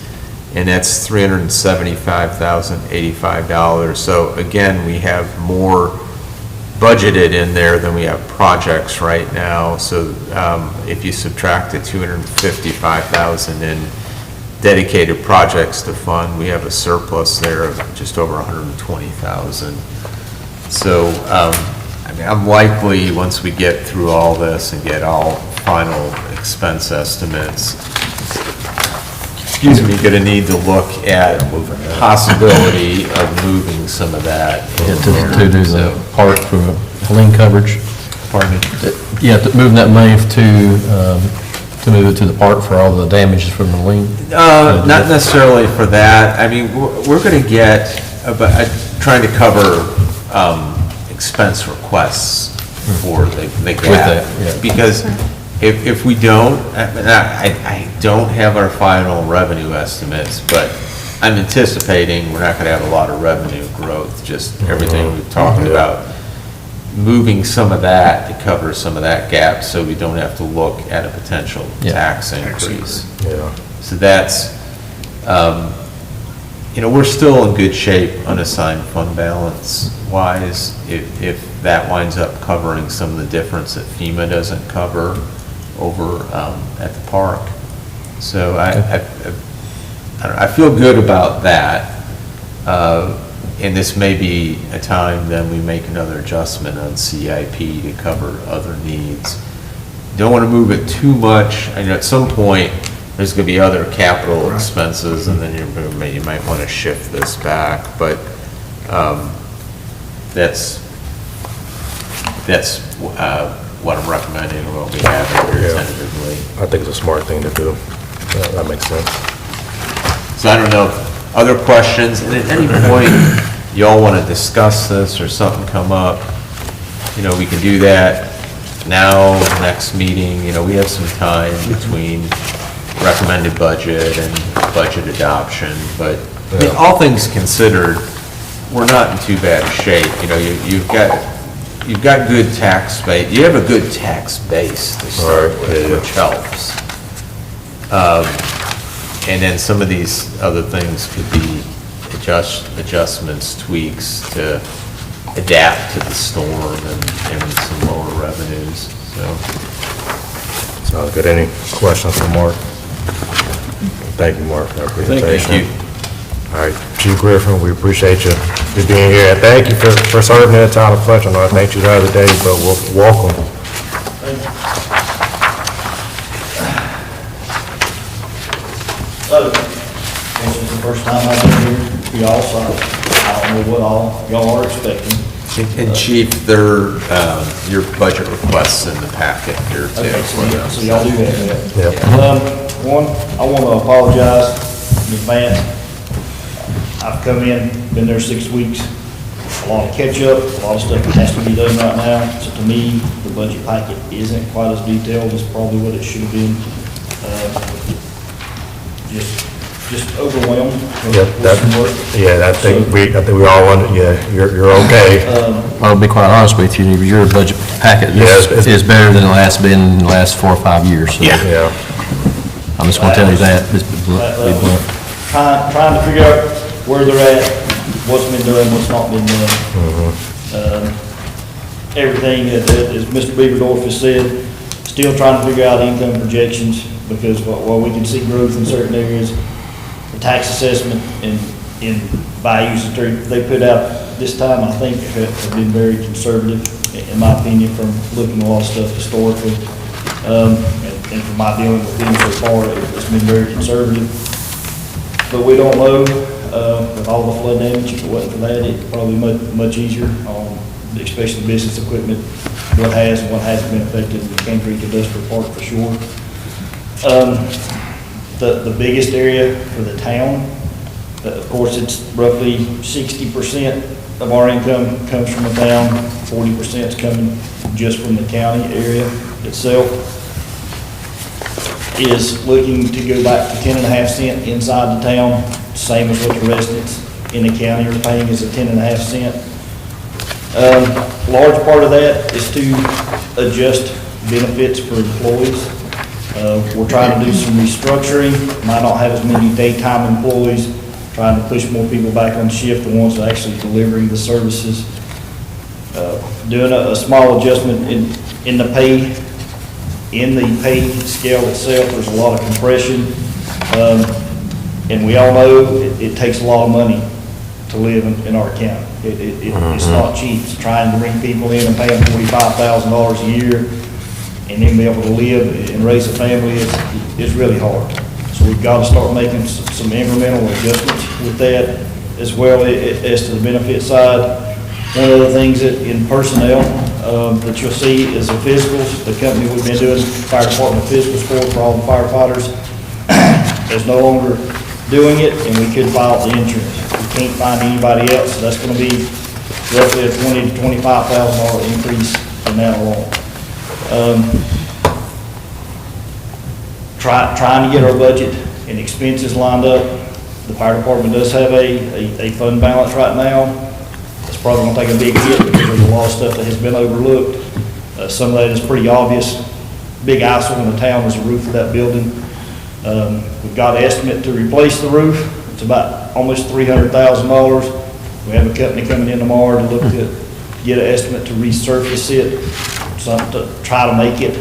and that's $375,085. So again, we have more budgeted in there than we have projects right now. So if you subtract the $255,000 in dedicated projects to fund, we have a surplus there of just over $120,000. So I mean, I'm likely, once we get through all this and get all final expense estimates, going to need to look at possibility of moving some of that. To do the park for lien coverage. Pardon me? Yeah, moving that money to move it to the park for all the damages from the lien? Not necessarily for that. I mean, we're going to get, trying to cover expense requests for the gap. Because if we don't, I don't have our final revenue estimates, but I'm anticipating we're not going to have a lot of revenue growth, just everything we've talked about. Moving some of that to cover some of that gap so we don't have to look at a potential tax increase. So that's, we're still in good shape unassigned fund balance wise if that winds up covering some of the difference that FEMA doesn't cover over at the park. So I feel good about that. And this may be a time then we make another adjustment on CIP to cover other needs. Don't want to move it too much. I know at some point there's going to be other capital expenses, and then you might want to shift this back. But that's what I'm recommending, or what we have here tentatively. I think it's a smart thing to do. That makes sense. So I don't know, other questions, and at any point y'all want to discuss this or something come up, we can do that now, next meeting. We have some time between recommended budget and budget adoption, but I mean, all things considered, we're not in too bad a shape. You've got good tax base. You have a good tax base to start with, which helps. And then some of these other things could be adjustments, tweaks to adapt to the storm and some lower revenues. So. Sounds good. Any questions for Mark? Thank you, Mark, for that presentation. Thank you. All right, Chief Griffin, we appreciate you being here. And thank you for serving in a time of clutch. I know I thanked you the other day, but welcome. So, this is the first time I've been here, y'all, so I don't know what all y'all are expecting. And Chief, your budget requests in the packet here too. Okay, so y'all do that, Yep. One, I want to apologize in advance. I've come in, been there 6 weeks, a lot of catch up, a lot of stuff that has to be done right now. So to me, the budget packet isn't quite as detailed as probably what it should have been. Just just overwhelmed Yeah, with some work. I think we all want, you're okay. I'll be quite honest with you, your budget packet is better than it's been in the last 4 or 5 years. So Yeah. I'm just gonna tell you that. Just be blunt. Trying to figure out where they're at, what's been done, what's not been done. Everything, as Mr. Beaverdorf has said, still trying to figure out income projections, because while we can see growth in certain areas, the tax assessment and values that they put out this time, I think, have been very conservative, in my opinion, from looking at a lot of stuff historically. And from my dealing with them so far, it's been very conservative. But we don't know, with all the flood damage, if it wasn't for that, it'd probably be much easier, especially business equipment, what has and what hasn't been affected in the Cane Creek Industrial Park for sure. The biggest area for the town, of course, it's roughly 60% of our income comes from the town, 40% is coming just from the county area itself, is looking to go back to 10.5 cent inside the town, same as what the residents in the county are paying is a 10.5 cent. Large part of that is to adjust benefits for employees. We're trying to do some restructuring, might not have as many daytime employees, trying to push more people back on shift, the ones that are actually delivering the services. Doing a small adjustment in the pay scale itself, there's a lot of compression. And we all know it takes a lot of money to live in our county. It's not cheap. It's trying to bring people in and pay them $45,000 a year and then be able to live and raise a family is really hard. So we've got to start making some incremental adjustments with that, as well as to the benefit side. One of the things that in personnel that you'll see is the physicals. The company we've been doing fire department physicals for all the firefighters is no longer doing it, and we could file the insurance. We can't find anybody else, so that's going to be roughly a $20,000 to $25,000 increase in that alone. Trying to get our budget and expenses lined up. The fire department does have a fund balance right now. It's probably going to take a big hit because there's a lot of stuff that has been overlooked. Some of that is pretty obvious. Big eyesore in the town is the roof of that building. We've got an estimate to replace the roof. It's about almost $300,000. We have a company coming in tomorrow to look to get an estimate to resurface it, something to try to make it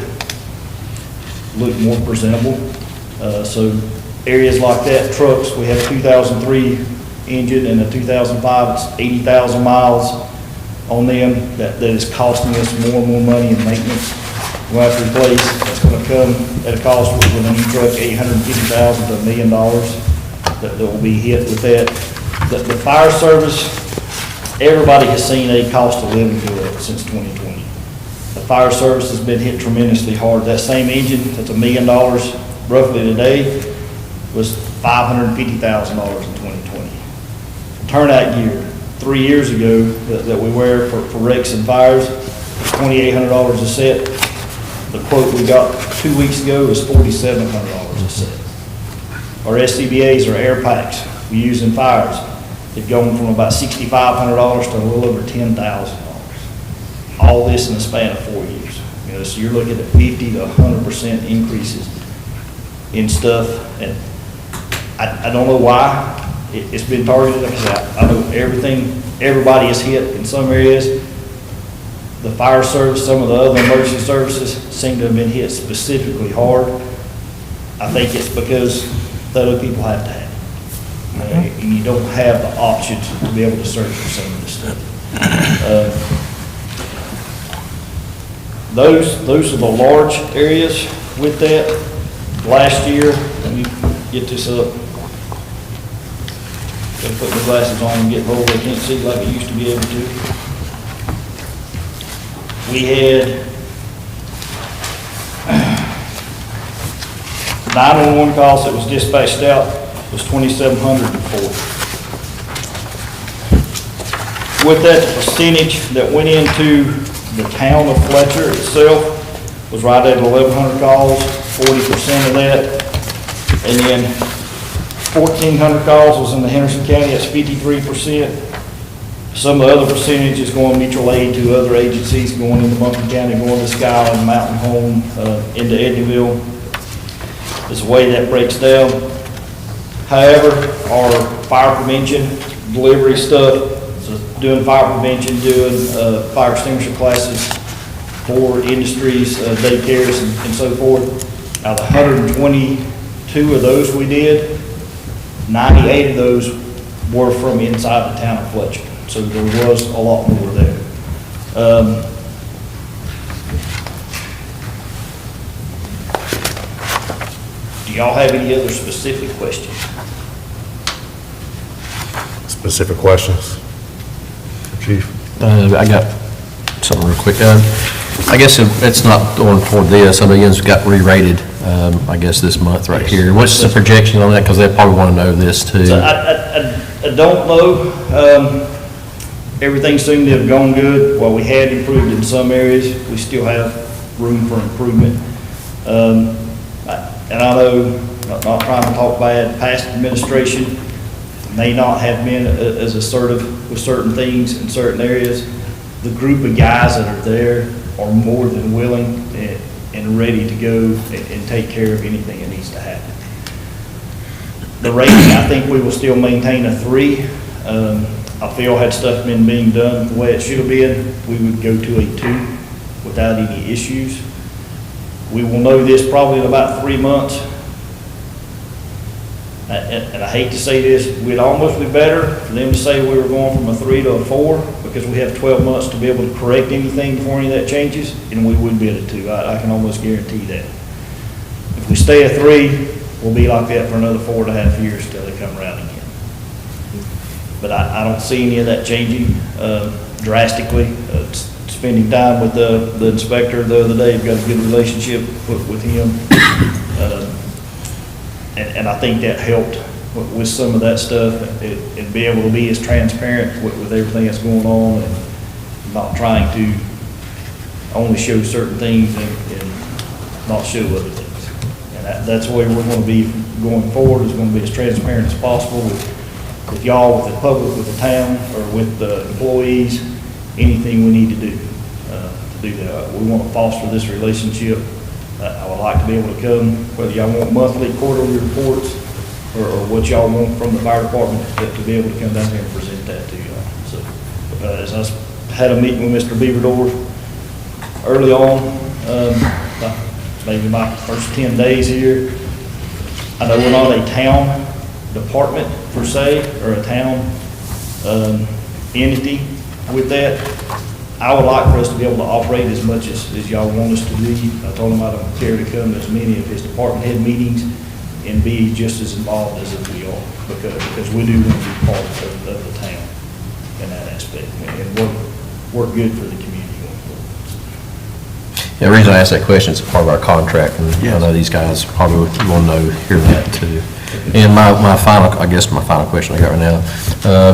look more presentable. So areas like that, trucks, we have a 2003 engine and a 2005, it's 80,000 miles on them. That is costing us more and more money in maintenance. We'll have to replace, that's going to come at a cost with a new truck, $850,000 to $1 million that will be hit with that. The fire service, everybody has seen a cost of living go up since 2020. The fire service has been hit tremendously hard. That same engine, that's $1 million roughly today, was $550,000 in 2020. Turnout gear, 3 years ago, that we wear for wrecks and fires, $2,800 a set. The quote we got 2 weeks ago was $4,700 a set. Our SCBAs, or air packs we use in fires, have gone from about $6,500 to a little over $10,000. All this in the span of 4 years. So you're looking at 50 to 100% increases in stuff, and I don't know why it's been targeted. I know everybody is hit in some areas. The fire service, some of the other emergency services seem to have been hit specifically hard. I think it's because the other people have to have it. And you don't have the options to be able to search for some of this stuff. Those are the large areas with that. Last year, let me get this up. Gotta put my glasses on and get rolled. I can't see like I used to be able to. We had 911 calls that was dispatched out was 2,704. With that, the percentage that went into the town of Fletcher itself was right at 1,100 calls, 40% of that. And then 1,400 calls was in the Henderson County, that's 53%. Some of the other percentage is going mutual aid to other agencies, going into Buncombe County, going to Skyland, Mountain Home, into Eddyville. Is the way that breaks down. However, our fire prevention, delivery stuff, so doing fire prevention, doing fire extinguisher classes for industries, daycares and so forth. Out of the 122 of those we did, 98 of those were from inside the town of Fletcher. So there was a lot more there. Do y'all have any other specific questions? Specific questions? Chief? I got something real quick. I guess it's not going toward this. Somebody else got re-rated, I guess, this month right here. What's the projection on that? Because they probably want to know this too. So I don't know. Everything seemed to have gone good. While we had improved in some areas, we still have room for improvement. And I know, not trying to talk bad, past administration may not have been as assertive with certain things in certain areas. The group of guys that are there are more than willing and ready to go and take care of anything that needs to happen. The rating, I think we will still maintain a 3. I feel had stuff been being done the way it should have been, we would go to a 2 without any issues. We will know this probably in about 3 months. And I hate to say this, we'd almost be better for them to say we were going from a 3 to a 4, because we have 12 months to be able to correct anything before any of that changes, and we would be at a 2. I can almost guarantee that. If we stay at 3, we'll be like that for another 4.5 years till they come around again. But I don't see any of that changing drastically. Spending time with the inspector the other day, I've got a good relationship with him. And I think that helped with some of that stuff, and be able to be as transparent with everything that's going on, and not trying to only show certain things and not show other things. And that's the way we're going to be going forward, is going to be as transparent as possible with y'all, with the public, with the town, or with the employees, anything we need to do that. We want to foster this relationship. I would like to be able to come, whether y'all want monthly, quarterly reports, or what y'all want from the fire department, to be able to come down here and present that to y'all. So, as I had a meeting with Mr. Beaverdorf early on, maybe my first 10 days here, I know we're not a town department per se, or a town entity with that. I would like for us to be able to operate as much as y'all want us to be. I told him I don't care to come to as many of his department head meetings and be just as involved as we are, because we do want to be part of the town in that aspect, and work good for the community going forward. Yeah, the reason I asked that question is part of our contract, and I know these guys probably want to know, hear that too. And my final question I got right now,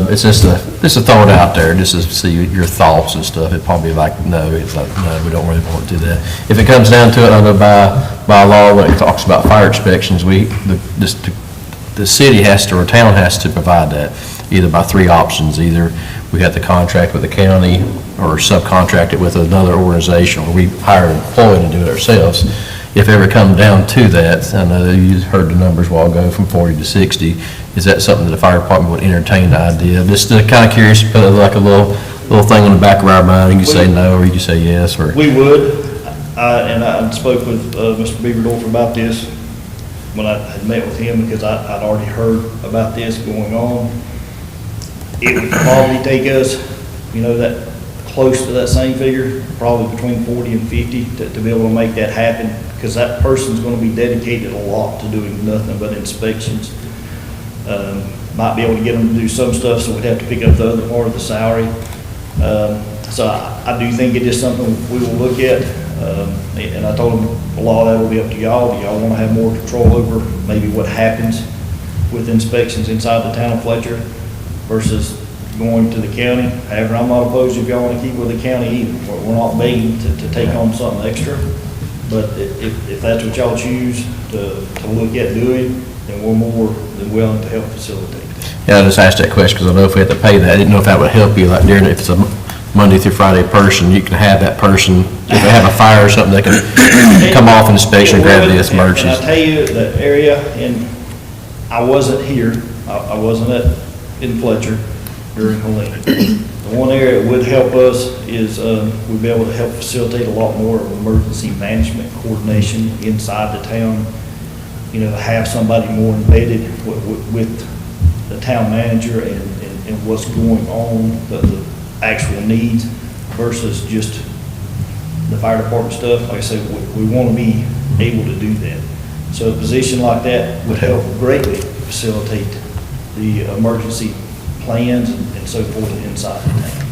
it's just to throw it out there, just to see your thoughts and stuff. It'd probably be like, no, it's like, no, we don't really want to do that. If it comes down to it, I know by law, when it talks about fire inspections, the city has to, or town has to provide that, either by 3 options. Either we have to contract with the county, or subcontract it with another organization, or we hire an employee to do it ourselves. If ever come down to that, I know you heard the numbers a while ago from 40 to 60, is that something that the fire department would entertain the idea? Just kind of curious, put like a little thing on the back of our mind, you can say no, or you can say yes, or. We would, and I spoke with Mr. Beaverdorf about this when I had met with him, because I'd already heard about this going on. It would probably take us, that close to that same figure, probably between 40 and 50 to be able to make that happen, because that person's going to be dedicated a lot to doing nothing but inspections. Might be able to get them to do some stuff, so we'd have to pick up the other part of the salary. So I do think it is something we will look at, and I told them a lot of that will be up to y'all. Do y'all want to have more control over maybe what happens with inspections inside the town of Fletcher versus going to the county? However, I'm not opposed if y'all want to keep with the county either. We're not begging to take on something extra, but if that's what y'all choose to look at doing, and we're more than willing to help facilitate that. Yeah, I just asked that question because I know if we had to pay that, I didn't know if that would help you, like during, if it's a Monday through Friday person, you can have that person, if they have a fire or something, they can come off inspection, grab this And emergency. I tell you, the area, and I wasn't here, I wasn't in Fletcher during Helene. The one area that would help us is, we'd be able to help facilitate a lot more of emergency management coordination inside the town. You know, have somebody more embedded with the town manager and what's going on, the actual needs versus just the fire department stuff. Like I said, we want to be able to do that. So a position like that would help greatly facilitate the emergency plans and so forth inside the town.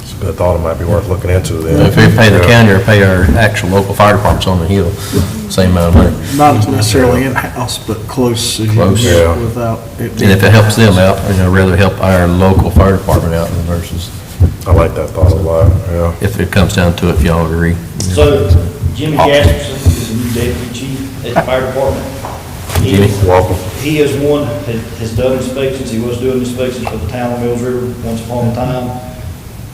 It's a good thought, it might be worth looking into then. If we pay the county or pay our actual local fire departments on the hill, same amount of money. Not necessarily in-house, but close. Close. Yeah. Without it. And if it helps them out, rather help our local fire department out versus, I like that thought a lot, yeah. if it comes down to it, if y'all agree. So Jimmy Gasperson is the new deputy chief at the fire department. Jimmy, welcome. He is one that has done inspections. He was doing inspections for the town of Mills River once upon a time.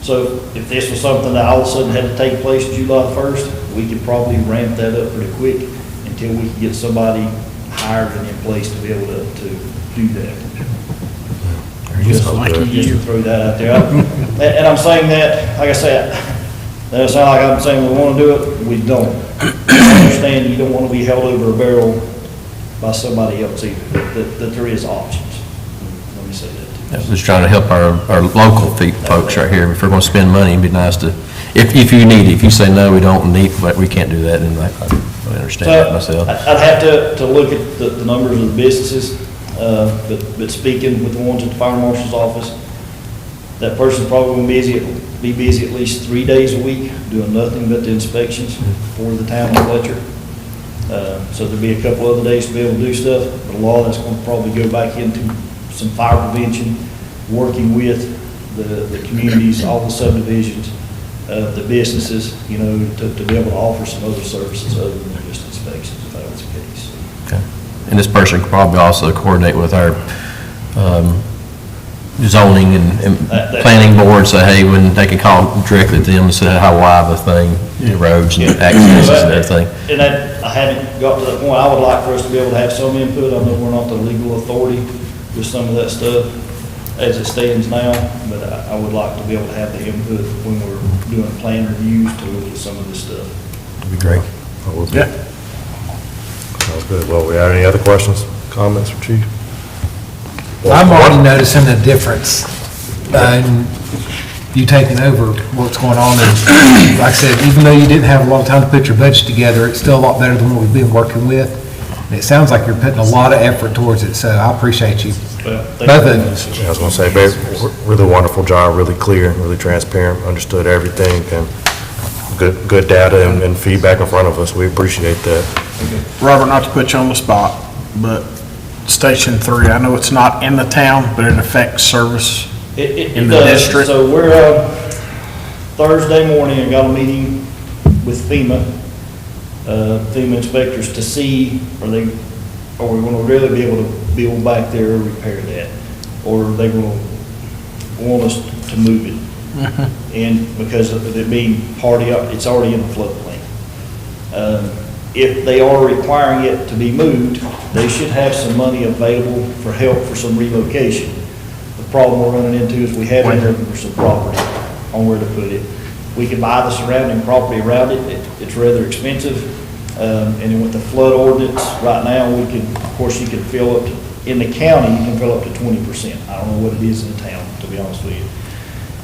So if this was something that all of a sudden had to take place July 1st, we could probably ramp that up pretty quick until we could get somebody hired and in place to be able to do that. Just to throw that out there. And I'm saying that, like I said, that doesn't sound like I'm saying we want to do it, we don't. I understand you don't want to be held over a barrel by somebody else either, that there is options. Let me say that. Yeah, just trying to help our local folks right here. If we're going to spend money, it'd be nice to, if you need it, if you say, no, we don't need, but we can't do that, then I understand that myself. I'd have to look at the numbers of the businesses, but speaking with the ones at the fire marshal's office, that person's probably going to be busy at least 3 days a week, doing nothing but the inspections for the town of Fletcher. So there'll be a couple other days to be able to do stuff, but a lot of that's going to probably go back into some fire prevention, working with the communities, all the subdivisions, the businesses, you know, to be able to offer some other services other than just inspections, if that was the case. Okay. And this person could probably also coordinate with our zoning and planning board, say, hey, when they can call directly to them and say how wide the thing, the roads and accesses and everything. And that, I haven't got to that point. I would like for us to be able to have some input. I know we're not the legal authority with some of that stuff as it stands now, but I would like to be able to have the input when we're doing plan reviews to look at some of this stuff. That'd be great. Yeah. Sounds good. Well, we have any other questions, comments from Chief? I'm already noticing a difference in you taking over what's going on. And like I said, even though you didn't have a lot of time to put your budget together, it's still a lot better than what we've been working with. And it sounds like you're putting a lot of effort towards it, so I appreciate you. Both of you. Yeah, I was gonna say, babe, really wonderful job, really clear, really transparent, understood everything, and good data and feedback in front of us. We appreciate that. Robert, not to put you on the spot, but Station 3, I know it's not in the town, but it affects service in the district. So we're, Thursday morning, I got a meeting with FEMA inspectors to see, are we going to really be able to build back there or repair that? Or are they going to want us to move it? And because of it being it's already in the floodplain. If they are requiring it to be moved, they should have some money available for help for some relocation. The problem we're running into is we have been looking for some property on where to put it. We could buy the surrounding property around it. It's rather expensive. And then with the flood ordinance, right now, of course, you can fill up, in the county, you can fill up to 20%. I don't know what it is in the town, to be honest with you.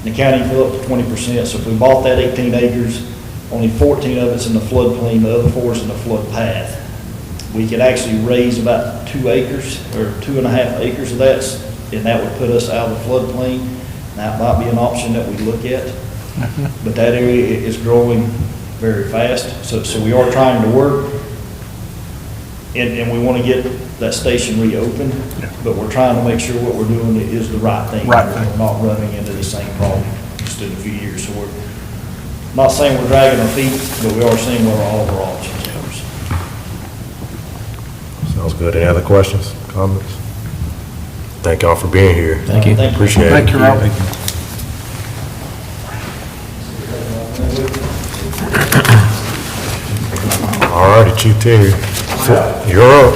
In the county, you fill up to 20%. So if we bought that 18 acres, only 14 of it's in the floodplain, the other 4 is in the flood path. We could actually raise about 2 acres or 2.5 acres of that, and that would put us out of the floodplain. That might be an option that we look at. But that area is growing very fast, so we are trying to work, and we want to get that station reopened, but we're trying to make sure what we're doing is the right thing. We're not running into the same problem just in a few years. So we're not saying we're dragging our feet, but we are seeing what all of our options are. Sounds good. Any other questions, comments? Thank y'all for being here. Thank you. Appreciate it. Thank you, Rob. All righty, Chief Terry, you're up.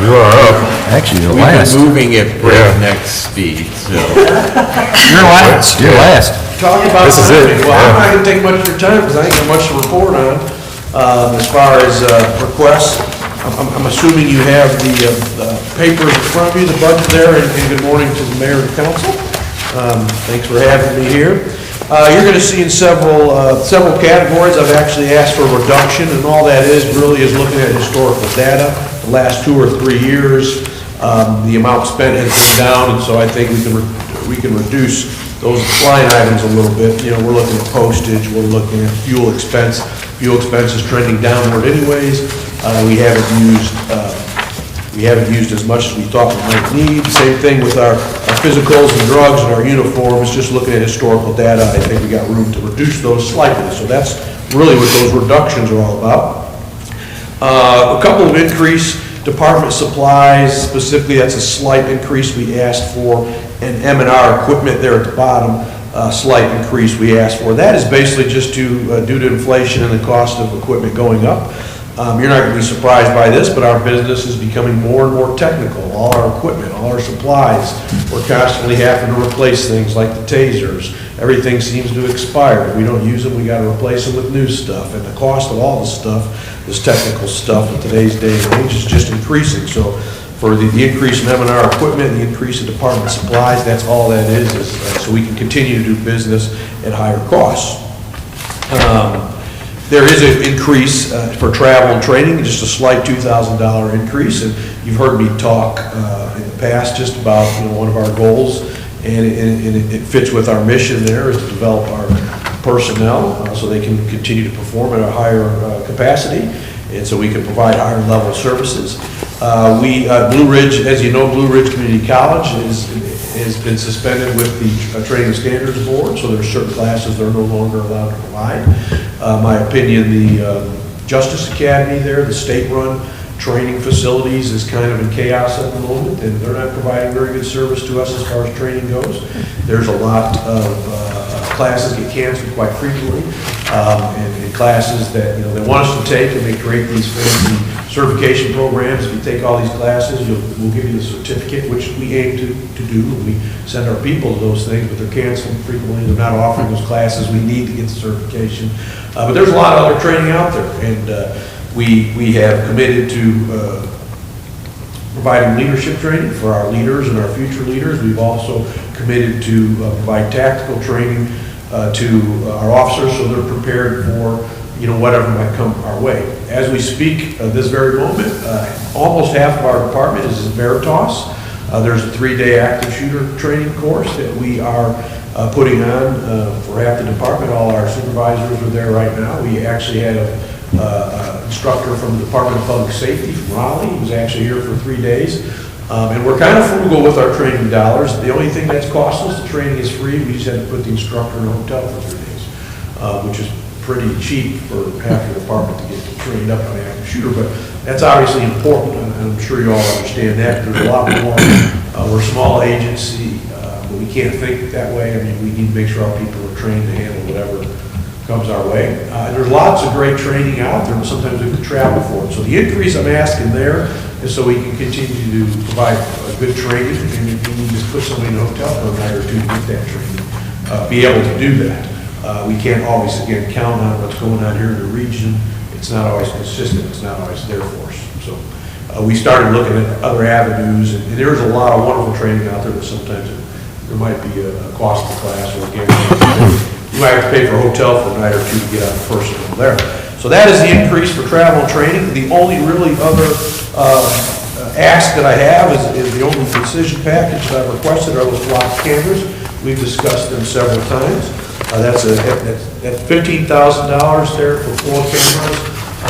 You are up. Actually, you're We've last. been moving at breakneck speed, so. You're last. You're last. Talking about This is it, timing. Well, I'm yeah. not gonna take much of your time, because I ain't got much to report on. As far as requests, I'm assuming you have the papers in front of you, the budget there, and good morning to the mayor and council. Thanks for having me here. You're gonna see in several categories, I've actually asked for a reduction, and all that is really is looking at historical data, the last 2 or 3 years. The amount spent has been down, and so I think we can reduce those line items a little bit. You know, we're looking at postage, we're looking at fuel expense. Fuel expense is trending downward anyways. We haven't used as much as we thought we might need. Same thing with our physicals and drugs and our uniforms, just looking at historical data, I think we got room to reduce those slightly. So that's really what those reductions are all about. A couple of increase, department supplies, specifically, that's a slight increase we asked for, and M&R equipment there at the bottom, a slight increase we asked for. That is basically just due to inflation and the cost of equipment going up. You're not going to be surprised by this, but our business is becoming more and more technical. All our equipment, all our supplies, we're constantly having to replace things like the tasers. Everything seems to expire. If we don't use them, we got to replace them with new stuff. And the cost of all the stuff, this technical stuff in today's day and age, is just increasing. So for the increase in M&R equipment, the increase in department supplies, that's all that is so we can continue to do business at higher costs. There is an increase for travel and training, just a slight $2,000 increase, and you've heard me talk in the past just about, you know, one of our goals, and it fits with our mission there, is to develop our personnel so they can continue to perform at a higher capacity, and so we can provide higher level services. Blue Ridge, as you know, Blue Ridge Community College has been suspended with the Training Standards Board, so there's certain classes they're no longer allowed to provide. My opinion, the Justice Academy there, the state-run training facilities, is kind of in chaos at the moment, and they're not providing very good service to us as far as training goes. There's a lot of classes get canceled quite frequently, and classes that, you know, they want us to take, and they create these fancy certification programs. If you take all these classes, we'll give you the certificate, which we aim to do. We send our people to those things, but they're canceled frequently. They're not offering those classes we need to get the certification. But there's a lot of other training out there, and we have committed to providing leadership training for our leaders and our future leaders. We've also committed to provide tactical training to our officers so they're prepared for, you know, whatever might come our way. As we speak this very moment, almost half of our department is in Veritas. There's a 3-day active shooter training course that we are putting on for half the department. All our supervisors are there right now. We actually had an instructor from the Department of Public Safety from Raleigh. He was actually here for 3 days. And we're kind of frugal with our training dollars. The only thing that's costless, the training is free. We just had to put the instructor in a hotel for 3 days, which is pretty cheap for half your department to get trained up on active shooter. But that's obviously important, and I'm sure you all understand that. There's a lot more. We're a small agency, but we can't think that way. I mean, we need to make sure our people are trained to handle whatever comes our way. There's lots of great training out there, but sometimes we have to travel for it. So the increase I'm asking there is so we can continue to provide good training, and if we need to put somebody in a hotel for a night or two to get that training, be able to do that. We can't always, again, count on what's going on here in the region. It's not always consistent. It's not always there for us. So we started looking at other avenues, and there's a lot of wonderful training out there, but sometimes there might be a cost of class, or again, you might have to pay for a hotel for a night or two to get out of personnel there. So that is the increase for travel and training. The only really other ask that I have is the only decision package that I've requested are those block cameras. We've discussed them several times. That's $15,000 there for 4 cameras.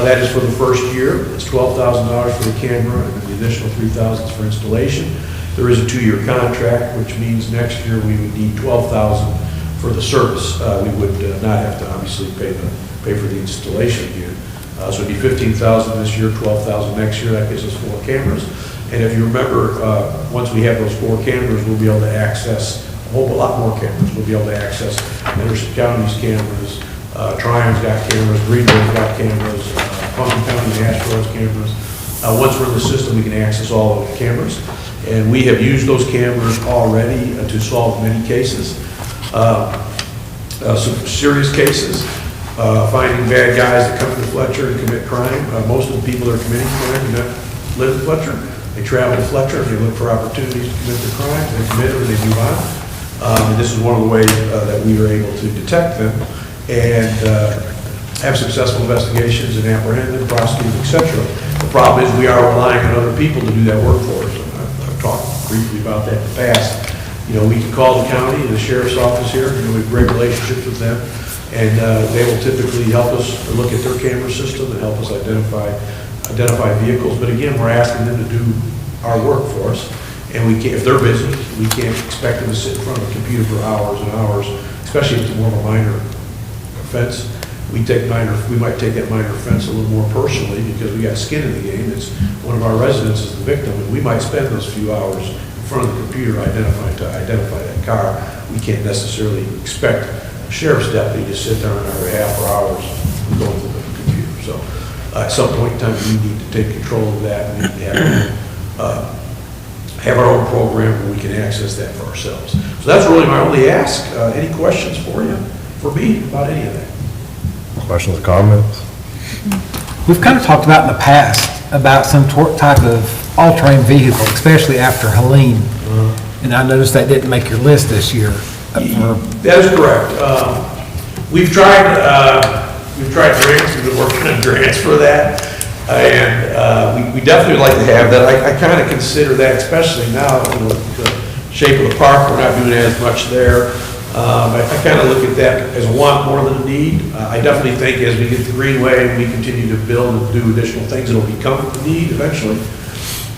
That is for the first year. It's $12,000 for the camera, and the additional $3,000 for installation. There is a 2-year contract, which means next year we would need $12,000 for the service. We would not have to obviously pay for the installation again. So it'd be 15,000 this year, 12,000 next year, that gives us 4 cameras. And if you remember, once we have those 4 cameras, we'll be able to access a whole lot more cameras. We'll be able to access Henderson County's cameras, Tryon's got cameras, Greenville's got cameras, Pumpkin County, Asheboro's cameras. Once we're in the system, we can access all of the cameras. And we have used those cameras already to solve many cases. Some serious cases, finding bad guys that come into Fletcher and commit crime. Most of the people that are committing crime do not live in Fletcher. They travel to Fletcher, they look for opportunities to commit their crimes, they commit them, and they move on. And this is one of the ways that we are able to detect them and have successful investigations and apprehend them, prosecute them, et cetera. The problem is we are relying on other people to do that work for us. I've talked briefly about that in the past. You know, we can call the county, the sheriff's office here, you know, we have great relationships with them, and they will typically help us look at their camera system and help us identify vehicles. But again, we're asking them to do our work for us, and we can't, if they're busy, we can't expect them to sit in front of a computer for hours and hours, especially if it's more of a minor offense. We might take that minor offense a little more personally because we got skin in the game. It's one of our residents is the victim, and we might spend those few hours in front of the computer to identify that car. We can't necessarily expect a sheriff's deputy to sit there on our behalf for hours going through the computer. So at some point in time, we need to take control of that. We need to have our own program where we can access that for ourselves. So that's really my only ask. Any questions for me about any of that? Questions or comments? We've kind of talked about in the past about some type of all-terrain vehicle, especially after Helene. And I noticed that didn't make your list this year. That is correct. We've tried grants, we've been working on grants for that, and we definitely would like to have that. I kind of consider that, especially now, you know, the shape of the park, we're not doing as much there. I kind of look at that as a want more than a need. I definitely think as we get the Greenway and we continue to build and do additional things, it'll become a need eventually.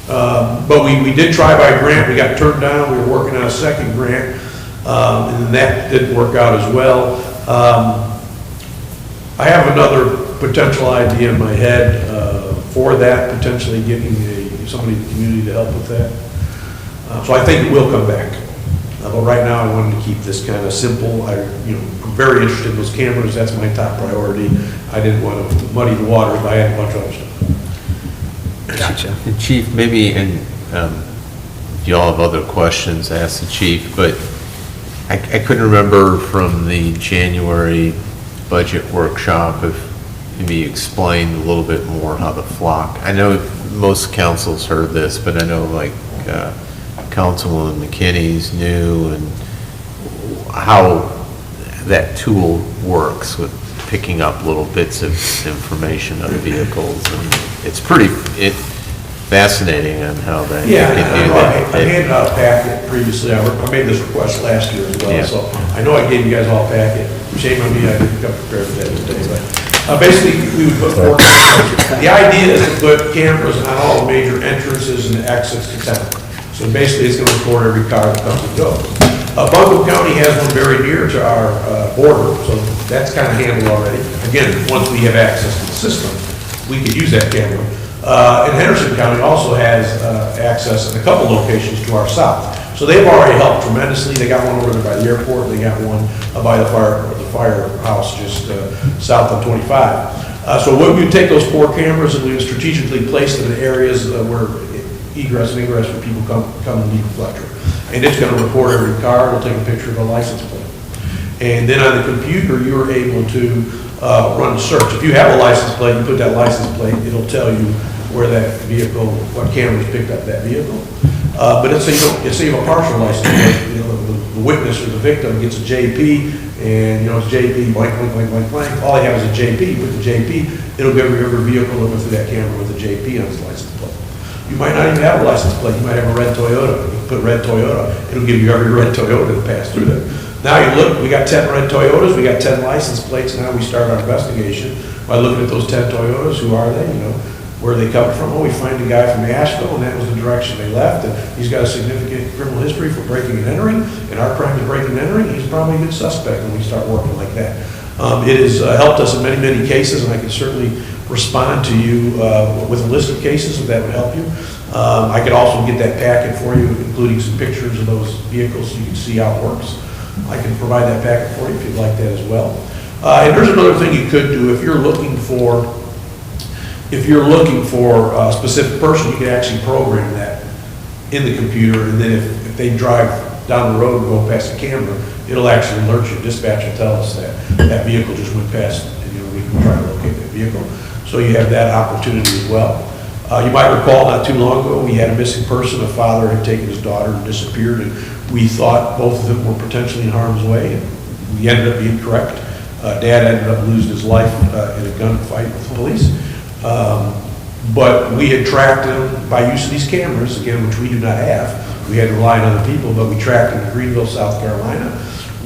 But we did try by grant, we got turned down, we were working on a second grant, and that didn't work out as well. I have another potential idea in my head for that, potentially getting somebody in the community to help with that. So I think it will come back. But right now, I wanted to keep this kind of simple. I'm very interested in those cameras. That's my top priority. I didn't want to muddy the waters, but I had a bunch of other stuff. Gotcha. And Chief, maybe, and if y'all have other questions, ask the chief, but I couldn't remember from the January budget workshop if maybe you explained a little bit more how the flock, I know most councils heard this, but I know like Councilwoman McKinney's new and how that tool works with picking up little bits of information of vehicles. And it's pretty fascinating on how they Yeah, can do that. I handed out a packet previously. I made this request last year as well, Yeah. so I know I gave you guys all a packet. Shame on me, I didn't come prepared for that today, but basically, we would put 4 cameras. The idea is to put cameras on all the major entrances and exits to town. So basically, it's going to record every car that comes and goes. Buncombe County has one very near to our border, so that's kind of handled already. Again, once we have access to the system, we could use that camera. And Henderson County also has access in a couple locations to our south. So they've already helped tremendously. They got one over there by the airport, they got one by the firehouse just south of 25. So we would take those 4 cameras and we would strategically place them in areas where egress and ingress for people come and leave Fletcher. And it's going to record every car, it'll take a picture of a license plate. And then on the computer, you're able to run a search. If you have a license plate, you put that license plate, it'll tell you where that vehicle, what cameras picked up that vehicle. But let's say you have a partial license plate, the witness or the victim gets a JP, and it's JP blank, blank, blank, blank, blank. All you have is a JP. You put the JP, it'll give you every vehicle that went through that camera with a JP on its license plate. You might not even have a license plate. You might have a red Toyota. You put red Toyota, it'll give you every red Toyota that passed through there. Now you look, we got 10 red Toyotas, we got 10 license plates. Now we start our investigation by looking at those 10 Toyotas. Who are they? Where are they coming from? Oh, we find a guy from Asheville, and that was the direction they left. And he's got a significant criminal history for breaking and entering. And our crime is breaking and entering. He's probably a good suspect when we start working like that. It has helped us in many, many cases, and I can certainly respond to you with a list of cases if that would help you. I could also get that packet for you, including some pictures of those vehicles so you can see how it works. I can provide that packet for you if you'd like that as well. And there's another thing you could do if you're looking for a specific person, you can actually program that in the computer, and then if they drive down the road and go past the camera, it'll actually alert you. Dispatch will tell us that that vehicle just went past, and we can try to locate that vehicle. So you have that opportunity as well. You might recall not too long ago, we had a missing person. A father had taken his daughter and disappeared, and we thought both of them were potentially in harm's way, and we ended up being correct. Dad ended up losing his life in a gunfight with the police. But we had tracked him by use of these cameras, again, which we do not have. We had to rely on other people, but we tracked him in Greenville, South Carolina.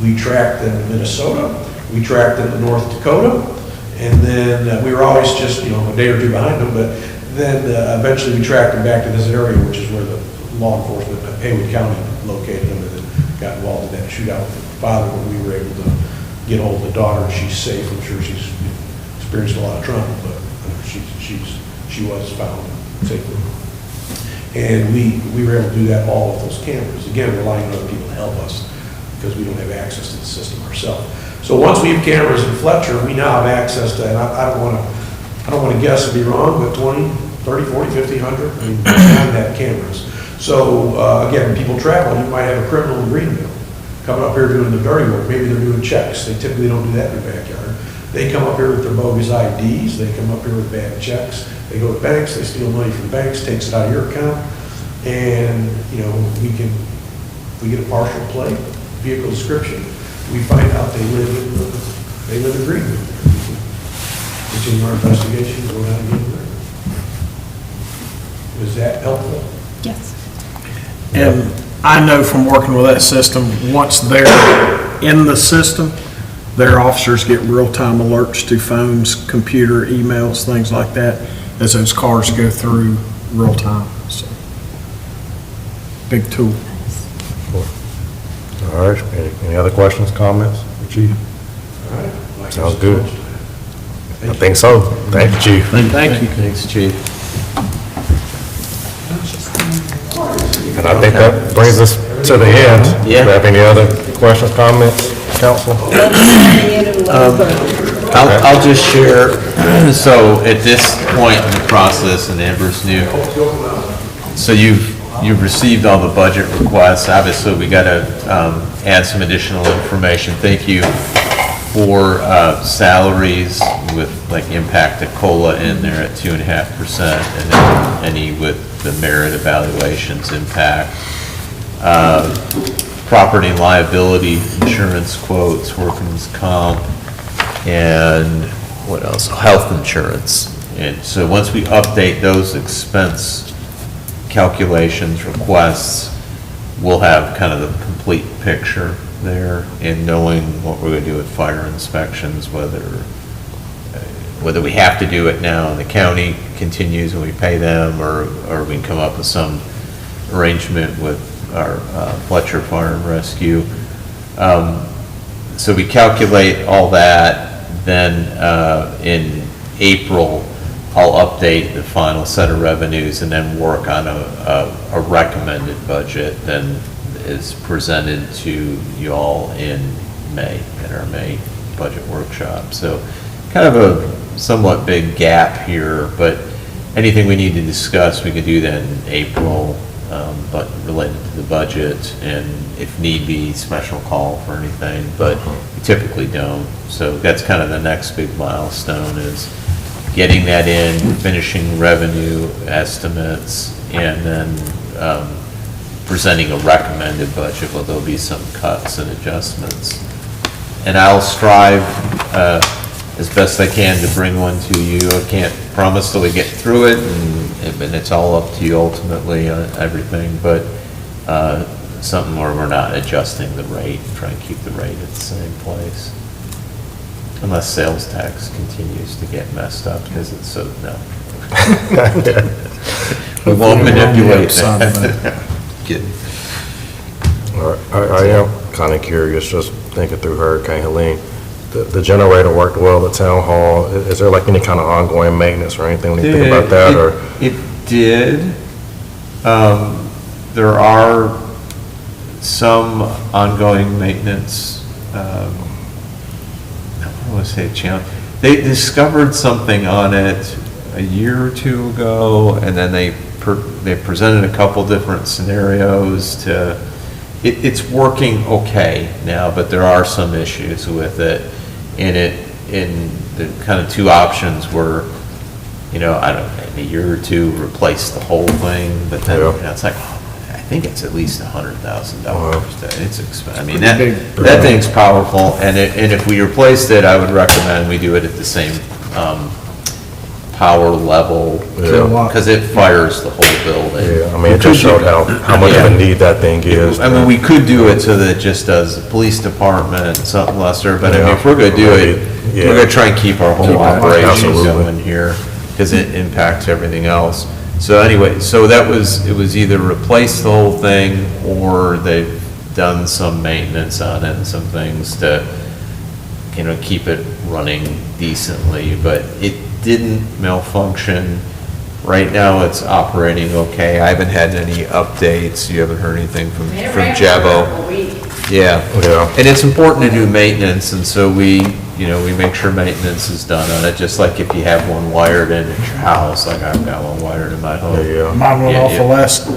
We tracked them in Minnesota. We tracked them in North Dakota. And then we were always just, a day or two behind them, but then eventually we tracked them back to this area, which is where the law enforcement of Haywood County located them, and then got involved in that shootout with the father when we were able to get hold of the daughter. She's safe. I'm sure she's experienced a lot of trauma, but she was found safely. And we were able to do that all with those cameras. Again, relying on other people to help us because we don't have access to the system ourselves. So once we have cameras in Fletcher, we now have access to, and I don't want to guess and be wrong, but 20, 30, 40, 50, 100, I mean, we have cameras. So again, when people travel, you might have a criminal in Greenville coming up here doing the dirty work. Maybe they're doing checks. They typically don't do that in their backyard. They come up here with their bogus IDs. They come up here with bad checks. They go to banks. They steal money from banks, takes it out of your account, and we get a partial plate, vehicle description. We find out they live in Greenville. Which in our investigation, go down and get them. Is that helpful? Yes. And I know from working with that system, once they're in the system, their officers get real-time alerts to phones, computer, emails, things like that, as those cars go through real time. So, big tool. All right, any other questions, comments, Chief? All right. Sounds good. I think so. Thank you, Chief. Thank you. Thanks, Chief. And I think that brings us to the end. Yeah. Do you have any other questions, comments, council? I'll just share, so at this point in the process, and Amber's new, so you've received all the budget requests. Obviously, we got to add some additional information. Thank you for salaries with like impact of COLA in there at 2.5%, and then any with the merit evaluations impact. Property and liability insurance quotes, workman's comp, and what else? Health insurance. And so once we update those expense calculations, requests, we'll have kind of the complete picture there in knowing what we're going to do with fire inspections, whether we have to do it now and the county continues and we pay them, or we can come up with some arrangement with our Fletcher Fire and Rescue. So we calculate all that, then in April, I'll update the final set of revenues and then work on a recommended budget then is presented to you all in May, at our May budget workshop. So kind of a somewhat big gap here, but anything we need to discuss, we could do that in April, but related to the budget, and if need be, special call for anything, but we typically don't. So that's kind of the next big milestone, is getting that in, finishing revenue estimates, and then presenting a recommended budget where there'll be some cuts and adjustments. And I'll strive as best I can to bring one to you. I can't promise that we get through it, and it's all up to you ultimately on everything, but something where we're not adjusting the rate, trying to keep the rate at the same place. Unless sales tax continues to get messed up, because it's so, no. We won't manipulate that. Kidding. All right, I am kind of curious, just thinking through Hurricane Helene. the generator worked well at Town Hall. Is there like any kind of ongoing maintenance or anything when you think about that, or? It did. There are some ongoing maintenance, I don't want to say challenge. They discovered something on it a year or two ago, and then they presented a couple different scenarios to, it's working okay now, but there are some issues with it. And the kind of two options were, I don't know, in a year or two, replace the whole thing, but then, it's like, I think it's at least $100,000. It's expensive. I mean, that thing's powerful, and if we replaced it, I would recommend we do it at the same, power level, because it fires the whole building. Yeah, I mean, it just showed how much of a need that thing is. I mean, we could do it so that it just does the police department, something lesser, but I mean, if we're gonna do it, we're gonna try and keep our whole operation going here, because it impacts everything else. So anyway, so it was either replace the whole thing, or they've done some maintenance on it and some things to, keep it running decently, but it didn't malfunction. Right now, it's operating okay. I haven't had any updates. You haven't heard anything from Jabo? Yeah. And it's important to do maintenance, and so we make sure maintenance is done on it, just like if you have one wired in at your house, like I've got one wired in my home. Mine went off the last,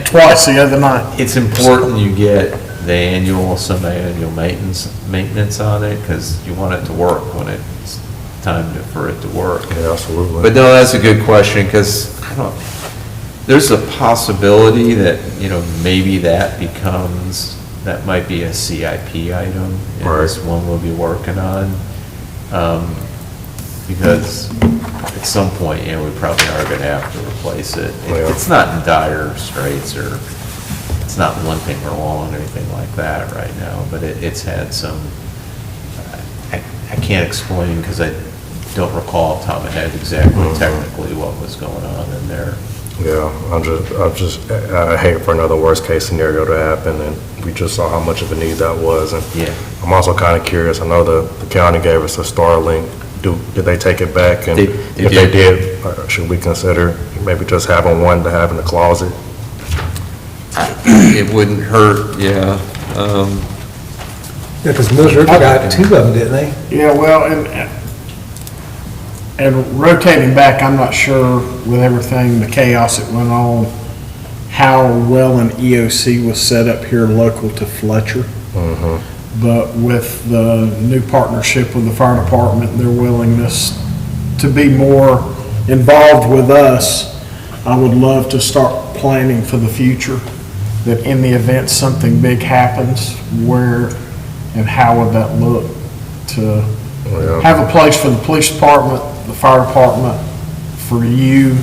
twice the other night. It's important you get the annual, semi-annual maintenance on it, because you want it to work when it's time for it to work. Yeah, absolutely. But no, that's a good question, because there's a possibility that, maybe that might be a CIP item, and this one we'll be working on. Because at some point, we probably are gonna have to replace it. It's not in dire straits, or it's not limping along or anything like that right now, but it's had some, I can't explain, because I don't recall off the top of my head exactly technically what was going on in there. Yeah, I hate for another worst-case scenario to happen, and we just saw how much of a need that was. And I'm also kind of curious, I know the county gave us a Starlink. Did they take it back? And if they did, should we consider maybe just having one to have in the closet? It wouldn't hurt, Yeah, because Mills River got two of them, didn't they? Yeah, well, and rotating back, I'm not sure with everything, the chaos that went on, how well an EOC was set up here local to Fletcher. But with the new partnership with the fire department and their willingness to be more involved with us, I would love to start planning for the future, that in the event something big happens, where and how would that look, to have a place for the police department, the fire department, for you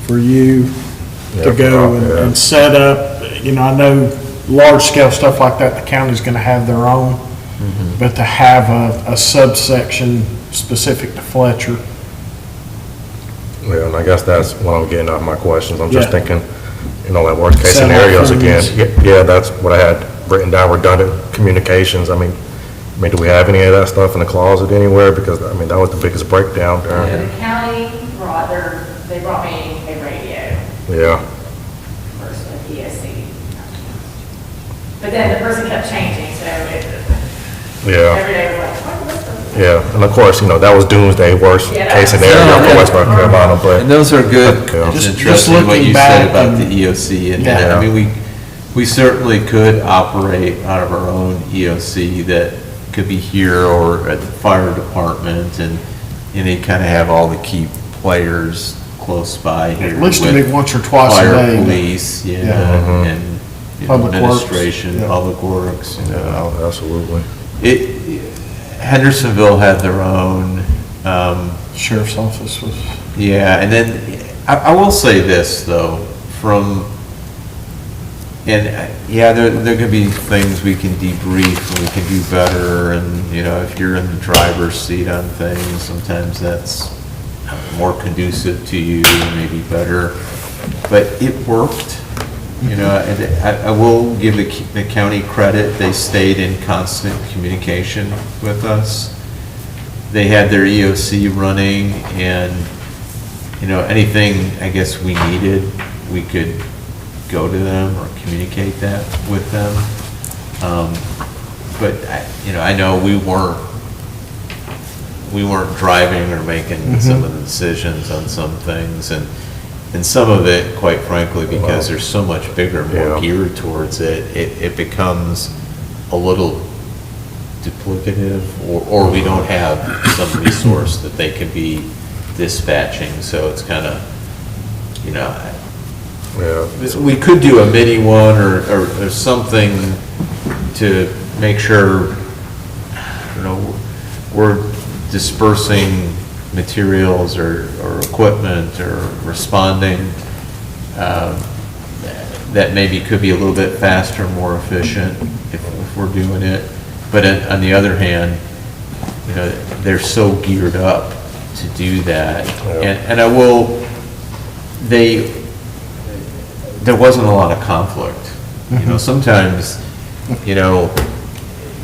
to go and set up. I know large-scale stuff like that, the county's gonna have their own, but to have a subsection specific to Fletcher. Yeah, and I guess that's what I'm getting out of my questions. I'm just thinking, like worst-case scenarios again. Yeah, that's what I had written down, redundant communications. I mean, do we have any of that stuff in the closet anywhere? Because, that was the biggest breakdown there. The county they brought me a radio. Yeah. First with ESC. But then the person kept changing, so every day was like, Yeah, and of course, that was doomsday, worst case scenario for West North Carolina, but. And those are good. Just Interesting what you said about the EOC, and Yeah. I mean, we certainly could operate out of our own EOC that could be here or at the fire department, and they kind of have all the key players close by here. At least to with be once or twice a Fire, day. police, and Public Works, administration, public works, Absolutely. Hendersonville had their own, Sheriff's office was. yeah, and then, I will say this, though, there could be things we can debrief, and we can do better, and, if you're in the driver's seat on things, sometimes that's more conducive to you, maybe better, but it worked. And I will give the county credit, they stayed in constant communication with us. they had their EOC running, and, you know, anything, I guess, we needed, we could go to them or communicate that with them. But, you know, I know we weren't driving or making some of the decisions on some things, and some of it, quite frankly, because there's so much bigger, more geared towards it, it becomes a little duplicative, or we don't have some resource that they can be dispatching, so it's kind of, you know, we could do a mini one or something to make sure, you know, we're dispersing materials or equipment or responding that maybe could be a little bit faster, more efficient if we're doing it. But on the other hand, you know, they're so geared up to do that. And I will, there wasn't a lot of conflict. You know, sometimes, you know,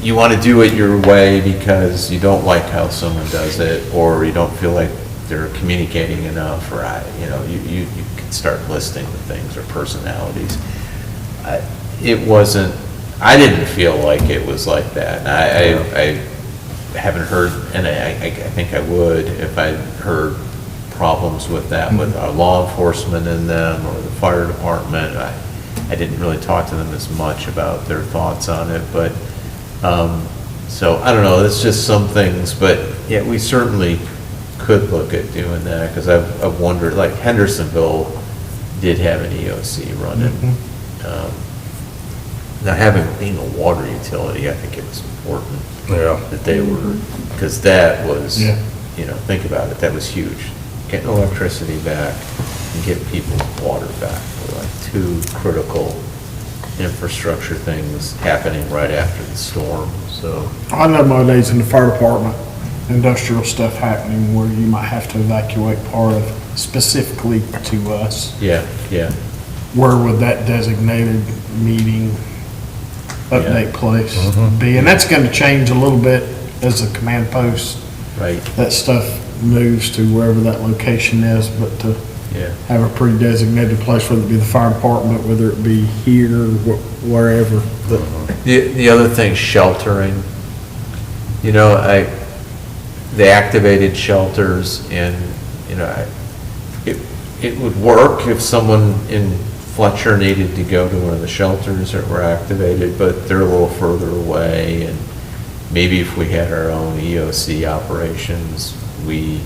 you want to do it your way because you don't like how someone does it, or you don't feel like they're communicating enough, or, you know, you can start listing the things or personalities. It wasn't, I didn't feel like it was like that. I haven't heard, and I think I would if I heard problems with that, with our law enforcement in them or the fire department. I didn't really talk to them as much about their thoughts on it, but so I don't know, it's just some things, but yeah, we certainly could look at doing that, because I've wondered, like Hendersonville did have an EOC running. Now, having being a water utility, I think it was important that they were, because that was, you know, think about it, that was huge. Getting electricity back and getting people water back were like two critical infrastructure things happening right after the storm, so. I know nowadays in the fire department, industrial stuff happening where you might have to evacuate part of specifically to us. Yeah. Where would that designated meeting update place be? And that's going to change a little bit as the command post. Right. That stuff moves to wherever that location is, but to have a pretty designated place, whether it be the fire department, whether it be here, wherever. The other thing, sheltering. You know, the activated shelters, and, you know, it would work if someone in Fletcher needed to go to one of the shelters that were activated, but they're a little further away, and maybe if we had our own EOC operations, we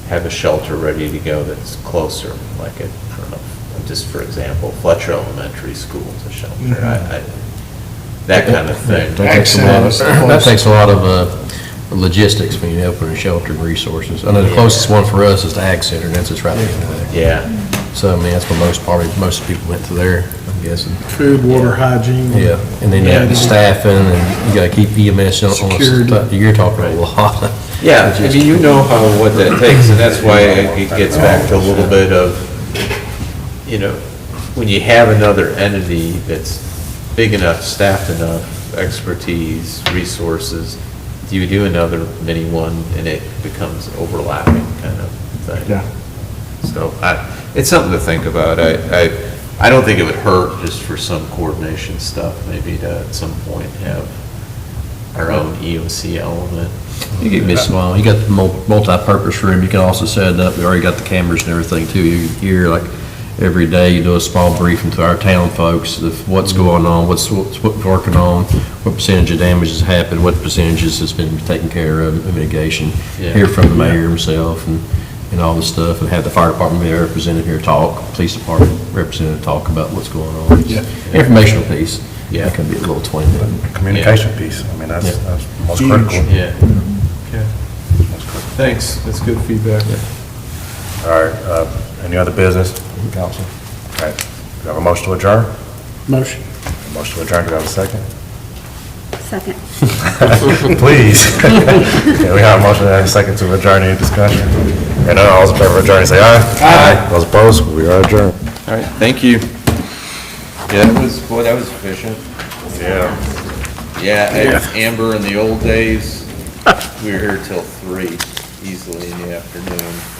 have a shelter ready to go that's closer, like I don't know, just for example, Fletcher Elementary School is a shelter, that kind of thing. That takes a lot of logistics when you open a shelter and resources. I know the closest one for us is the Ag Center, and that's just right there. Yeah. So, I mean, that's where most people went to there, I'm guessing. Food, water, hygiene. Yeah, and then you have the staffing, and you gotta keep EMS on Security. you're talking a lot. Yeah, I mean, you know what that takes, and that's why it gets back to a little bit of, you know, when you have another entity that's big enough, staffed enough, expertise, resources, do you do another mini one, and it becomes overlapping kind of thing? Yeah. So it's something to think about. I don't think it would hurt just for some coordination stuff, maybe to at some point have our own EOC element. You get this small, you got the multi-purpose room, you can also set it up, we already got the cameras and everything too. You hear, like, every day you do a small briefing to our town folks of what's going on, what's working on, what percentage of damage has happened, what percentages has been taken care of, mitigation. Hear from the mayor himself and all this stuff, and have the fire department be represented here talk, police department representative talk about what's going on. It's informational piece. That can be a little 20-minute. Communication piece, I mean, that's most critical. Yeah. Okay. Thanks, that's good feedback. All right, any other business, council? All right, do we have a motion to adjourn? Motion. Motion to adjourn, do we have a second? Second. Please. Yeah, we have a motion and a second to adjourn. Any discussion? And all those in favor of adjourning, say aye. Aye. Those opposed, we are adjourned. All right, thank you. Yeah, that was efficient. Yeah. Yeah, Amber in the old days, We were here till 3 easily in the afternoon.